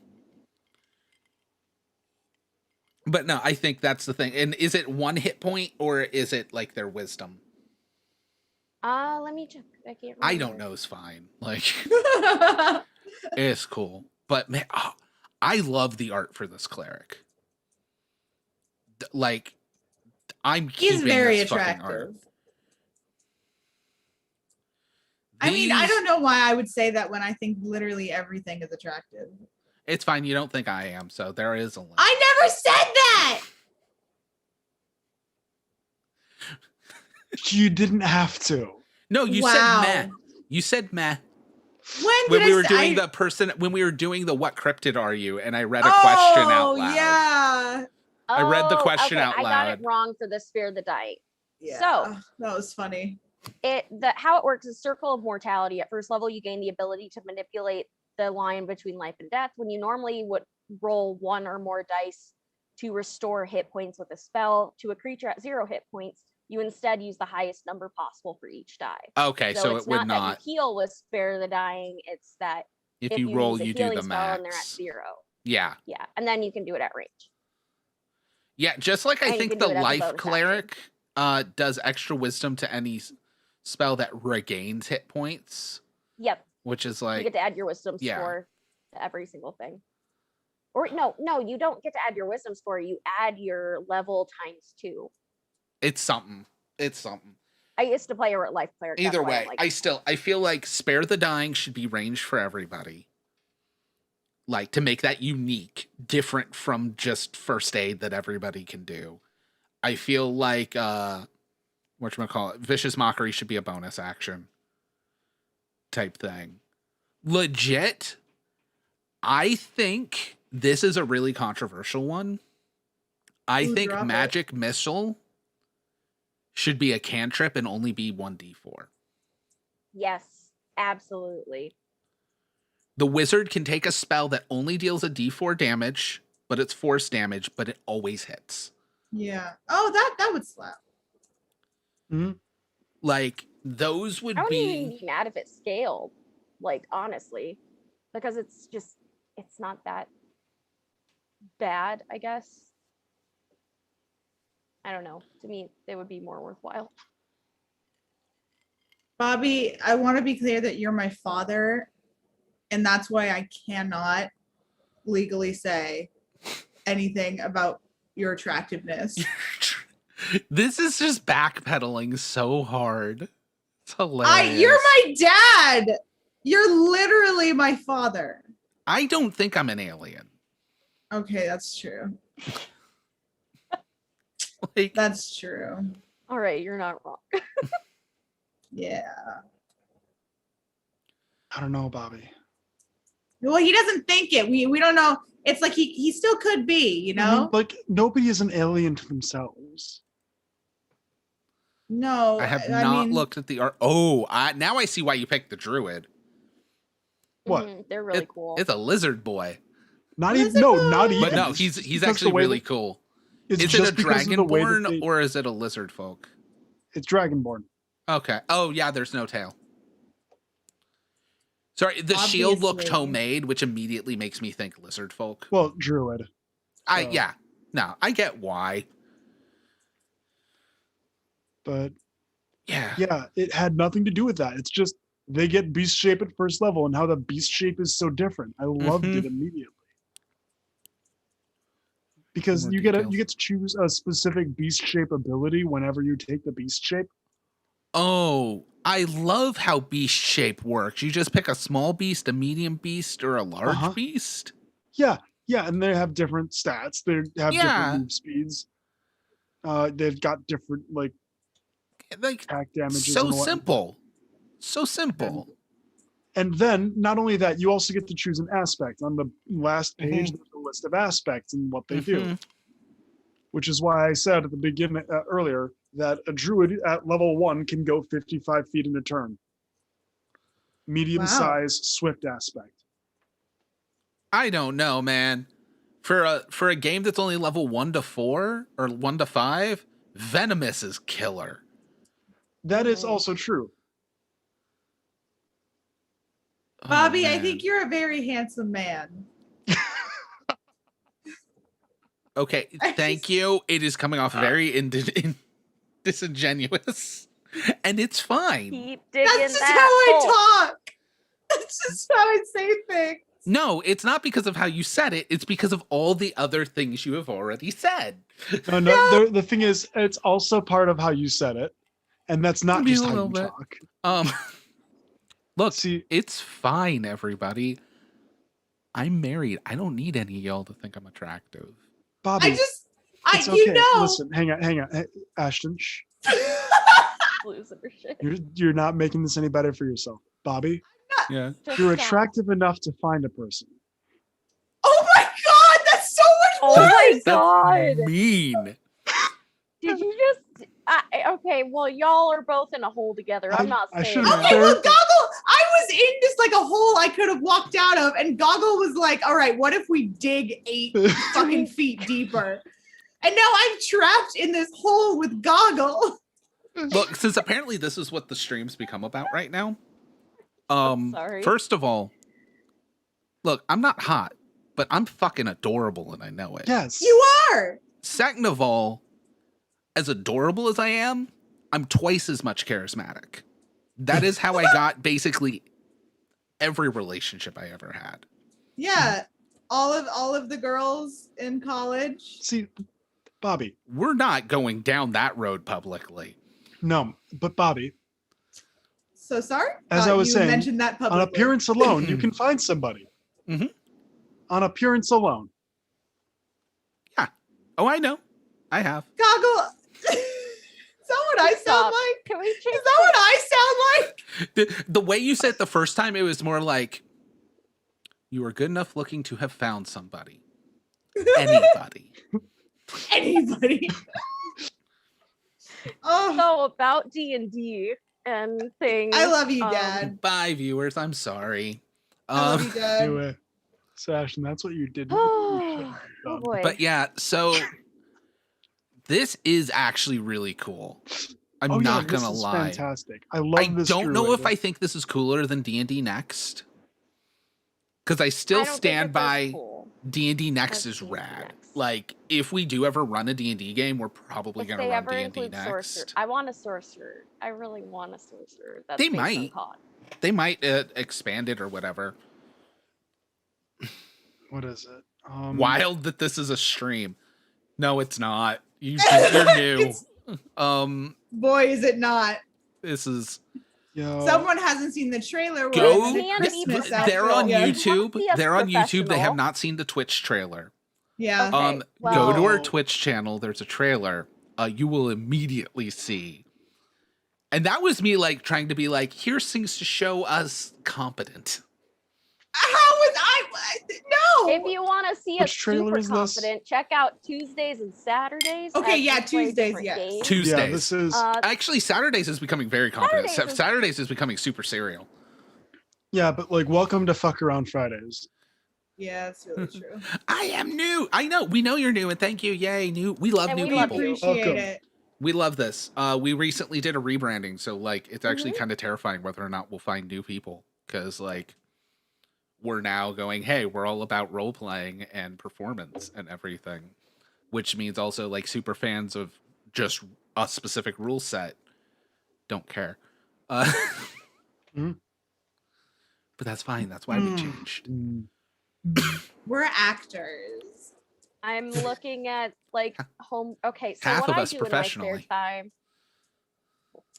But no, I think that's the thing. And is it 1 hit point or is it like their wisdom? Let me check. I can't remember. I don't know. It's fine. Like, it's cool. But man, I love the art for this cleric. Like, I'm He's keeping very this fucking art. attractive. I mean, I These- don't know why I would say that when I think literally everything is attractive. It's fine. You don't think I am, so there is a limit. I never said that. You didn't have to. No, you Wow. said meh. You said meh When when did we I were say- doing when we were doing the what cryptid are you? And I read a question out loud. Yeah. I read the Oh, question okay, out I got it loud. wrong for the Spare the Dying. Yeah. So- that was funny. How it works is Circle of Mortality. At first level, you gain the ability to manipulate the line between life and death. When you normally would roll 1 or more dice to restore hit points with a spell to a creature at 0 hit points, you instead use the highest number possible for each die. Okay, so it's it would not not. that you heal with Spare the Dying, it's that If you roll, use a you do healing the spell and they're at max. 0. Yeah. Yeah, and then you can do it at range. Yeah, just like I And you think can the do it as a life bonus cleric does extra wisdom to any spell that regains hit points, Yep, which is you like get to add your wisdom yeah. score to every single thing. Or no, you don't get to add your wisdom score. You add your level times 2. it's something. It's something. I used to play a life cleric. that's Either why way, I'm like, I feel like Spare the Dying should be ranged for everybody. Like, to make that unique, different from just first aid that everybody can do. I feel like whatchamacallit, Vicious Mockery should be a bonus action type thing. Legit, I think this is a really controversial one. I Ooh, think drop it. Magic Missile should be a cantrip and only be 1d4. yes, absolutely. The wizard can take a spell that only deals a d4 damage, but it's force damage, but it always hits. Yeah. Oh, that would slap. Like, those would I wouldn't even be... be mad if it scaled, like, honestly, because it's not that bad, I guess. I don't know. To me, they would be more worthwhile. Bobby, I want to be clear that you're my father, and that's why I cannot legally say anything about your attractiveness. This is just backpedaling so hard. It's hilarious. You're my dad. You're literally my father. I don't think I'm an alien. Okay, that's true. Like, That's true. All right, you're not wrong. Yeah. I don't know, Bobby. Well, he doesn't think it. We don't know. It's like he still could be, you know? Like, nobody is an alien to themselves. No. I have I not mean, looked at the art. Oh, now I see why you picked the druid. What? They're really cool. It's a lizard boy. Not even. No, not even. But no, It's he's because actually the way really that- cool. It's Is it just a because of the way that dragonborn they- or is it a lizard folk? It's dragonborn. Okay. Oh, yeah, there's no tail. Sorry, the shield looked Obviously. homemade, which immediately makes me think lizard folk. Well, druid. So- Yeah. No, I get why. But Yeah. yeah, it had nothing to do with that. It's just they get beast shape at first level, and how the beast shape is so different. I loved it immediately because More you details. get to choose a specific beast shape ability whenever you take the beast shape. Oh, I love how beast shape works. You just pick a small beast, a medium beast, or a large Uh-huh. beast. Yeah, and they have different stats. They have Yeah. different move speeds. They've got different like Like, attack damages. so and what- simple. So simple. And then not only that, you also get to choose an aspect. On the last page, Mm-hmm. there's a list of aspects and what they do. Mhm. Which is why I said at the beginning earlier that a druid at level 1 can go 55 feet in a turn. Medium size, swift aspect. I don't know, man. For a game that's only level 1 to 4 or 1 to 5, Venomous is killer. That is Mhm. also true. Oh, Bobby, I man. think you're a very handsome man. Okay, thank you. It is coming off very disingenuous, and it's fine. Keep digging That's just that how hole. I talk. That's just how I say things. No, it's not because of how you said it. It's because of all the other things you have already said. No, the thing is, it's also part of how you said it. And that's not Maybe just a how little you bit. talk. Look, See, it's fine, everybody. I'm married. I don't need any of y'all to think I'm attractive. Bobby, it's okay. You know. Listen, hang on. Hey, Ashton, shh. Losing her shit. You're not making this any better for yourself. Bobby, Yeah. Just you're stop. attractive enough to find a person. Oh my God, that's so much Oh my That's god! mean. Did you just? Okay, well, y'all are both in a hole together. I'm not I saying. should've- that. Okay, well, Goggle, I was in just like a hole I could have walked out of, and Goggle was like, all right, what if we dig 8 fucking feet deeper? And now I'm trapped in this hole with Goggle. Look, since apparently this is what the streams become about right now. Sorry. First of all, look, I'm not hot, but I'm fucking adorable and I know it. Yes. You are. Second of all, as adorable as I am, I'm twice as much charismatic. That is how I got basically every relationship I ever had. Yeah. All of the girls in college. See, Bobby, We're not going down that road publicly. No, but Bobby, So sorry. As I was you saying, mentioned that publicly. on appearance alone, you can find somebody. Mhm. On appearance alone. Yeah. Oh, I know. I have. Goggle. Is that what I sound Stop. like? Can we Is change that what I sound like? The way you said it the first time, it was more like, you were good enough looking to have found somebody. Anybody. Anybody. Oh, So about D&D and things. I love you, Dad. Bye, viewers. I'm sorry. I love you, Dad. Anyway, Sash, and that's what you did. Oh boy. But yeah, so this is actually really cool. I'm Oh, yeah, not this gonna is lie. fantastic. I love I this. don't know if druid. I think this is cooler than D&D Next. Because I I still don't think stand it's as by cool D&D Next as is D&D rad. Next. Like, if we do ever run a D&D game, we're probably If going to they run ever D&D include Next. sorcerer, I want a sorcerer. I really want a sorcerer. That's They based on might. COD. They might expand it or whatever. What is it? Wild that this is a stream. No, it's not. You're new. Boy, is it not. This is... Yo, Someone hasn't seen the trailer. Go. We're in the Can't Christmas be- They're on outfit. Yeah. YouTube. Be a They're on YouTube. They have professional. not seen the Twitch trailer. Yeah. Okay, Go to our well- Twitch channel. There's a trailer. You will immediately see. And that was me like trying to be like, here's things to show us competent. How was I? No. If you want to see Which us trailer super is this? confident, check out Tuesdays and Saturdays. Okay, as yeah, we play Tuesdays, different yes. games. Tuesdays. yeah, this is. Actually, Saturdays is becoming very competent. Saturdays Saturdays, is- is becoming super serial. Yeah, but like, welcome to Fuck Around Fridays. Yeah, it's really true. I am new. I know. We know you're new, and thank you. Yay, new. We love And new we love people. you. Appreciate Welcome. it. We love this. We recently did a rebranding, so like it's actually Mm-hmm. kind of terrifying whether or not we'll find new people because like we're now going, hey, we're all about role playing and performance and everything, which means also like super fans of just a specific rule set don't care. Mhm. But that's fine. That's why we changed. We're actors. I'm looking at like home. Okay, so Half what of I us do in my spare professionally. time.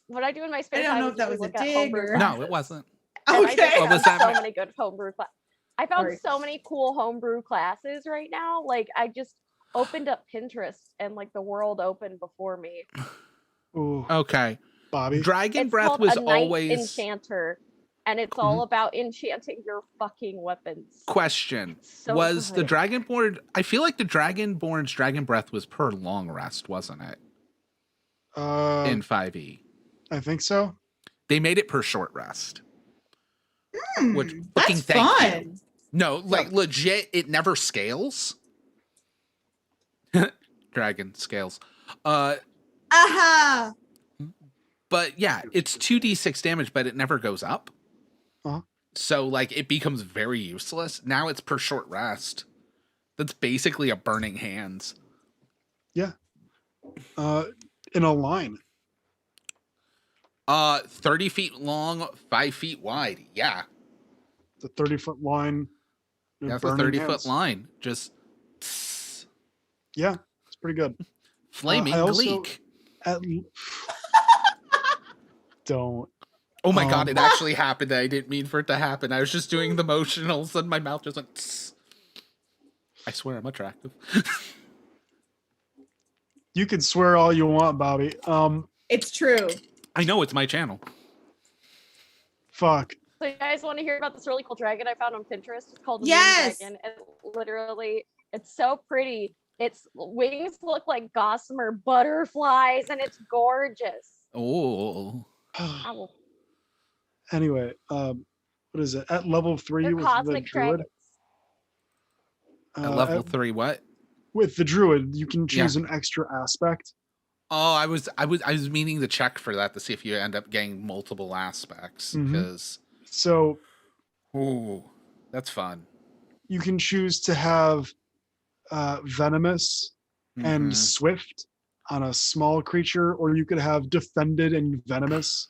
What I do in my spare I don't time know is if that was usually a look at dig homebrew or- No, classes. it wasn't. And I Okay. just What was found that? so many good homebrew classes. I found Sorry. so many cool homebrew classes right now. Like I just opened up Pinterest and like the world opened before me. Ooh, Okay. Bobby. Dragon It's Breath called was a Knight always Enchanter, and it's all about enchanting your fucking weapons. question. So Was the good. Dragonborn? I feel like the Dragonborn's Dragon Breath was per long rest, wasn't it? In 5e, I think so. they made it per short rest. Which fucking That's thank you. fun. No, like legit, it never scales. Dragon scales. Aha. But yeah, it's 2d6 damage, but it never goes up. Uh-huh. So like it becomes very useless. Now it's per short rest. That's basically a burning hands. Yeah. In a line. 30 feet long, 5 feet wide. Yeah. The 30-foot line. That's a burning 30-foot hands. line. Just Yeah, it's pretty good. flaming I also- gleek. At, don't. Oh my god, it Um, actually happened. I didn't mean for it to happen. I was just doing the motion, all of a sudden my mouth just went tss. I swear I'm attractive. You can swear all you want, Bobby. It's true. I know it's my channel. Fuck. So you guys want to hear about this really cool dragon I found on Pinterest? It's called the Yes! Moon Dragon. And literally, it's so pretty. Its wings look like gossamer butterflies, and it's gorgeous. Oh. I will- Anyway, what is it? At level 3 They're with the cosmic druid. dragons. At level 3, what? With the druid, you can Yeah. choose an extra aspect. Oh, I was meaning to check for that to see if you end up getting multiple aspects. Mhm. Because So ooh, that's fun. you can choose to have venomous and Mhm. swift on a small creature, or you could have defended and venomous,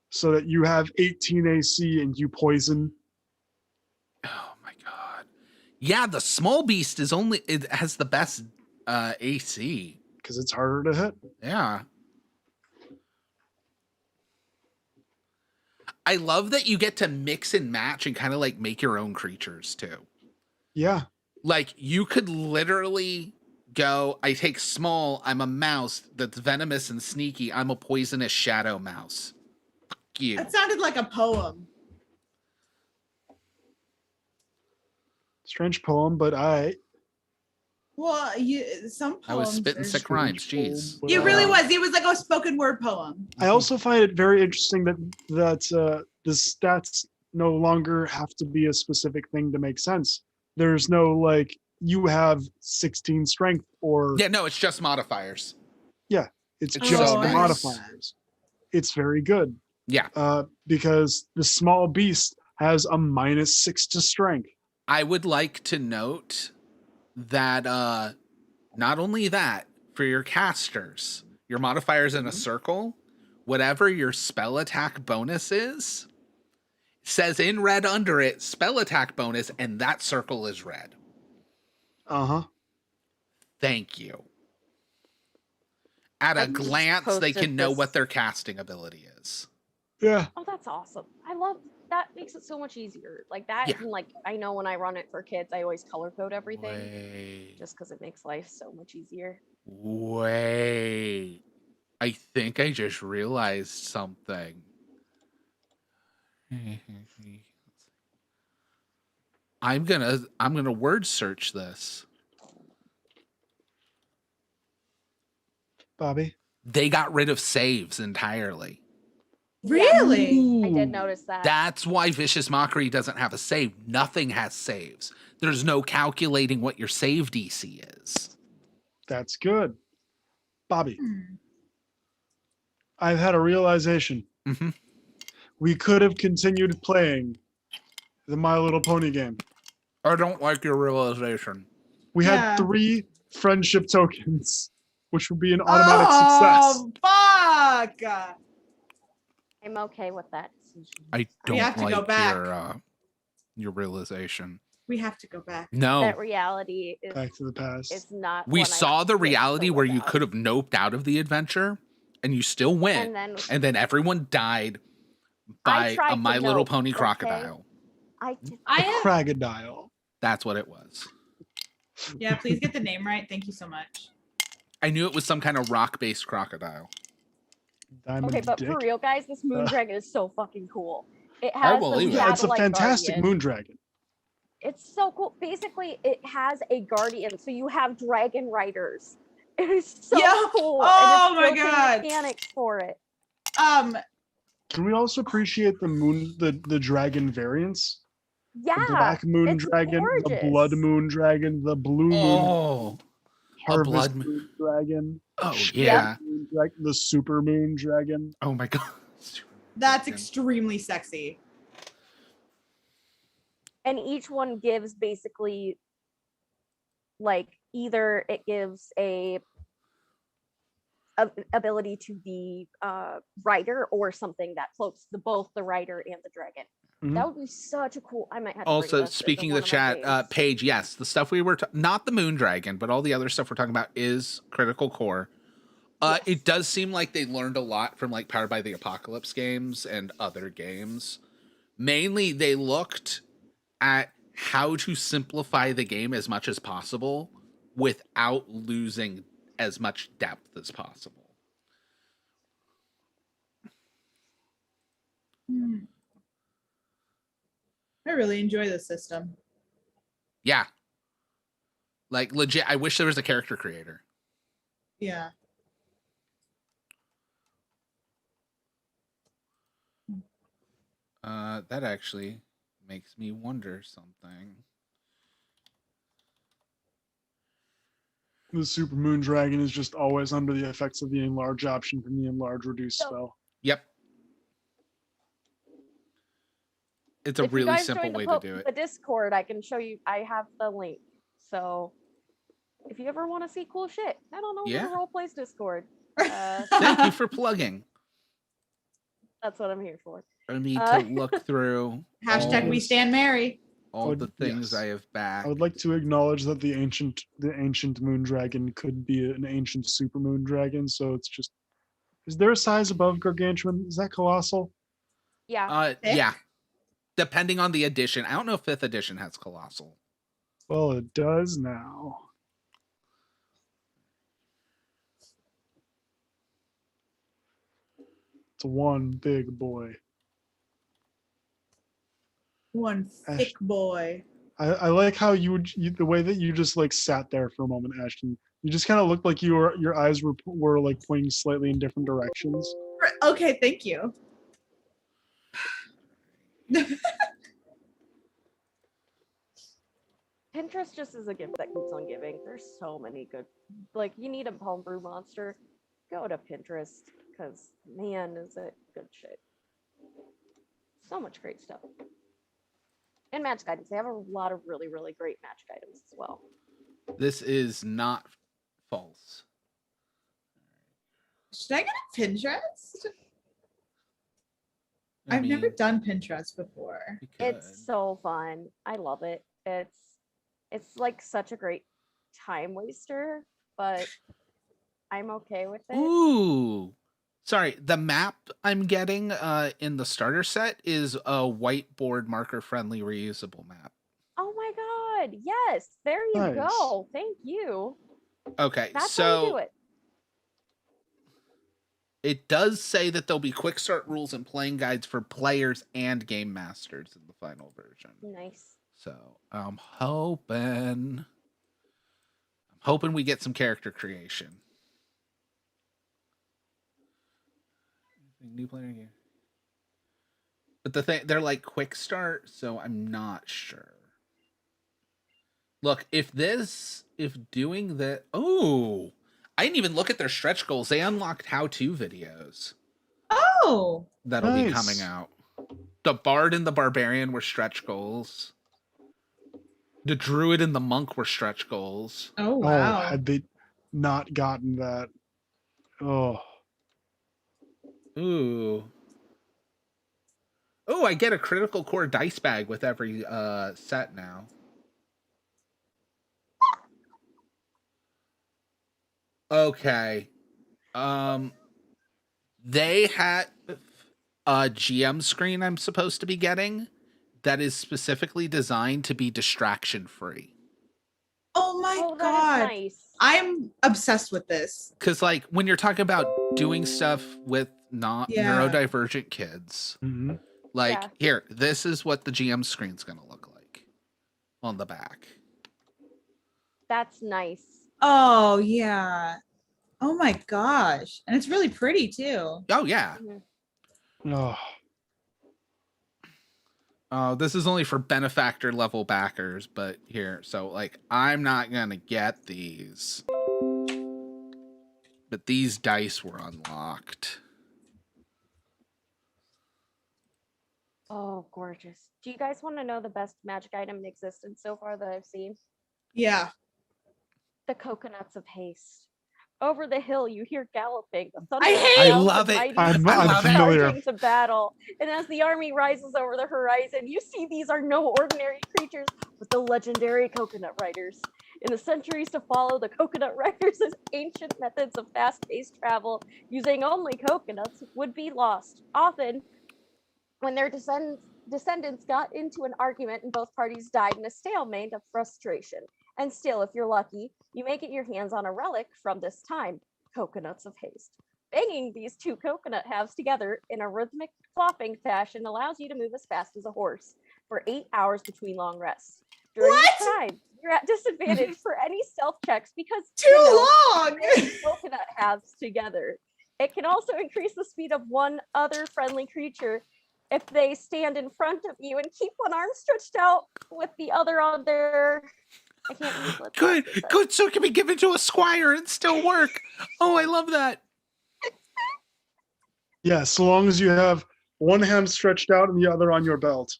so that you have 18 AC and you poison. Oh my god. Yeah, the small beast it has the best AC. Because it's harder to hit. Yeah. I love that you get to mix and match and kind of like make your own creatures too. Yeah. Like you could literally go, I take small, I'm a mouse that's venomous and sneaky. I'm a poisonous shadow mouse. Fuck you. That sounded like a poem. Strange poem, but Well, some poems. I was spitting are- sick rhymes. Jeez. But, It really was. It was like a spoken word poem. I also find it very interesting that the stats no longer have to be a specific thing to make sense. There's no like you have 16 strength or Yeah, no, it's just modifiers. it's it's just so the nice. modifiers. It's very good. Yeah. Because the small beast has a -6 to strength. I would like to note that not only that, for your casters, your modifiers in a circle, whatever your spell attack bonus is, says in red under it, spell attack bonus, and that circle is red. Uh-huh. Thank you. At I a just glance, they posted can know this- what their casting ability is. Yeah. Oh, that's awesome. I love that. Makes it so much easier. Like that, Yeah. and like I know when I run it for kids, I always color code everything Wait. just because it makes life so much easier. Wait. I think I just realized something. I'm gonna word search this. Bobby. They got rid of saves entirely. Really? I did notice that. That's why Vicious Mockery doesn't have a save. Nothing has saves. There's no calculating what your save DC is. That's good. Bobby, Hmm. I've had a realization. Mhm. We could have continued playing the My Little Pony game. I don't like your realization. We Yeah. had 3 friendship tokens, which would be an automatic success. Oh, fuck. I'm okay with that decision. I We don't have to go like back. your realization. We have to go back. No. That reality is Back to the past. not. We one I saw the feel reality so where you about. could have noped out of the adventure and you still went, And then everyone died I by tried a to My Little nope, Pony okay? crocodile. I did. I am. Crocodile. That's what it was. Yeah, please get the name right. Thank you so much. I knew it was some kind of rock-based crocodile. Diamond Okay, but dick. for real, guys, this moon Uh, dragon is so fucking cool. It I has believe the it. Yeah, it's a satellite fantastic guardian. moon dragon. It's so cool. Basically, it has a guardian, so you have dragon riders. It is so Yeah. cool. Oh and my it's built-in God. Mechanics for it. Can we also appreciate the dragon variants? Yeah. The black moon it's dragon, the gorgeous. blood moon dragon, the blue moon, Oh, a harvest blood moon dragon, oh shadow yeah. moon dragon, the super moon dragon. Oh my god. That's Dragon. extremely sexy. And each one gives basically like either it gives a ability to the rider or something that floats both the rider and the dragon. Mhm. That would be such a cool. I might have to bring Also, this as speaking of one the my chat, faves. Paige, yes, the stuff we were not the moon dragon, but all the other stuff we're talking about is Critical Core. Yes. It does seem like they learned a lot from like Powered by the Apocalypse games and other games. Mainly, they looked at how to simplify the game as much as possible without losing as much depth as possible. I really enjoy this system. Yeah. Like legit, I wish there was a character creator. Yeah. That actually makes me wonder something. The super moon dragon is just always under the effects of the enlarge option from the enlarge reduce So- spell. Yep. It's a If you really guys simple join way the, to do it. the Discord, I can show you. I have the link. So if you ever want to see cool shit, I don't know, Yeah. the role plays Discord. Thank you for plugging. That's what I'm here for. I need Uh, to look through Hashtag we stand Mary. all Oh, the things yes. I have back. I would like to acknowledge that the ancient moon dragon could be an ancient super moon dragon. So it's just, is there a size above gargantuan? Is that colossal? Yeah. Yeah. Depending on the edition. I don't know if 5th edition has Colossal. Well, it does now. It's one big boy. One thick boy. I like how the way that you just like sat there for a moment, Ashton. You just kind of looked like your eyes were like pointing slightly in different directions. Okay, thank you. Pinterest just is a gift that keeps on giving. There's so many good, like, you need a homebrew monster, go to Pinterest, because man, is it good shit. So much great stuff. And magic items. They have a lot of really, really great magic items as well. This is not false. Should I get a Pinterest? I I've never mean, done Pinterest before. you could. It's so fun. I love it. It's like such a great time waster, but I'm okay with it. Ooh. Sorry, the map I'm getting in the starter set is a whiteboard marker friendly reusable map. Oh my god, yes, there you Nice. go. Thank you. Okay, That's how you do so it. it does say that there'll be quick start rules and playing guides for players and game masters in the final version. Nice. So I'm hoping we get some character creation. New player here. But the thing, they're like quick start, so I'm not sure. Look, if doing that, oh, I didn't even look at their stretch goals. They unlocked how-to videos Oh, that'll be Nice. coming out. The Bard and the Barbarian were stretch goals. The Druid and the Monk were stretch goals. oh Oh, wow. had they not gotten that? Oh, Ooh. Oh, I get a critical core dice bag with every set now. Okay. They had a GM screen I'm supposed to be getting that is specifically designed to be distraction free. Oh my Oh, that god. is nice. I'm obsessed with this. Cause like when you're talking about doing stuff with not Yeah. neurodivergent kids, mhm. like Yeah. here, this is what the GM screen's gonna look like on the back. That's nice. Oh yeah. Oh my gosh. And it's really pretty too. Oh yeah. Oh, This is only for benefactor level backers, but here, so like I'm not gonna get these. But these dice were unlocked. Oh, gorgeous. Do you guys want to know the best magic item in existence so far that I've seen? Yeah. The coconuts of haste. Over the hill, you hear galloping. The thunder I hate- I sounds love of it. mighty I'm love it. familiar. charging to battle. And as the army rises over the horizon, you see these are no ordinary creatures, but the legendary coconut riders. In the centuries to follow, the coconut riders' ancient methods of fast-paced travel using only coconuts would be lost. Often, when their descendants got into an argument and both parties died in a stalemate of frustration. And still, if you're lucky, you may get your hands on a relic from this time, coconuts of haste. Banging these two coconut halves together in a rhythmic flopping fashion allows you to move as fast as a horse for 8 hours between long rests. During this time, you're at disadvantage for any stealth checks because Too long. coconut halves together. It can also increase the speed of one other friendly creature if they stand in front of you and keep one arm stretched out with the other on their. I can't use lips. Good. So it can be given to a squire and still work. Oh, I love that. yeah. So long as you have one hand stretched out and the other on your belt.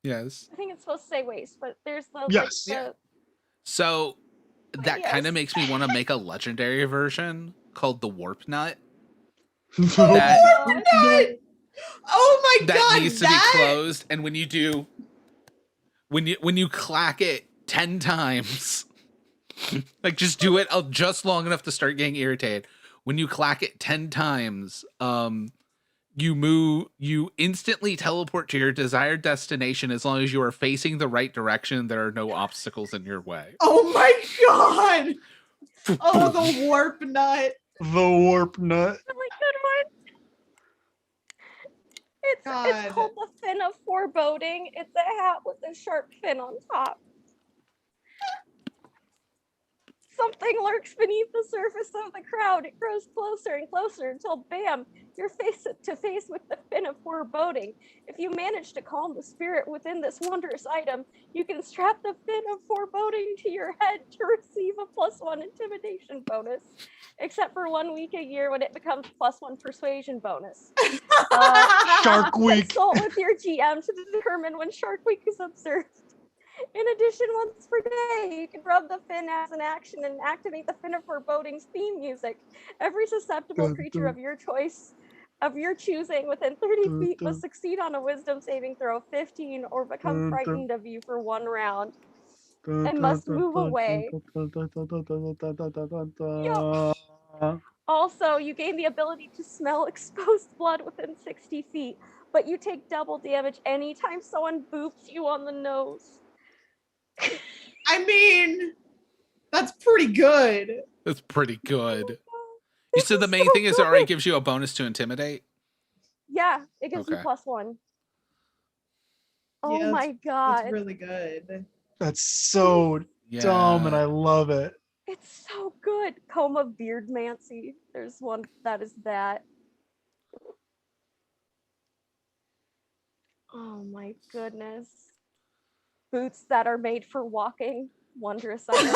Yes. I think it's supposed to say waist, but there's the Yes. like the, So that kind Yes. of makes me want to make a legendary version called the Warp Nut. Oh That- my god. Oh my That god. needs to be closed, and when you clack it 10 times, like just do it just long enough to start getting irritated. When you clack it 10 times, You instantly teleport to your desired destination as long as you are facing the right direction. There are no obstacles in your way. Oh my god! Oh, the warp nut. The warp nut. Really good one. It's God. called the fin of foreboding. It's a hat with a sharp fin on top. Something lurks beneath the surface of the crowd. It grows closer and closer until, bam, you're face to face with the fin of foreboding. If you manage to calm the spirit within this wondrous item, you can strap the fin of foreboding to your head to receive a +1 intimidation bonus, except for 1 week a year when it becomes +1 persuasion bonus. Shark Week. Consult with your GM to determine when Shark Week is observed. In addition, once per day, you can rub the fin as an action and activate the Fin of Foreboding's theme music. Every susceptible creature of your choice, of your choosing, within 30 feet must succeed on a Wisdom saving throw of 15 or become frightened of you for 1 round and must move away. Also, you gain the ability to smell exposed blood within 60 feet, but you take double damage anytime someone boops you on the nose. I mean, that's pretty good. That's pretty good. You This said the is main so thing is it already good. gives you a bonus to intimidate. Yeah, it gives you Okay. +1. Oh Yeah, my god. That's really good. That's so dumb, and I love it. It's so good. Comb of Beardmancy. There's one that is that. Oh my goodness. Boots that are made for walking. Wondrous item.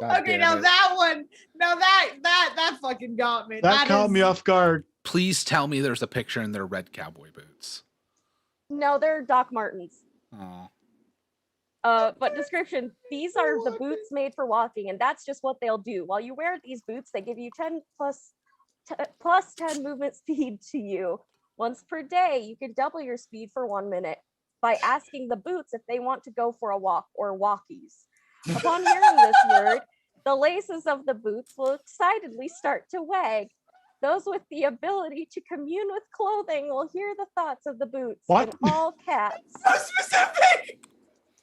God Okay, damn now it. that one, now that fucking got me. That caught me off guard. Please tell me there's a picture in their red cowboy boots. No, they're Doc Martens. Oh. But description, these are the boots made for walking, and that's just what they'll do. While you wear these boots, they give you 10 plus 10 movement speed to you. Once per day, you can double your speed for 1 minute by asking the boots if they want to go for a walk or walkies. Upon hearing this word, the laces of the boots will excitedly start to wag. Those with the ability to commune with clothing will hear the thoughts of the boots What? in all caps. So specific.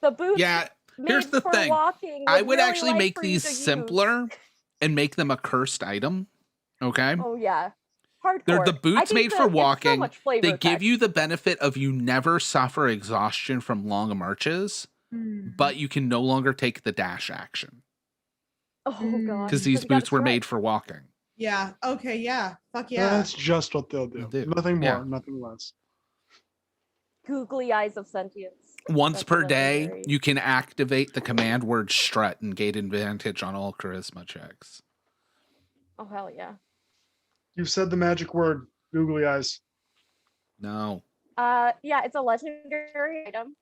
The boots Yeah, here's made the for thing. walking I would would really actually like make for you these to use. simpler and make them a cursed item. Okay? Oh yeah, hardcore. They're the I boots think made for it's so walking. much flavor They give you text. the benefit of you never suffer exhaustion from long marches, but you can no longer take the dash action Oh god, because these you gotta boots were strike. made for walking. Yeah. Okay. Yeah. Fuck yeah. That's just what they'll do. They'll do. Nothing more, Yeah. nothing less. Googly eyes of sentience. Once That's per day, legendary. you can activate the command word strut and gain advantage on all charisma checks. Oh hell yeah. You said the magic word, googly eyes. No. Yeah, it's a legendary item.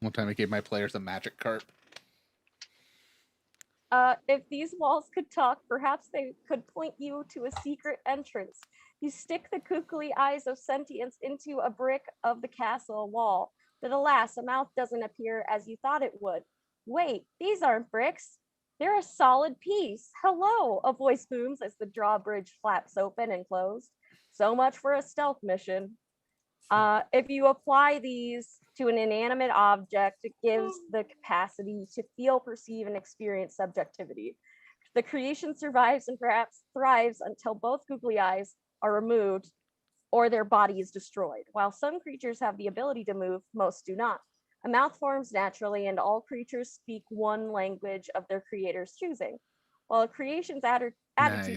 One time I gave my players a magic cart. If these walls could talk, perhaps they could point you to a secret entrance. You stick the googly eyes of sentience into a brick of the castle wall, but alas, a mouth doesn't appear as you thought it would. Wait, these aren't bricks. They're a solid piece. Hello, a voice booms as the drawbridge flaps open and closed. So much for a stealth mission. If you apply these to an inanimate object, it gives the capacity to feel, perceive, and experience subjectivity. The creation survives and perhaps thrives until both googly eyes are removed or their body is destroyed. While some creatures have the ability to move, most do not. A mouth forms naturally, and all creatures speak one language of their creator's choosing. While a creation's attitude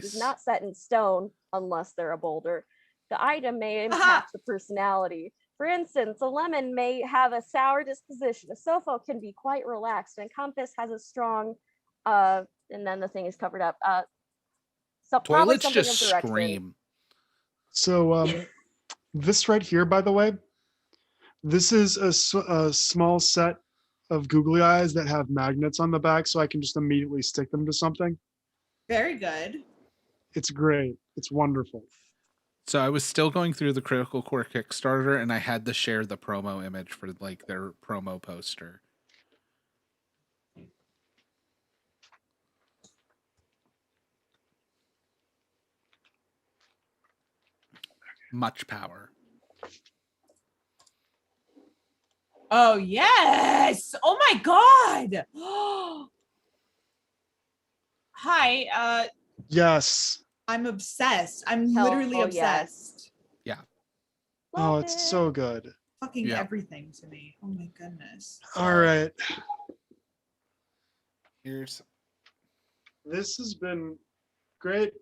is Nice. not set in stone, unless they're a boulder, the item may impact the personality. For instance, a lemon may have a sour disposition. A sofa can be quite relaxed, and a compass has a strong, and then the thing is covered up. So probably Toilets something just of direction. scream. So this right here, by the way, this is a small set of googly eyes that have magnets on the back, so I can just immediately stick them to something. Very good. It's great. It's wonderful. So I was still going through the Critical Core Kickstarter, and I had to share the promo image for like their promo poster. much power. Oh yes! Oh my god! Hi, Yes. I'm obsessed. I'm Hell literally yes. obsessed. Oh, Love it's it. so good. Fucking Yeah. everything to me. Oh my goodness. All right. Here's This has been great.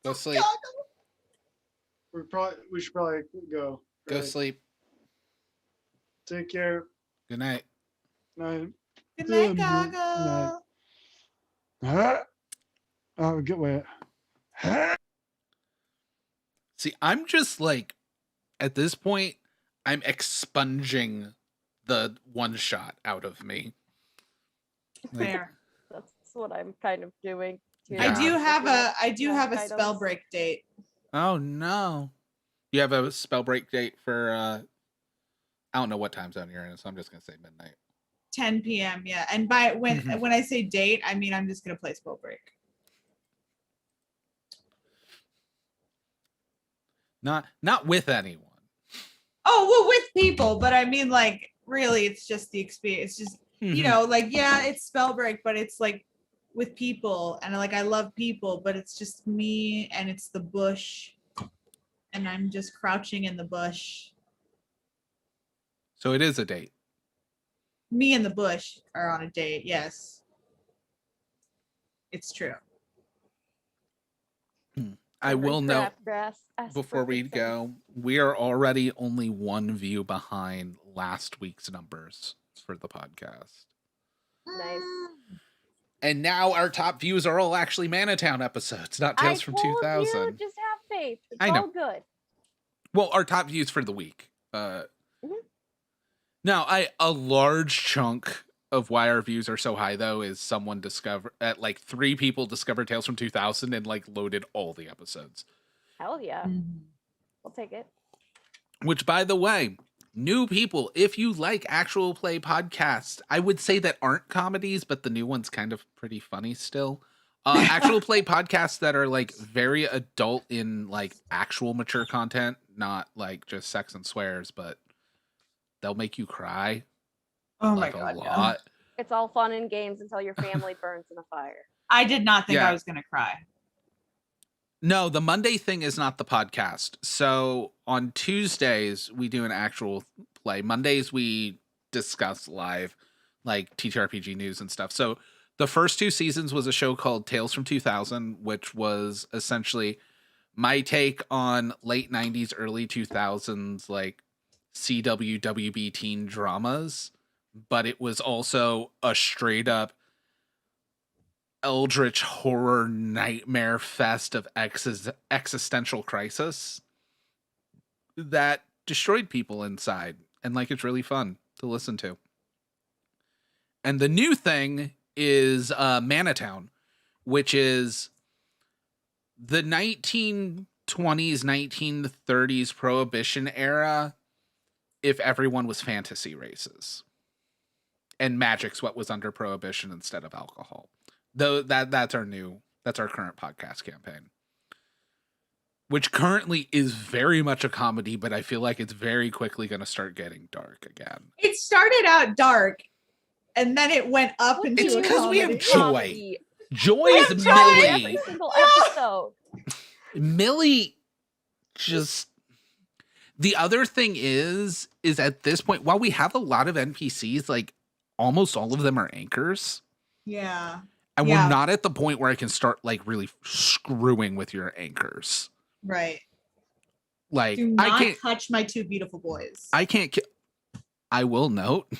go sleep. We should probably go. Go Right. sleep. Take care. Good night. Night. Good night, Night. Gaga. Huh? Oh, get away. Huh? See, I'm just like, at this point, I'm expunging the one shot out of me. Like, Fair. That's what I'm kind of doing. Too. Yeah. I do have a Items. spell break date. oh no. You have a spell break date for I don't know what time zone you're in, so I'm just gonna say midnight. 10 p.m. Yeah. And by when Mhm. when I say date, I mean I'm just gonna play spell break. Not with anyone. Oh, well, with people, but I mean like really it's just the experience. It's just you Mhm. know, like yeah, it's spell break, but it's like with people and like I love people, but it's just me and it's the bush and I'm just crouching in the bush. So it is a date. Me and the bush are on a date, yes. It's true. I will note Crabgrass asked for before we consent. go, we are already only one view behind last week's numbers for the podcast. Nice. And now our top views are all actually Manatown episodes, not Tales from I told 2000. you, just have faith. It's I know. all good. Well, our top views for the week. Mhm. Now, a large chunk of why our views are so high, though, is someone like 3 people discovered Tales from 2000 and like loaded all the episodes. Hell yeah. Mhm. I'll take it. Which, by the way, new people, if you like actual play podcasts, I would say that aren't comedies, but the new one's kind of pretty funny still. Actual play podcasts that are like very adult in like actual mature content, not like just sex and swears, but they'll make you cry Oh like my a god. lot. It's all fun and games until your family burns in a fire. I did not think Yeah. I was gonna cry. No, the Monday thing is not the podcast. So on Tuesdays, we do an actual play. Mondays, we discuss live, like TTRPG news and stuff. So the first 2 seasons was a show called Tales from 2000, which was essentially my take on late 90s, early 2000s, like CW, WB teen dramas. But it was also a straight up eldritch horror nightmare fest of existential crisis that destroyed people inside, and like it's really fun to listen to. And the new thing is Manatown, which is the 1920s 1930s prohibition era if everyone was fantasy races and magic's what was under prohibition instead of alcohol. Though that's our current podcast campaign, which currently is very much a comedy, but I feel like it's very quickly going to start getting dark again. It started out dark and then it went up Look into It's a 'cause we have comedy. joy. Comedy. Joy We is have joy every Millie. single episode. Millie just. The other thing is at this point, while we have a lot of NPCs, like almost all of them are anchors. Yeah. And Yeah. we're not at the point where I can start like really screwing with your anchors. Right. Like Do I not can't. touch my 2 beautiful boys. I can't. I will note.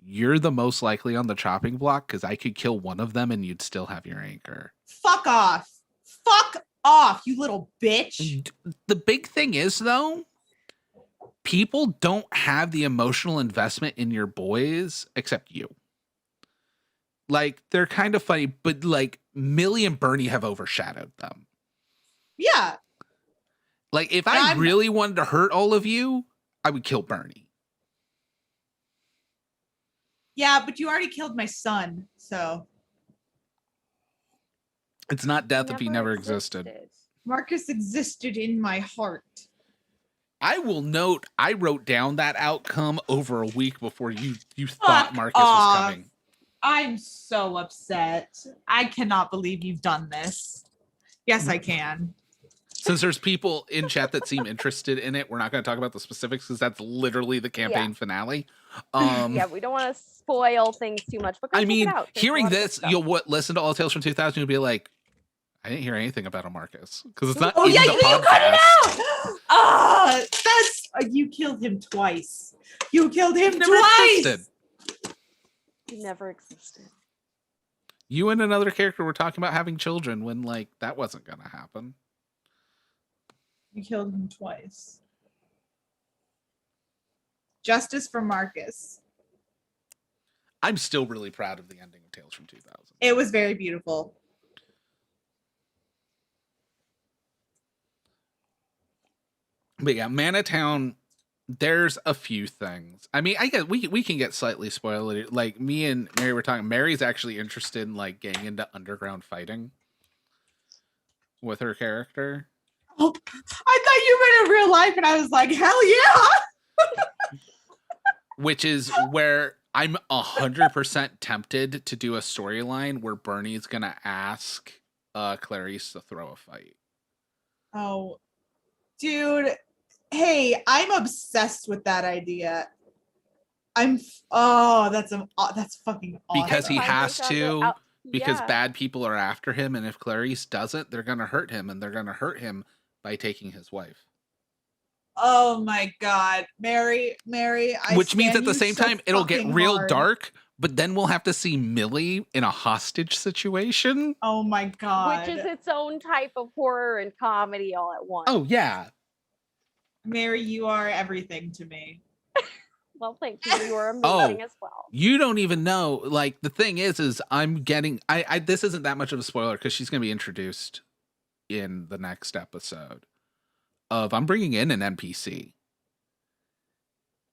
You're the most likely on the chopping block because I could kill one of them and you'd still have your anchor. Fuck off. Fuck off, you little bitch. The big thing is though, people don't have the emotional investment in your boys except you. Like they're kind of funny, but like Millie and Bernie have overshadowed them. Yeah. Like if And I I'm- really wanted to hurt all of you, I would kill Bernie. Yeah, but you already killed my son, so It's not death if he never existed. Marcus existed in my heart. I will note I wrote down that outcome over a week before you thought Marcus was coming. I'm so upset. I cannot believe you've done this. Yes, I can. Since there's people in chat that seem interested in it, we're not going to talk about the specifics because that's literally the campaign finale. Yeah, we don't want to spoil things too much. But go I check mean, it out. There's a hearing lot of good this, stuff. you'll listen to All Tales from 2000, you'll be like, I didn't hear anything about a Marcus because it's not Oh in yeah, the you cut podcast. it out. That's you killed him twice. You killed him Never twice. existed. He never existed. You and another character were talking about having children when like that wasn't going to happen. You killed him twice. Justice for Marcus. I'm still really proud of the ending of Tales from 2000. It was very beautiful. But yeah, Manatown, there's a few things. I mean, I guess we can get slightly spoilery. Like me and Mary were talking. Mary's actually interested in like getting into underground fighting with her character. Oh, I thought you meant in real life, and I was like, hell yeah. Which is where I'm 100% tempted to do a storyline where Bernie's gonna ask Clarice to throw a fight. Oh, dude. Hey, I'm obsessed with that idea. That's fucking awesome. Because he Finally has found it to, out. because Yeah. bad people are after him, and if Clarice doesn't, they're gonna hurt him, and they're gonna hurt him by taking his wife. Oh my God, Mary, Which means stand at the you same so time it'll get fucking real hard. dark, but then we'll have to see Millie in a hostage situation. Oh my God, Which is its own type of horror and comedy all at once. Oh yeah. Mary, you are everything to me. Well, thank you. You are amazing as well. You don't even know. Like the thing is I'm getting I this isn't that much of a spoiler because she's gonna be introduced in the next episode. I'm bringing in an NPC.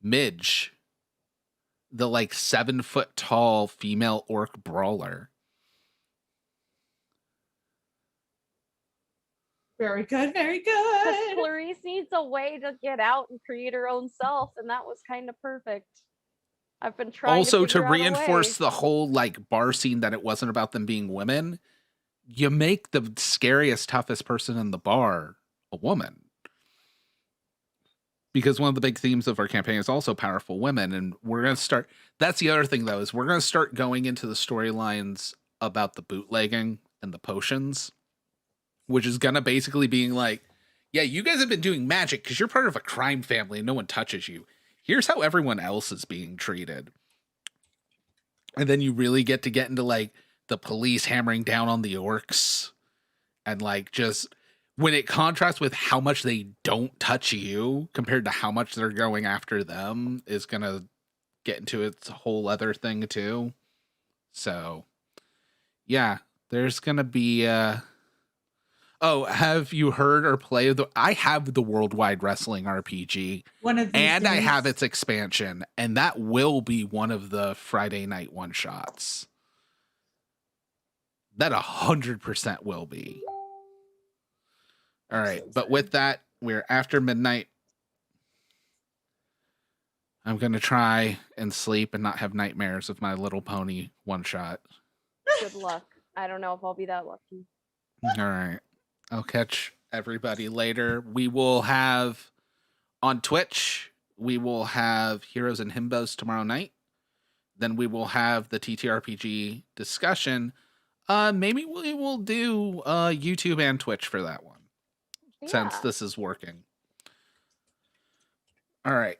Midge. The like 7-foot tall female orc brawler. Very good, very Because good. Clarice needs a way to get out and create her own self, and that was kind of perfect. I've been trying Also, to to figure out a reinforce way. the whole like bar scene that it wasn't about them being women, you make the scariest, toughest person in the bar a woman. Because one of the big themes of our campaign is also powerful women. And we're going to start. That's the other thing, though, is we're going to start going into the storylines about the bootlegging and the potions, which is going to basically being like, yeah, you guys have been doing magic because you're part of a crime family and no one touches you. Here's how everyone else is being treated. And then you really get into like the police hammering down on the orcs and like just when it contrasts with how much they don't touch you compared to how much they're going after them is going to get into its whole other thing too. So yeah, there's going to be oh, have you heard or played I have the Worldwide Wrestling RPG One of these and I days. have its expansion, and that will be one of the Friday night one shots. That 100% will be. All right, but with that, we're after midnight. I'm going to try and sleep and not have nightmares of My Little Pony one shot. Good luck. I don't know if I'll be that lucky. All right. I'll catch everybody later. We will have on Twitch, we will have Heroes and Himbos tomorrow night. Then we will have the TTRPG discussion. Maybe we will do YouTube and Twitch for that one. Since Yeah. this is working. All right.